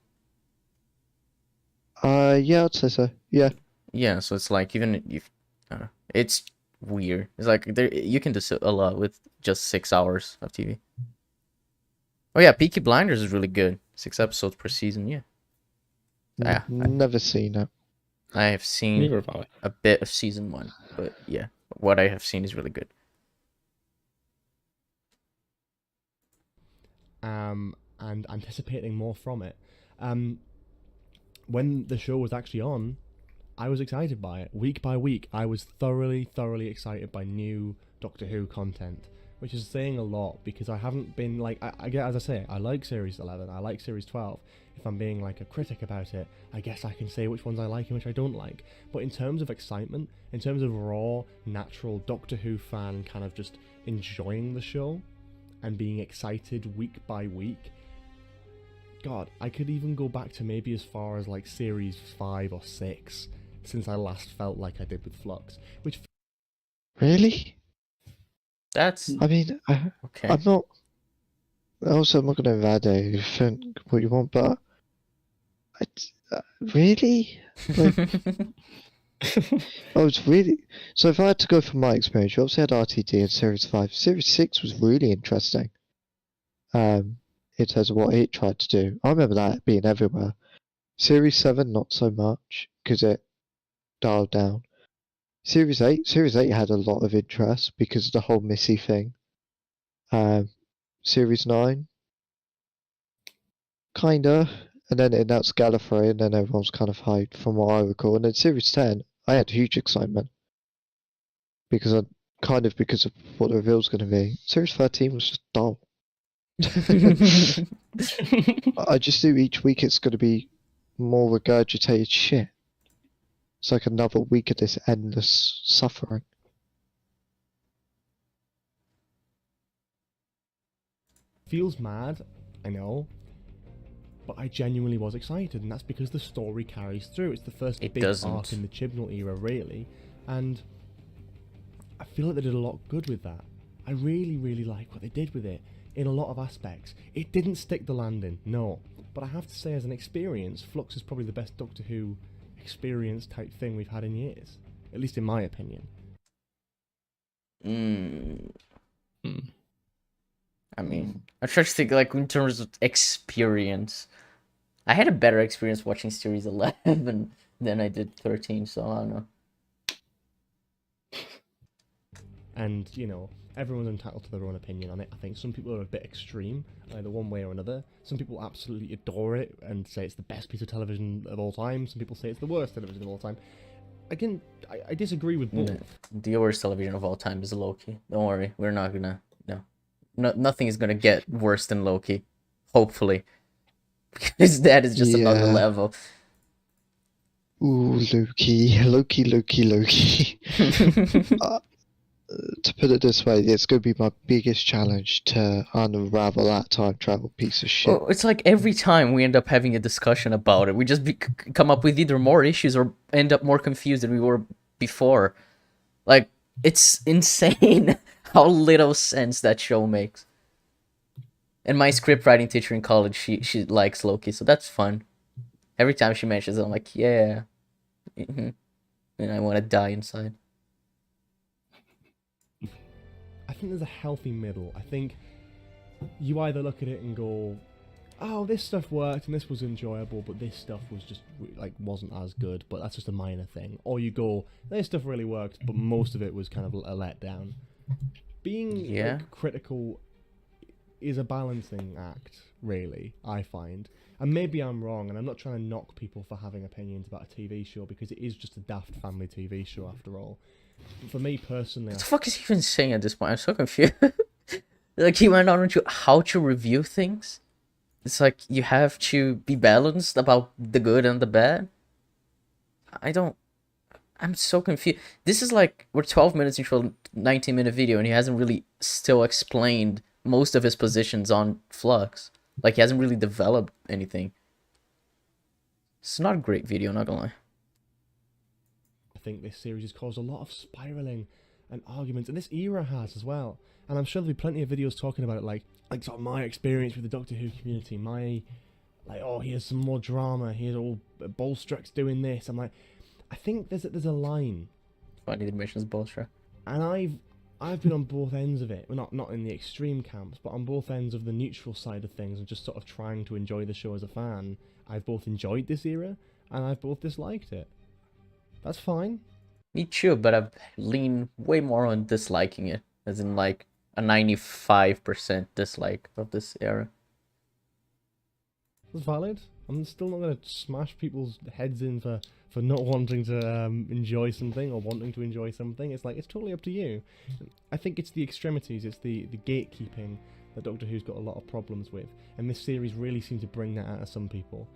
Yeah, I'd say so. Yeah. Yeah, so it's like, even if it's weird. It's like there you can do a lot with just 6 hours of TV. Oh yeah, Peaky Blinders is really good. 6 episodes per season. Yeah. Yeah, Never seen it. I have seen Neither have I. a bit of season 1, but yeah, what I have seen is really good. And anticipating more from it. When the show was actually on, I was excited by it. Week by week, I was thoroughly excited by new Doctor Who content, which is saying a lot, because I haven't been like, I get, as I say, I like Series 11, I like Series 12. If I'm being like a critic about it, I guess I can say which ones I like and which I don't like. But in terms of excitement, in terms of raw, natural Doctor Who fan kind of just enjoying the show and being excited week by week, God, I could even go back to maybe as far as like Series 5 or 6 since I last felt like I did with Flux. Which Really? That's I mean, okay. I'm not. Also, I'm not going to invalidate you think what you want, but really? Like, I was really. So if I had to go from my experience, you obviously had RTD in Series 5. Series 6 was really interesting. In terms of what it tried to do. I remember that being everywhere. Series 7, not so much, because it dialed down. Series 8 had a lot of interest because of the whole Missy thing. Series 9, kinda, and then it announced Gallifrey, and then everyone's kind of hyped from what I recall. And then Series 10, I had huge excitement because because of what the reveal was going to be. Series 13 was just dull. I just knew each week it's going to be more regurgitated shit. It's like another week of this endless suffering. feels mad, I know, but I genuinely was excited, and that's because the story carries through. It's the first It big doesn't. arc in the Chibnall era, really, and I feel like they did a lot good with that. I really like what they did with it in a lot of aspects. It didn't stick the landing, no, but I have to say, as an experience, Flux is probably the best Doctor Who experience type thing we've had in years, at least in my opinion. I mean, I'm trying to think, like, in terms of experience. I had a better experience watching Series 11 than I did 13, so I don't know. And, you know, everyone's entitled to their own opinion on it. I think some people are a bit extreme, either one way or another. Some people absolutely adore it and say it's the best piece of television of all time. Some people say it's the worst television of all time. Again, I disagree with both. The worst television of all time is Loki. Don't worry, we're not gonna. No, nothing is gonna get worse than Loki. Hopefully, because that is just another Yeah. level. Ooh, Loki. To put it this way, it's going to be my biggest challenge to unravel that time travel piece of shit. Well, it's like every time we end up having a discussion about it, we just come up with either more issues or end up more confused than we were before. Like, it's insane how little sense that show makes. And my script writing teacher in college, she likes Loki, so that's fun. Every time she mentions it, I'm like, yeah. And I want to die inside. I think there's a healthy middle. I think you either look at it and go, oh, this stuff worked and this was enjoyable, but this stuff was just, like, wasn't as good, but that's just a minor thing. Or you go, this stuff really worked, but most of it was kind of a letdown. Being like, critical is a balancing act, really, I find. And maybe I'm wrong, and I'm not trying to knock people for having opinions about a TV show, because it is just a daft family TV show after all. For me personally, What the fuck is he even saying at this point? I'm so confused. Like, he went on to how to review things. It's like you have to be balanced about the good and the bad. I'm so confused. This is like, we're 12 minutes into a 19-minute video and he hasn't really still explained most of his positions on Flux. Like, he hasn't really developed anything. It's not a great video, not gonna lie. I think this series has caused a lot of spiraling and arguments, and this era has as well. And I'm sure there'll be plenty of videos talking about it, like sort of my experience with the Doctor Who community, my, like, oh, here's some more drama, here's all Bolstrak's doing this. I'm like, I think there's a line. Funny to mention Bolstrak. And I've been on both ends of it. Well, not in the extreme camps, but on both ends of the neutral side of things, and just sort of trying to enjoy the show as a fan. I've both enjoyed this era, and I've both disliked it. That's fine. Me too, but I've leaned way more on disliking it. As in, like, a 95% dislike of this era. That's valid. I'm still not going to smash people's heads in for not wanting to enjoy something or wanting to enjoy something. It's like, it's totally up to you. I think it's the extremities, it's the gatekeeping that Doctor Who's got a lot of problems with. And this series really seemed to bring that out of some people.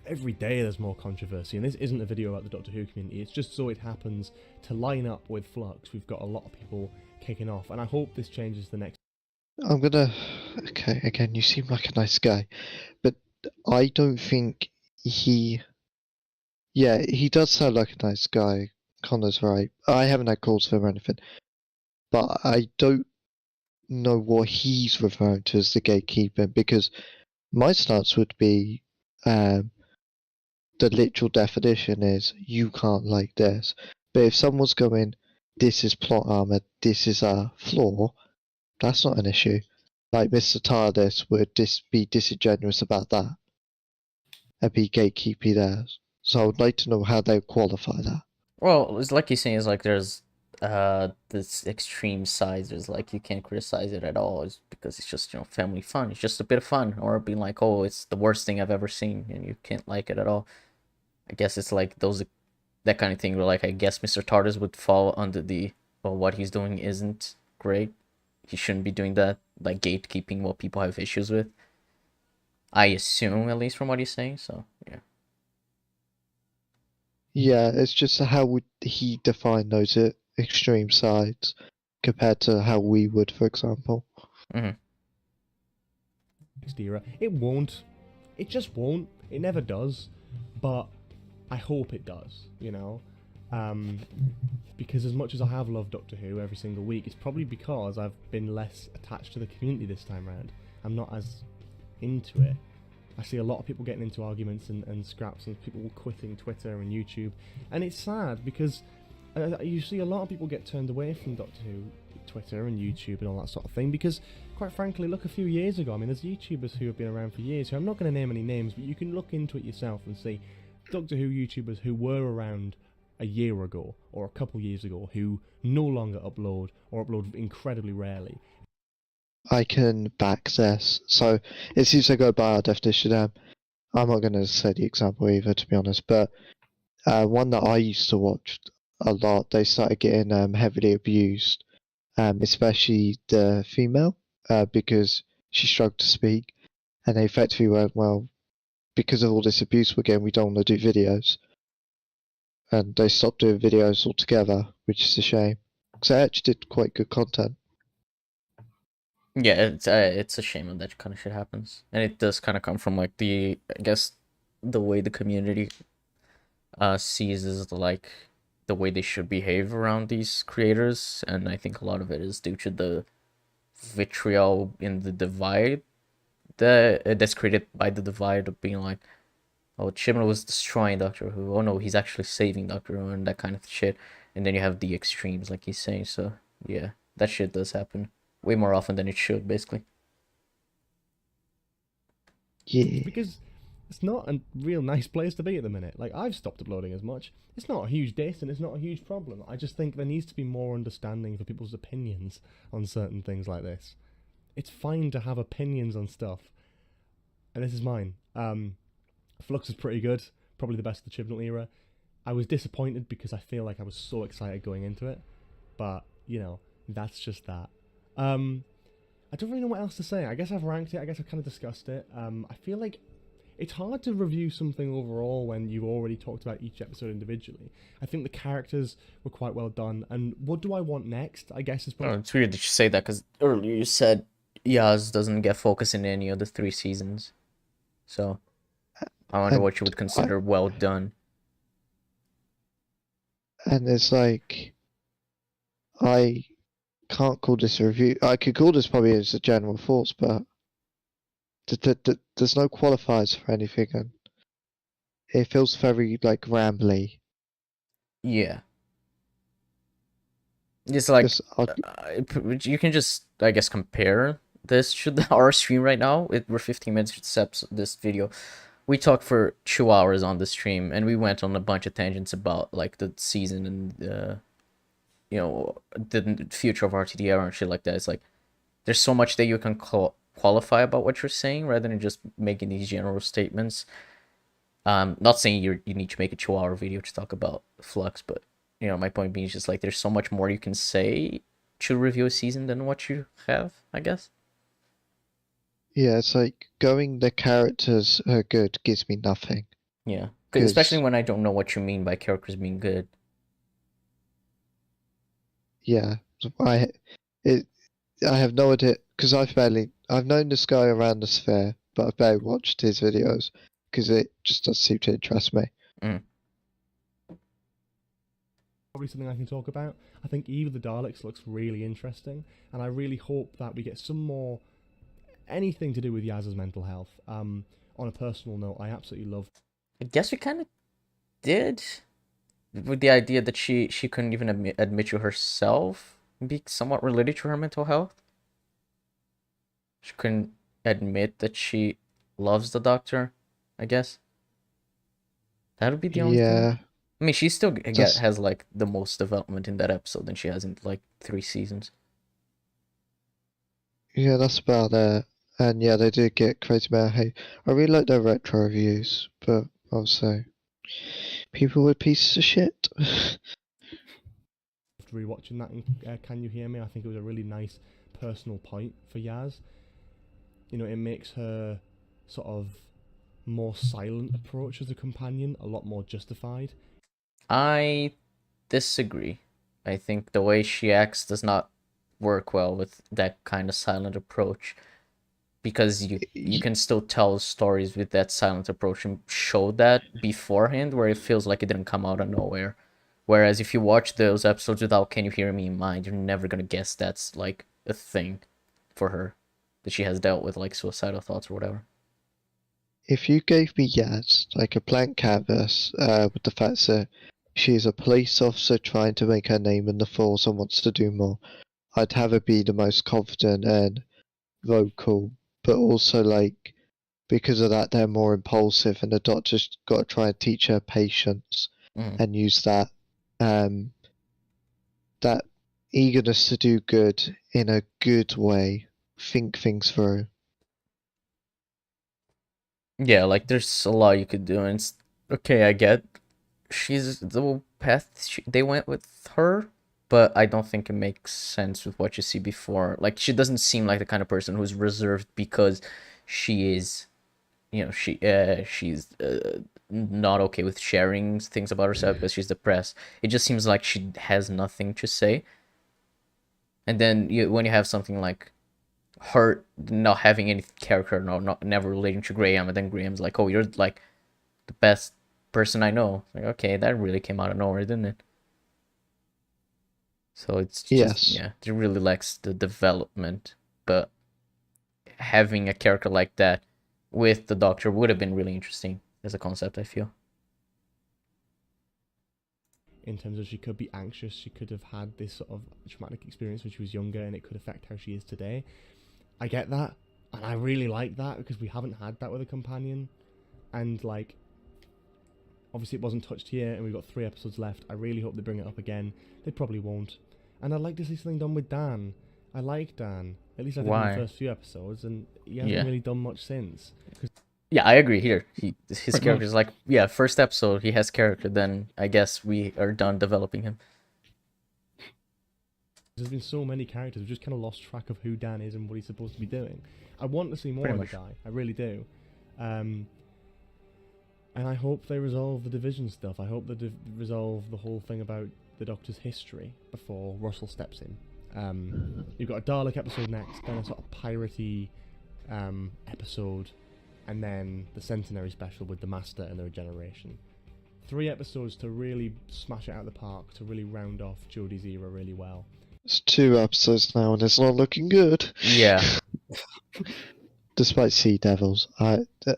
Every day there's more controversy, and this isn't a video about the Doctor Who community. It's just so it happens to line up with Flux. We've got a lot of people kicking off, and I hope this changes the next. Okay, again, you seem like a nice guy, but I don't think he does sound like a nice guy. Connor's right. I haven't had calls for him or anything, but I don't know what he's referring to as the gatekeeper, because my stance would be, the literal definition is you can't like this. But if someone's going, this is plot armor, this is a flaw, that's not an issue. Like Mr. TARDIS would be disingenuous about that and be gatekeepy there. So I would like to know how they qualify that. Well, it's like he's saying, is like there's this extreme sides. There's like you can't criticize it at all. It's because it's just, you know, family fun. It's just a bit of fun, or being like, oh, it's the worst thing I've ever seen, and you can't like it at all. I guess it's like that kind of thing where, like, I guess Mr. TARDIS would fall under the, well, what he's doing isn't great. He shouldn't be doing that, like gatekeeping what people have issues with. I assume, at least from what he's saying. So yeah. Yeah, it's just how would he define those extreme sides compared to how we would, for example. Mm-hmm. Next era. It won't. It just won't. It never does. But I hope it does, you know? Because as much as I have loved Doctor Who every single week, it's probably because I've been less attached to the community this time round. I'm not as into it. I see a lot of people getting into arguments and scraps, and people quitting Twitter and YouTube. And it's sad because you see a lot of people get turned away from Doctor Who, Twitter and YouTube and all that sort of thing, because quite frankly, look a few years ago, I mean, there's YouTubers who have been around for years, who I'm not going to name any names, but you can look into it yourself and see Doctor Who YouTubers who were around a year ago or a couple years ago who no longer upload or upload incredibly rarely. I can back this. So it seems to go by our definition. I'm not going to say the example either, to be honest, but one that I used to watch a lot, they started getting heavily abused, especially the female, because she struggled to speak, and they effectively went, well, because of all this abuse we're getting, we don't want to do videos. And they stopped doing videos altogether, which is a shame, because they actually did quite good content. Yeah, it's a shame when that kind of shit happens, and it does kind of come from like I guess the way the community sees is like the way they should behave around these creators, and I think a lot of it is due to the vitriol in the divide that's created by the divide of being like, oh, Chimera was destroying Doctor Who, oh no, he's actually saving Doctor Who, and that kind of shit, and then you have the extremes like he's saying. So yeah, that shit does happen way more often than it should, basically. Yeah. Because it's not a real nice place to be at the minute. Like, I've stopped uploading as much. It's not a huge diss and it's not a huge problem. I just think there needs to be more understanding for people's opinions on certain things like this. It's fine to have opinions on stuff. And this is mine. Flux is pretty good. Probably the best of the Chibnall era. I was disappointed because I feel like I was so excited going into it. But, you know, that's just that. I don't really know what else to say. I guess I've ranked it. I guess I've kind of discussed it. I feel like it's hard to review something overall when you've already talked about each episode individually. I think the characters were quite well done. And what do I want next? I guess is probably... Oh, it's weird that you say that, because earlier you said Yaz doesn't get focus in any of the 3 seasons. So I wonder what you would consider well done. And it's like, I can't call this a review. I could call this probably as a general thoughts, but there's no qualifiers for anything, and it feels very like rambly. Yeah. It's like you can just, I guess, compare this to our stream right now. We're 15 minutes this video. We talked for 2 hours on the stream, and we went on a bunch of tangents about like the season and you know, the future of RTDR and shit like that. It's like there's so much that you can qualify about what you're saying rather than just making these general statements. Not saying you need to make a 2-hour video to talk about Flux, but you know, my point being is just like there's so much more you can say to review a season than what you have, I guess. Yeah, it's like going the characters are good gives me nothing. Yeah, especially when I don't know what you mean by characters being good. Yeah, I have no idea, because I've known this guy around the sphere, but I've barely watched his videos because it just doesn't seem to interest me. Probably something I can talk about. I think Eve of the Daleks looks really interesting, and I really hope that we get some more anything to do with Yaz's mental health. On a personal note, I absolutely love. I guess we kind of did, with the idea that she couldn't even admit to herself be somewhat related to her mental health. She couldn't admit that she loves the Doctor, I guess. That would be the only thing. I mean, she still has like the most development in that episode than she has in like 3 seasons. Yeah, that's about it. And yeah, they did get crazy about hate. I really like their retro reviews, but also people were pieces of shit. After rewatching that in Can You Hear Me, I think it was a really nice personal point for Yaz. You know, it makes her sort of more silent approach as a companion a lot more justified. I disagree. I think the way she acts does not work well with that kind of silent approach, because you can still tell stories with that silent approach and show that beforehand, where it feels like it didn't come out of nowhere. Whereas if you watch those episodes without Can You Hear Me in mind, you're never gonna guess that's like a thing for her, that she has dealt with like suicidal thoughts or whatever. If you gave me Yaz like a blank canvas with the fact that she's a police officer trying to make her name in the force and wants to do more, I'd have her be the most confident and vocal, but also like because of that they're more impulsive, and the Doctor's got to try and teach her patience and use that um, that eagerness to do good in a good way, think things through. Yeah, like there's a lot you could do, and it's okay. I get she's the path they went with her, but I don't think it makes sense with what you see before. Like she doesn't seem like the kind of person who's reserved because she is, she's not okay with sharing things about herself because she's depressed. It just seems like she has nothing to say. And then when you have something like her not having any character, not never relating to Graham, and then Graham's like, "Oh, you're like the best person I know." Like, okay, that really came out of nowhere, didn't it? So it's just, Yes. yeah, it really lacks the development. But having a character like that with the Doctor would have been really interesting as a concept, I feel. In terms of she could be anxious, she could have had this sort of traumatic experience when she was younger, and it could affect how she is today. I get that, and I really like that because we haven't had that with a companion, and like, obviously it wasn't touched here, and we've got 3 episodes left. I really hope they bring it up again. They probably won't, and I'd like to see something done with Dan. I like Dan, at least I think in Why? the first few episodes, and he hasn't Yeah. really done much since. Yeah, I agree here. His Pretty character's like, yeah, first episode he has character, then I guess we are done developing him. There's been so many characters, we've just kind of lost track of who Dan is and what he's supposed to be doing. I want to see more Pretty of the guy, I really do. And I hope they resolve the division stuff. I hope they resolve the whole thing about the Doctor's history before Russell steps in. You've got a Dalek episode next, then a sort of piratey episode, and then the Centenary special with the Master and the Regeneration. 3 episodes to really smash it out of the park, to really round off Jodie's era really well. It's 2 episodes now, and it's not looking good. Yeah. Despite Sea Devils, that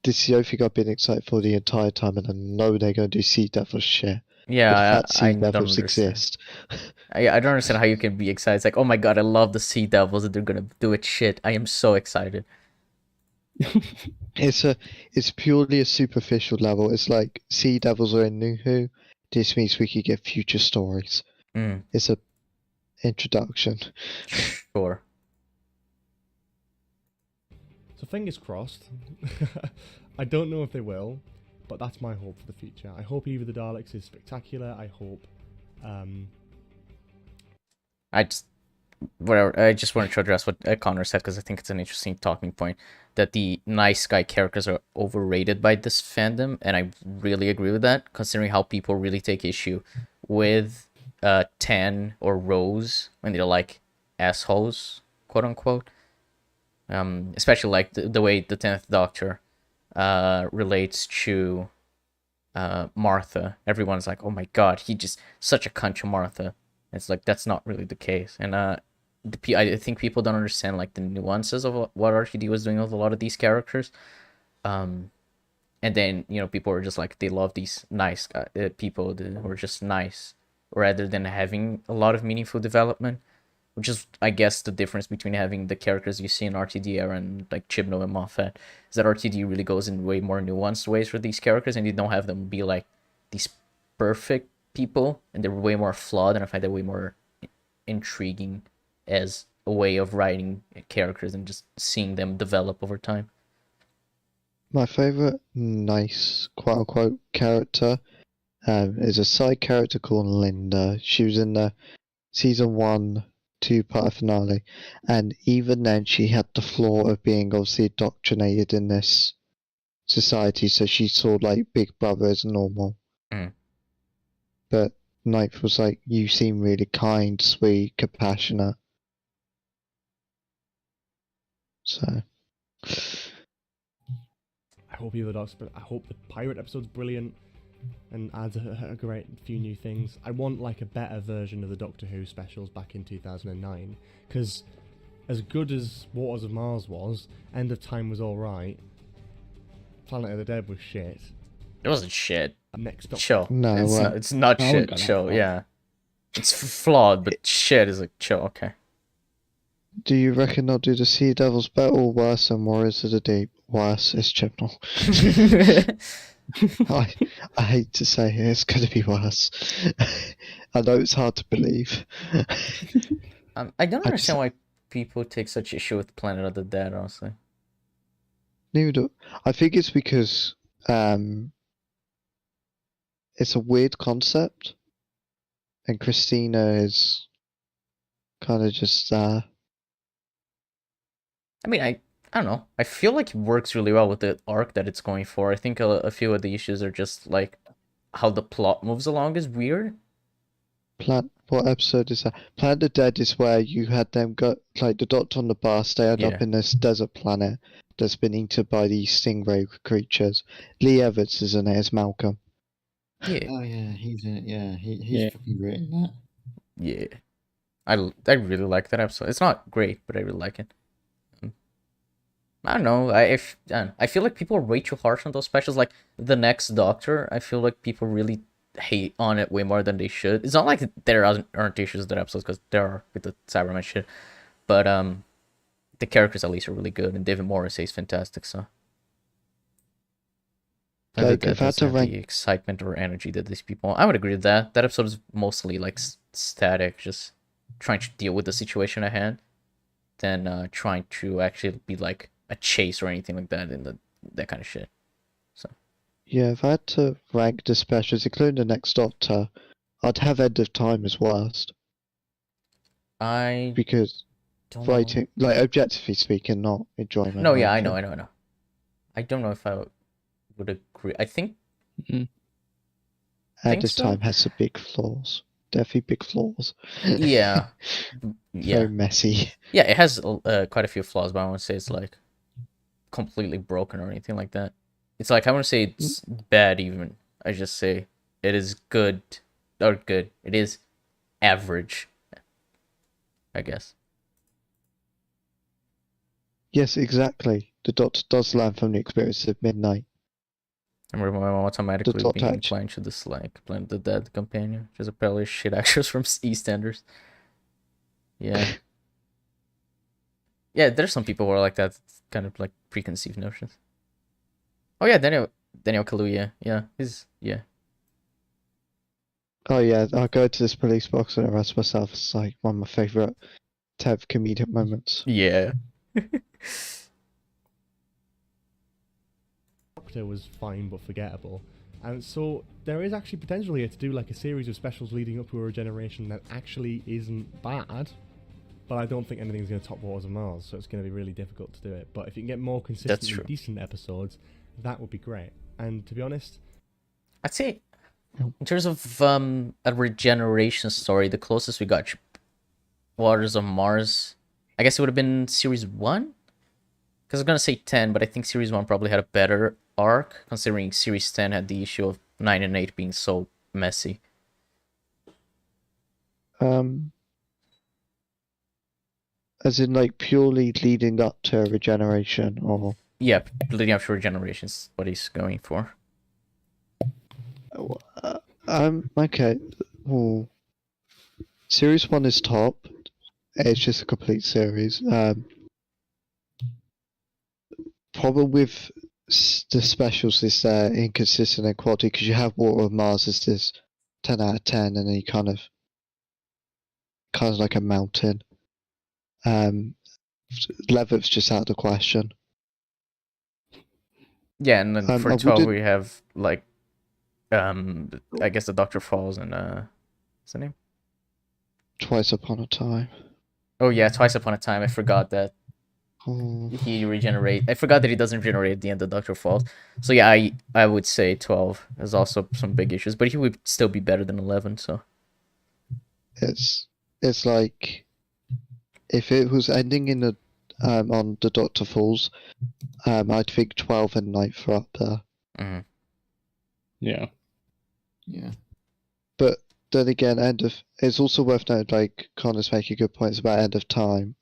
this is the only thing I've been excited for the entire time, and I know they're going to do Sea Devils shit. Yeah, the fact I Sea don't Devils understand. exist. I don't understand how you can be excited. It's like, oh my god, I love the Sea Devils and they're gonna do it shit. I am so excited. It's purely a superficial level. It's like Sea Devils are in New Who. This means we could get future stories. Mm, It's a introduction. sure. So fingers crossed. I don't know if they will, but that's my hope for the future. I hope Eve of the Daleks is spectacular. I hope I just wanted to address what Connor said because I think it's an interesting talking point that the nice guy characters are overrated by this fandom, and I really agree with that, considering how people really take issue with Tan or Rose when they're like assholes, quote unquote. Especially like the way the 10th Doctor relates to Martha. Everyone's like, oh my god, he just such a cunt to Martha. It's like that's not really the case, and I think people don't understand like the nuances of what RTD was doing with a lot of these characters. And then people are just like they love these nice people who are just nice rather than having a lot of meaningful development, which is I guess the difference between having the characters you see in RTD era and like Chibnall and Moffat is that RTD really goes in way more nuanced ways for these characters, and you don't have them be like these perfect people, and they're way more flawed, and I find that way more intriguing as a way of writing characters and just seeing them develop over time. My favorite nice quote unquote character is a side character called Linda. She was in the season 1 2-part finale, and even then she had the flaw of being obviously indoctrinated in this society, so she saw like Big Brother as normal. Mm. But Ninth was like, you seem really kind, sweet, compassionate. So I hope Eve of the Daleks, but I hope the pirate episode's brilliant and adds a great few new things. I want like a better version of the Doctor Who specials back in 2009, because as good as Waters of Mars was, End of Time was alright, Planet of the Dead was shit. It wasn't shit. Next up, Chill. no, It's not I wouldn't shit. go that Chill. far. Yeah. It's flawed, but shit is like chill. Okay. do you reckon they'll do the Sea Devils better or worse than Warriors of the Deep? Worse, it's Chibnall. I hate to say it, it's going to be worse. I know it's hard to believe. I don't I just understand why people take such issue with Planet of the Dead, honestly. neither do- I think it's because it's a weird concept, and Christina is kind of just I mean, I don't know. I feel like it works really well with the arc that it's going for. I think a few of the issues are just like how the plot moves along is weird. What episode is that? Planet of the Dead is where you had them go, like the Doctor on the bus, they end Yeah. up in this desert planet that's been eaten by these stingray creatures. Lee Evans is in it as Malcolm. Yeah, Oh yeah, he's he's Yeah. fucking great in that. yeah. I really like that episode. It's not great, but I really like it. I don't know. I feel like people are way too harsh on those specials. Like the Next Doctor, I feel like people really hate on it way more than they should. It's not like there aren't issues with that episodes, because there are with the Cyberman shit. But the characters at least are really good, and David Morrissey is fantastic. So whether Like, that if I had doesn't to have the rank, excitement or energy that these people, I would agree with that. That episode is mostly like static, just trying to deal with the situation at hand, than trying to actually be like a chase or anything like that in that kind of shit. yeah, if I had to rank the specials, including the Next Doctor, I'd have End of Time as worst I because don't know. writing, like objectively speaking, not enjoyment. No, or yeah, I anything. know. I don't know if I would agree. I think End think of so. Time has some big flaws. Definitely big flaws. yeah, Very yeah, messy. yeah. It has quite a few flaws, but I won't say it's like completely broken or anything like that. It's like I wouldn't say it's bad even. I just say it is good or good. It is average, I guess. Yes, exactly. The Doctor does learn from the experience of Midnight. I remember my mom automatically Doctor being Edge. inclined to dislike Planet of the Dead companion. She's a pale shit actress from EastEnders. Yeah. Yeah, there's some people who are like that. It's kind of like preconceived notions. Oh yeah, Daniel Kaluuya. Yeah, yeah. Oh yeah, I go to this police box and arrest myself. It's like one of my favorite Tev comedic moments. Yeah. Doctor was fine but forgettable. And so there is actually potential here to do like a series of specials leading up to a regeneration that actually isn't bad. But I don't think anything's going to top Waters of Mars, so it's going to be really difficult to do it. But if you can get more consistently true. decent episodes, that would be great. And to be honest, I'd say in terms of a regeneration story, the closest we got to Waters of Mars, I guess it would have been series 1. Because I was gonna say 10, but I think series 1 probably had a better arc, considering series 10 had the issue of 9 and 8 being so messy. As in like purely leading up to a regeneration, or Yeah, leading up to regenerations, what he's going for. okay. Ooh. Series 1 is top. It's just a complete series. Problem with the specials is they're inconsistent in quality because you have Water of Mars as this 10 out of 10, and then you kind of like a mountain. Levitt's just out of the question. Yeah, and then for I 12 wouldn't- we have like I guess the Doctor Falls and what's the name? Twice Upon a Time. Oh yeah, Twice Upon a Time. I forgot that Oh, he regenerate. I forgot that he doesn't regenerate at the end of Doctor Falls. So yeah, I would say 12. There's also some big issues, but he would still be better than 11. So it's like if it was ending in the on the Doctor Falls, I'd think 12 and 9th are up there. mhm. Yeah. Yeah. But then again, it's also worth noting, like Connor's making good points about End of Time,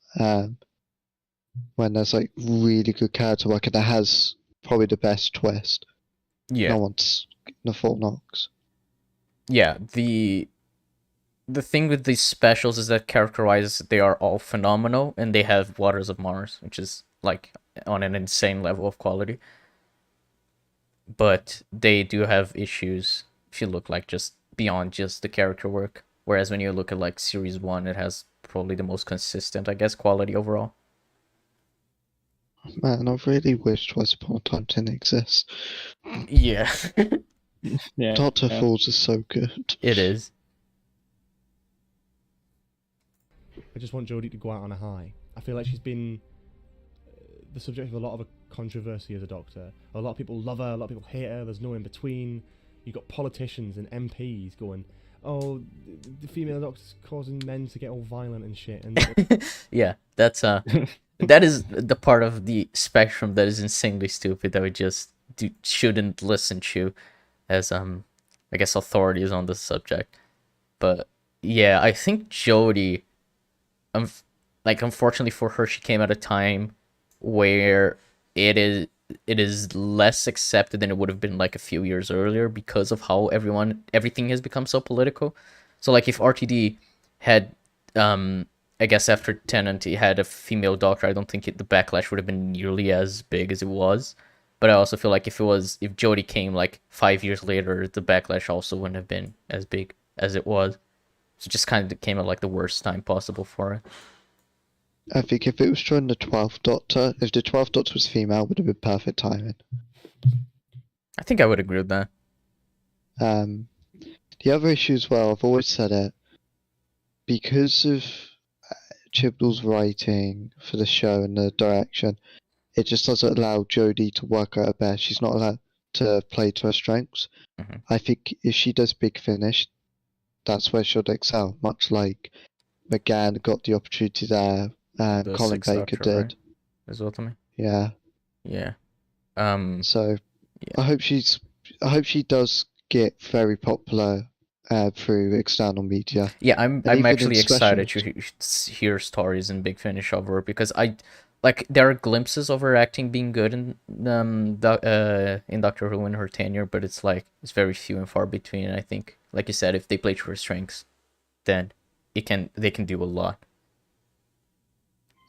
when there's like really good character work and it has probably the best twist. yeah, No one's the full knocks. yeah. The thing with these specials is that character-wise, they are all phenomenal, and they have Waters of Mars, which is like on an insane level of quality. but they do have issues if you look like just beyond just the character work. Whereas when you look at like series 1, it has probably the most consistent, I guess, quality overall. Man, I really wish Twice Upon a Time didn't exist. Yeah, Yeah. Doctor yeah. Falls is so good. it is. I just want Jodie to go out on a high. I feel like she's been the subject of a lot of a controversy as a Doctor. A lot of people love her, a lot of people hate her, there's no in between. You've got politicians and MPs going, oh, the female Doctor's causing men to get all violent and shit. And Yeah, that's that is the part of the spectrum that is insanely stupid that we just shouldn't listen to as I guess authorities on the subject. But yeah, I think Jodie, unfortunately for her, she came at a time where it is less accepted than it would have been like a few years earlier because of how everything has become so political. So like if RTD had I guess after Tennant he had a female doctor, I don't think the backlash would have been nearly as big as it was. But I also feel like if Jodie came like 5 years later, the backlash also wouldn't have been as big as it was. So it just kind of came at like the worst time possible for it. I think if it was during the 12th Doctor, if the 12th Doctor was female, it would have been perfect timing. I think I would agree with that. The other issue as well, I've always said it, because of Chibnall's writing for the show and the direction, it just doesn't allow Jodie to work at her best. She's not allowed to play to her strengths. Mhm. I think if she does Big Finish, that's where she'll excel, much like McGann got the opportunity there and The Colin Sixth Baker Doctor, did. right? Is what I mean. Yeah. Yeah. So Yeah. I hope she does get very popular through external media. Yeah, I'm even actually in excited specials. to hear stories in Big Finish of her because there are glimpses of her acting being good in Doctor Who in her tenure, but it's very few and far between. And I think, like you said, if they play to her strengths, then they can do a lot.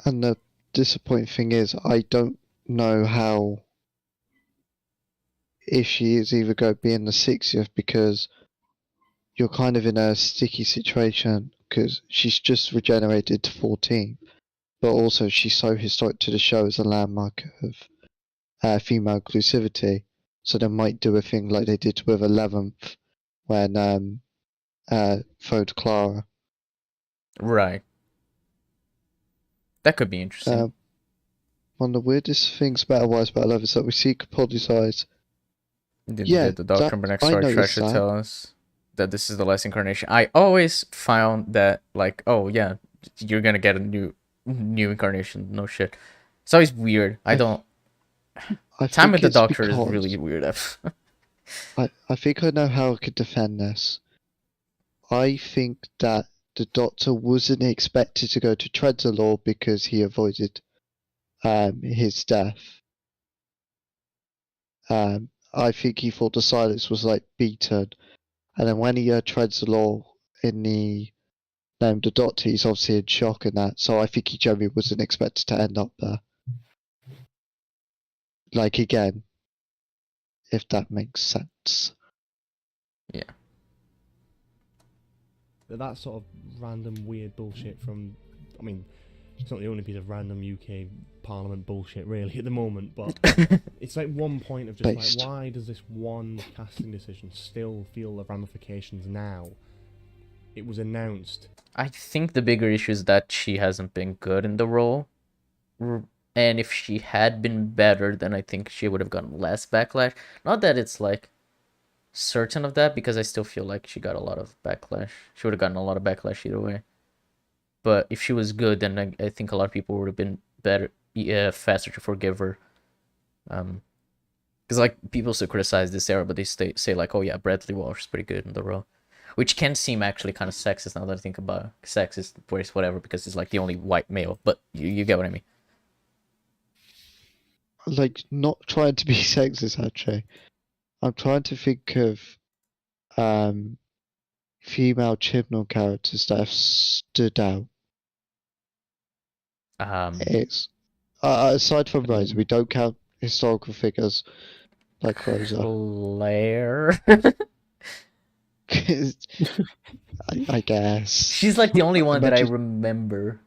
And the disappointing thing is, I don't know how if she is either going to be in the 60th because you're kind of in a sticky situation because she's just regenerated to 14, but also she's so historic to the show as a landmark of female inclusivity. So they might do a thing like they did with 11th when phoned Clara. Right. That could be interesting. One of the weirdest things about Wise About Love is that we see Capaldi's eyes. The Doctor in the next I story tries noticed to that. tell us that this is the last incarnation. I always found that oh yeah, you're gonna get a new incarnation. No shit. It's always weird. I don't. I Time think with the it's Doctor is because- really weird. I think I know how I could defend this. I think that the Doctor wasn't expected to go to Trenzalore because he avoided his death. I think he thought the silence was like beaten, and then when he heard Trenzalore in the name the Doctor, he's obviously in shock and that. So I think he generally wasn't expected to end up there. Like again, if that makes sense. Yeah. that sort of random weird bullshit from, I mean, it's not the only piece of random UK Parliament bullshit really at the moment, but it's like one point of just Based. like, why does this one casting decision still feel the ramifications now? It was announced. I think the bigger issue is that she hasn't been good in the role. And if she had been better, then I think she would have gotten less backlash. Not that it's certain of that, because I still feel like she got a lot of backlash. She would have gotten a lot of backlash either way. But if she was good, then I think a lot of people would have been faster to forgive her. Because people still criticize this era, but they say oh yeah, Bradley Walsh is pretty good in the role, which can seem actually kind of sexist now that I think about it. Sexist, whatever, because it's the only white male. But you get what I mean. Like, not trying to be sexist actually. I'm trying to think of female Chibnall characters that have stood out. It's aside from Rose, we don't count historical figures. like Rosa. Claire. I guess. She's like the only one that I Imagine- remember.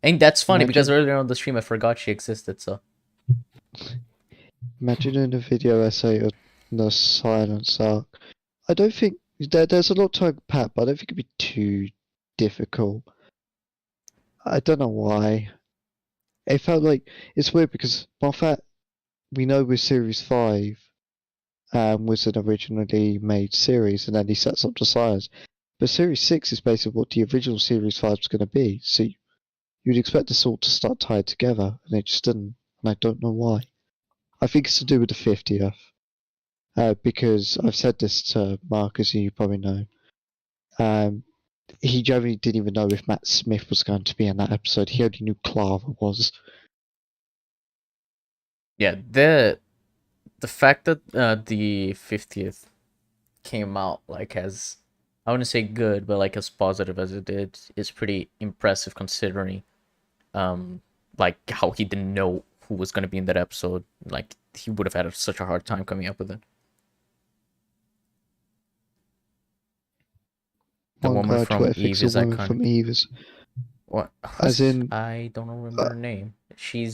And that's funny because Imagine- earlier on the stream I forgot she existed, so. Imagine in a video essay of the silence arc. I don't think there's a lot to unpack, but I don't think it'd be too difficult. I don't know why. It felt like it's weird because Moffat, we know with Series 5, was an originally made series, and then he sets up the science. But Series 6 is basically what the original Series 5 is going to be. So you'd expect this all to start tied together, and it just didn't. And I don't know why. I think it's to do with the 50th. Because I've said this to Marcus, and you probably know. He generally didn't even know if Matt Smith was going to be in that episode. He only knew Clara was. Yeah, the fact that the 50th came out like as, I wouldn't say good, but like as positive as it did is pretty impressive considering like how he didn't know who was going to be in that episode. Like he would have had such a hard time coming up with it. The One woman guy from Twitter Eve thinks is the woman iconic. from Eve is. What? As in- I don't remember her name. She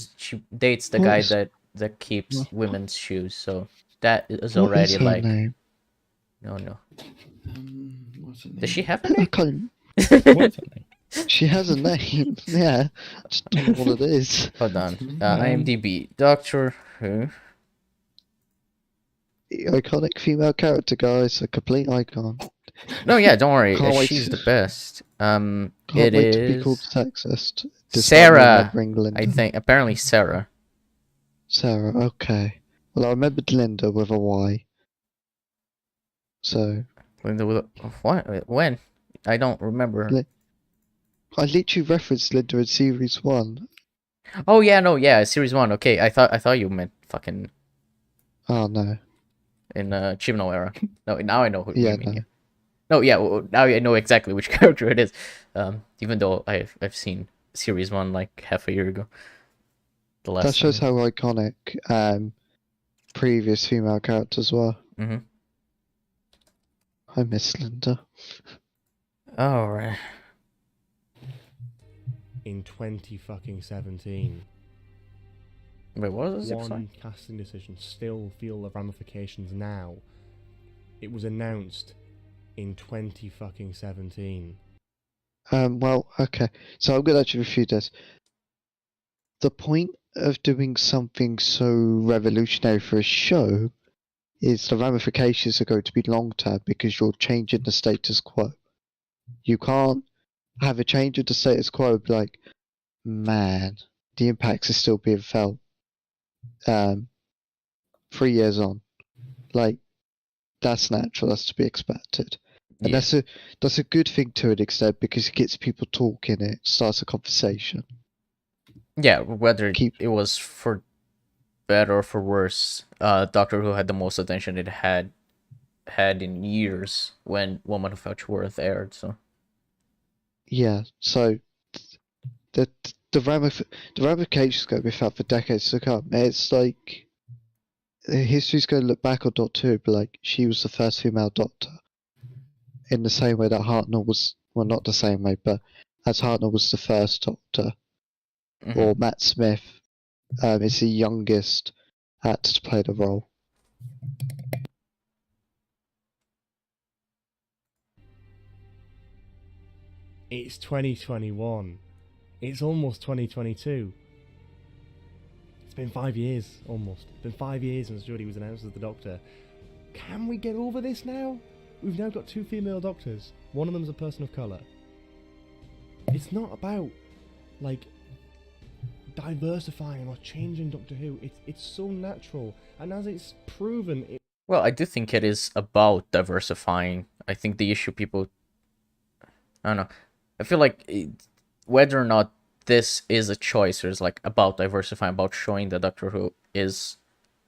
dates the What guy is- that keeps what- women's shoes. So that is What already is her like name? no. What's her name? Does she have a I name? can't. What's her name? She has a name. Yeah, I just don't know what it is. Hold on. IMDb. Doctor Who. Iconic female character, guys. A complete icon. No, yeah, don't worry. Can't wait She's to- the best. Can't It wait to be called is sexist. despite me Sarah. remembering Linda. I think apparently Sarah. Sarah, okay. Well, I remembered Linda with a Y. So, What? When? I don't remember. I literally referenced Linda in Series 1. Oh yeah, no, yeah, Series 1. Okay, I thought you meant fucking Oh, no. in Chibnall era. No, now I know who Yeah, you mean. no. Yeah. No, yeah, well, now I know exactly which character it is. Even though I've seen Series 1 like half a year ago. The last That shows time. how iconic previous female characters were. Mhm. I miss Linda. All right. In 2017, Wait, what was this? one casting decision still feel the ramifications now. It was announced in 2017. Well, okay. So I'm gonna actually refute this. The point of doing something so revolutionary for a show is the ramifications are going to be long term because you're changing the status quo. You can't have a change of the status quo and be like, man, the impacts are still being felt 3 years on. Like, that's natural, that's to be expected. And Yeah. that's a good thing to an extent because it gets people talking, it starts a conversation. Yeah, whether Keep- it was for better or for worse, Doctor Who had the most attention it had in years when Woman Who Fetched Worth aired. So Yeah, so the the ramifications going to be felt for decades to come. It's like history's going to look back on Doctor Who, but like she was the first female Doctor, in the same way that Hartnell was. Well, not the same way, but as Hartnell was the first Doctor, mhm. or Matt Smith is the youngest actor to play the role. It's 2021. It's almost 2022. It's been 5 years, almost. It's been 5 years since Jodie was announced as the Doctor. Can we get over this now? We've now got 2 female Doctors. One of them's a person of colour. It's not about, like, diversifying or changing Doctor Who. It's so natural. And as it's proven, Well, I do think it is about diversifying. I think the issue people, I don't know. I feel like whether or not this is a choice or is like about diversifying, about showing that Doctor Who is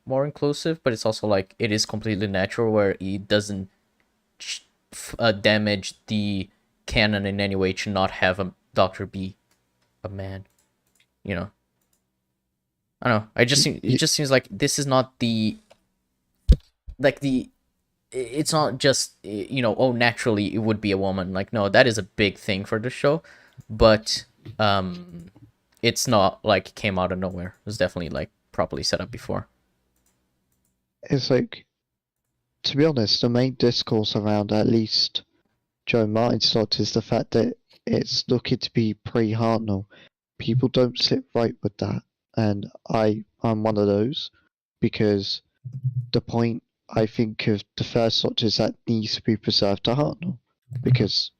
more inclusive, but it's also like it is completely natural where it doesn't damage the canon in any way to not have a Doctor be a man, you know. I don't know. It just seems like this is not it's not just, oh, naturally it would be a woman. Like, no, that is a big thing for the show, but it's not like it came out of nowhere. It was definitely like properly set up before. It's like, to be honest, the main discourse around at least Joe Martin's Doctor is the fact that it's looking to be pre-Hartnell. People don't sit right with that, and I'm one of those, because the point I think of the first Doctor is that needs to be preserved to Hartnell, because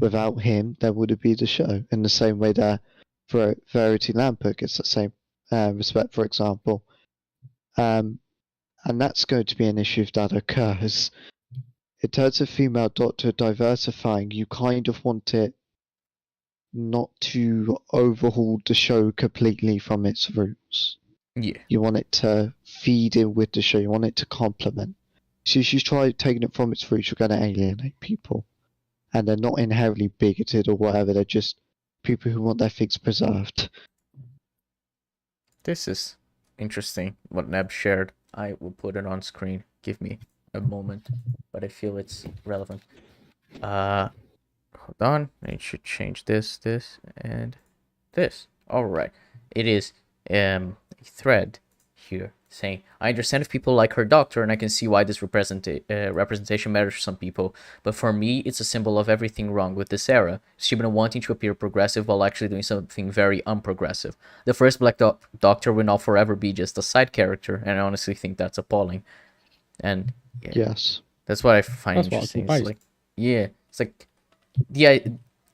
without him there wouldn't be the show. In the same way that Verity Lampert gets the same respect, for example. And that's going to be an issue if that occurs. In terms of female Doctor diversifying, you kind of want it not to overhaul the show completely from its roots. Yeah. You want it to feed in with the show. You want it to complement. So if you try taking it from its roots, you're going to alienate people. And they're not inherently bigoted or whatever. They're just people who want their things preserved. This is interesting what Neb shared. I will put it on screen. Give me a moment, but I feel it's relevant. Hold on. I should change this, and this. All right. It is a thread here saying, I understand if people like her Doctor, and I can see why this representation matters for some people, but for me, it's a symbol of everything wrong with this era. She's been wanting to appear progressive while actually doing something very unprogressive. The first Black Doctor will not forever be just a side character, and I honestly think that's appalling. And yeah, Yes. that's what I find That's what interesting. I It's like, yeah, it's like, yeah,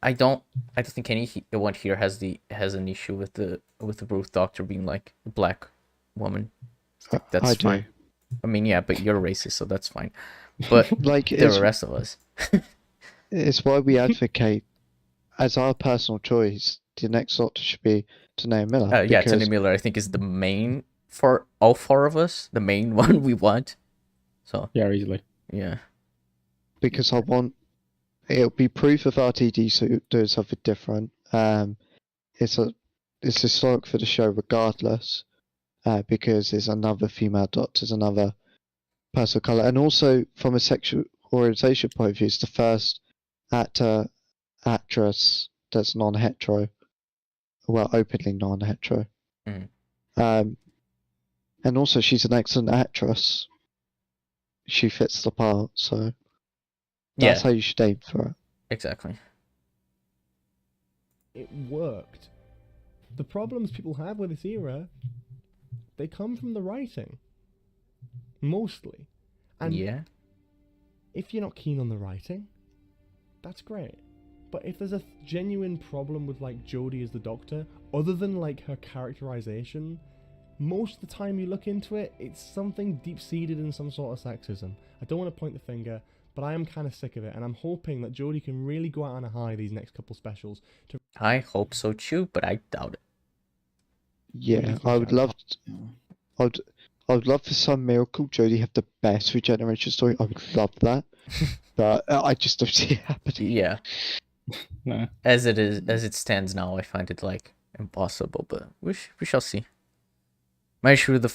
I don't think anyone here has an issue with the Ruth Doctor being like a black woman. Like, that's I fine. do. I mean, yeah, but you're racist, so that's fine. But Like, the rest of us, it's why we advocate, as our personal choice, the next Doctor should be Tanae Miller. yeah, because, Tony Miller, I think, is the main for all four of us, the main one we want. So Yeah, easily. yeah, because I want it'll be proof of RTD so doing something different. It's historic for the show regardless, because there's another female Doctor, there's another person of color, and also from a sexual orientation point of view, it's the first actress that's non-hetero, well, openly non-hetero. Mhm. And also she's an excellent actress. She fits the part, so that's yeah, how you should aim for it. exactly. It worked. The problems people have with this era, they come from the writing. Mostly. And Yeah, if you're not keen on the writing, that's great. But if there's a genuine problem with like Jodie as the Doctor, other than like her characterization, most of the time you look into it, it's something deep-seated in some sort of sexism. I don't want to point the finger, but I am kind of sick of it, and I'm hoping that Jodie can really go out on a high these next couple specials. I hope so too, but I doubt it. Yeah, I would love. I would love for some miracle Jodie have the best regeneration story. I would love that, but I just don't see it happening. Yeah, No. as it stands now, I find it like impossible, but we shall see. My issue with the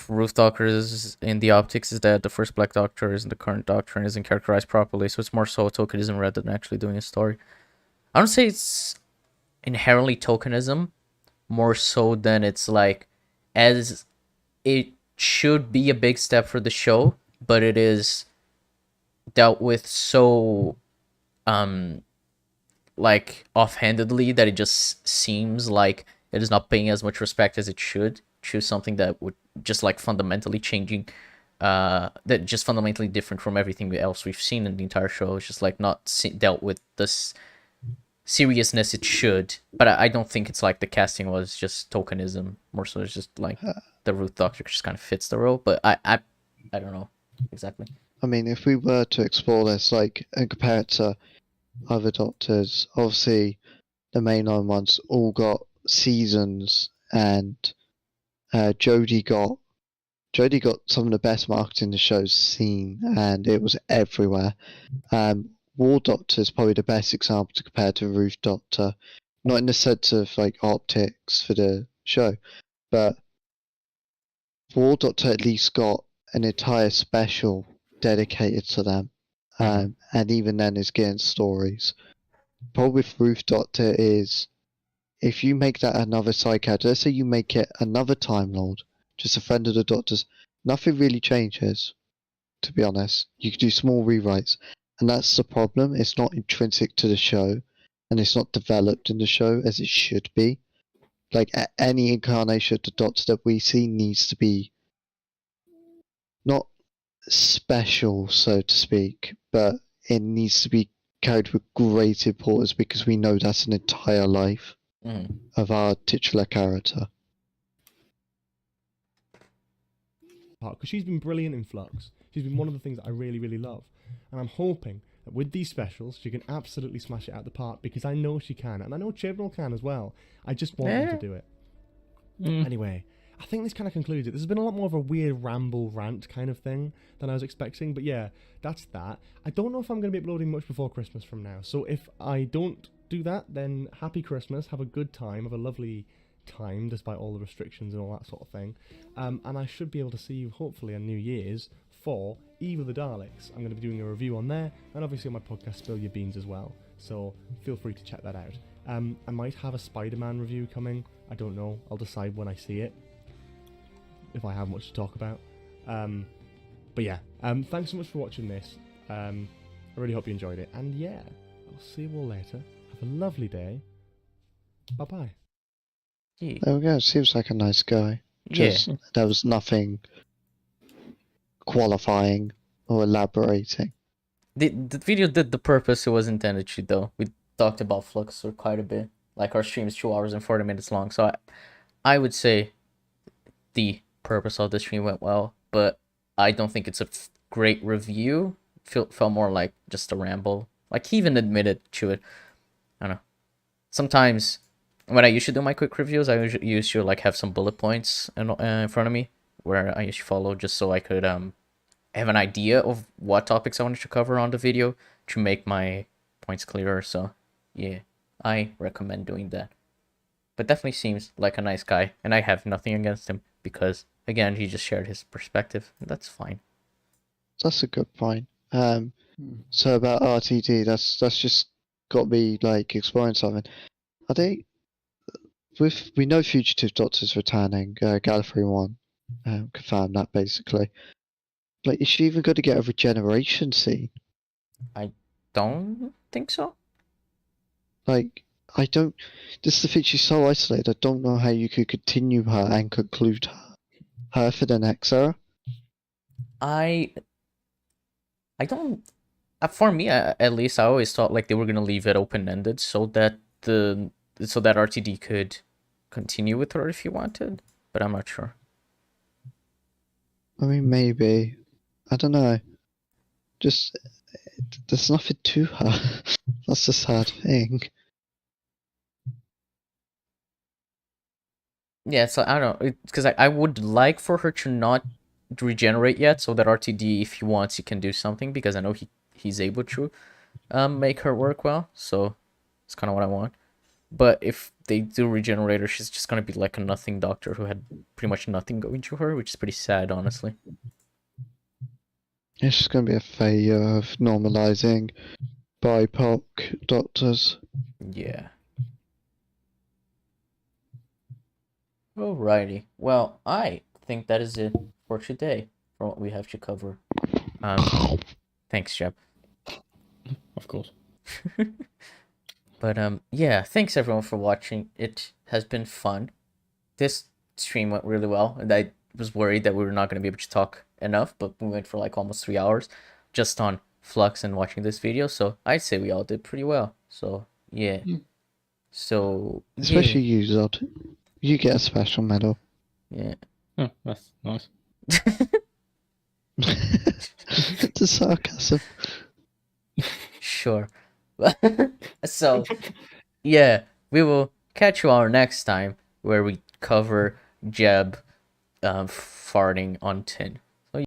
Ruth Doctor is in the optics is that the first Black Doctor isn't the current Doctor and isn't characterized properly, so it's more so tokenism rather than actually doing a story. I don't say it's inherently tokenism, more so than it's like, as it should be a big step for the show, but it is dealt with so like offhandedly that it just seems like it is not paying as much respect as it should. Choose something that would just like fundamentally changing, that just fundamentally different from everything else we've seen in the entire show. It's just like not dealt with this seriousness it should. But I don't think it's like the casting was just tokenism. More so it's just like the Ruth Doctor just kind of fits the role. But I don't know exactly. I mean, if we were to explore this, like, and compare it to other Doctors, obviously the mainline ones all got seasons, and Jodie got some of the best marketing the show's seen, and it was everywhere. War Doctor is probably the best example to compare to Ruth Doctor, not in the sense of like optics for the show, but War Doctor at least got an entire special dedicated to them. And even then is getting stories. Problem with Roof Doctor is if you make that another side character, let's say you make it another Time Lord, just a friend of the Doctor's, nothing really changes, to be honest. You can do small rewrites. And that's the problem. It's not intrinsic to the show, and it's not developed in the show as it should be. Like any incarnation of the Doctor that we see needs to be not special, so to speak, but it needs to be carried with great importance because we know that's an entire life of our titular character. Because she's been brilliant in Flux. She's been one of the things that I really, really love. And I'm hoping that with these specials, she can absolutely smash it out the park because I know she can. And I know Chibnall can as well. I just want them to do it. Anyway, I think this kind of concludes it. This has been a lot more of a weird ramble rant kind of thing than I was expecting. But yeah, that's that. I don't know if I'm going to be uploading much before Christmas from now. So if I don't do that, then happy Christmas. Have a good time. Have a lovely time despite all the restrictions and all that sort of thing. And I should be able to see you hopefully on New Year's for Eve of the Daleks. I'm going to be doing a review on there and obviously on my podcast Spill Your Beans as well. So feel free to check that out. I might have a Spider-Man review coming. I don't know. I'll decide when I see it. If I have much to talk about. But yeah, thanks so much for watching this. I really hope you enjoyed it. And yeah, I'll see you all later. Have a lovely day. Bye-bye. There we go. Seems like a nice guy. Just there was nothing qualifying or elaborating. The video did the purpose it was intended to, though. We talked about Flux for quite a bit. Like, our stream is 2 hours and 40 minutes long, so I would say the purpose of the stream went well, but I don't think it's a great review. Felt more like just a ramble. Like, he even admitted to it. I don't know. Sometimes when I used to do my quick reviews, I used to like have some bullet points in front of me where I used to follow just so I could have an idea of what topics I wanted to cover on the video to make my points clearer. So yeah, I recommend doing that. But definitely seems like a nice guy, and I have nothing against him because again, he just shared his perspective, and that's fine. That's a good point. So about RTD, that's just got me like exploring something. Are they? We know Fugitive Doctor's returning. Gallifrey 1 confirmed that basically. Like, is she even going to get a regeneration scene? I don't think so. Like, I don't. This is the thing. She's so isolated. I don't know how you could continue her and conclude her for the next era. I don't. For me, at least, I always thought like they were gonna leave it open ended so that RTD could continue with her if he wanted, but I'm not sure. I mean, maybe. I don't know. Just there's nothing to her. That's the sad thing. Yeah, so I don't know, because I would like for her to not regenerate yet, so that RTD, if he wants, he can do something, because I know he's able to make her work well, so it's kind of what I want. But if they do regenerate her, she's just gonna be like a nothing doctor who had pretty much nothing going to her, which is pretty sad, honestly. It's just going to be a failure of normalizing BIPOC doctors. Yeah. Alrighty. Well, I think that is it for today, for what we have to cover. Thanks, Jeb. Of course. But yeah, thanks everyone for watching. It has been fun. This stream went really well, and I was worried that we were not going to be able to talk enough, but we went for like almost 3 hours just on Flux and watching this video, so I'd say we all did pretty well. So yeah. So especially you, Zod. You get a special medal. Yeah. Oh, that's nice. It's a sarcasm. Sure. So yeah, we will catch you all next time where we cover Jeb farting on tin.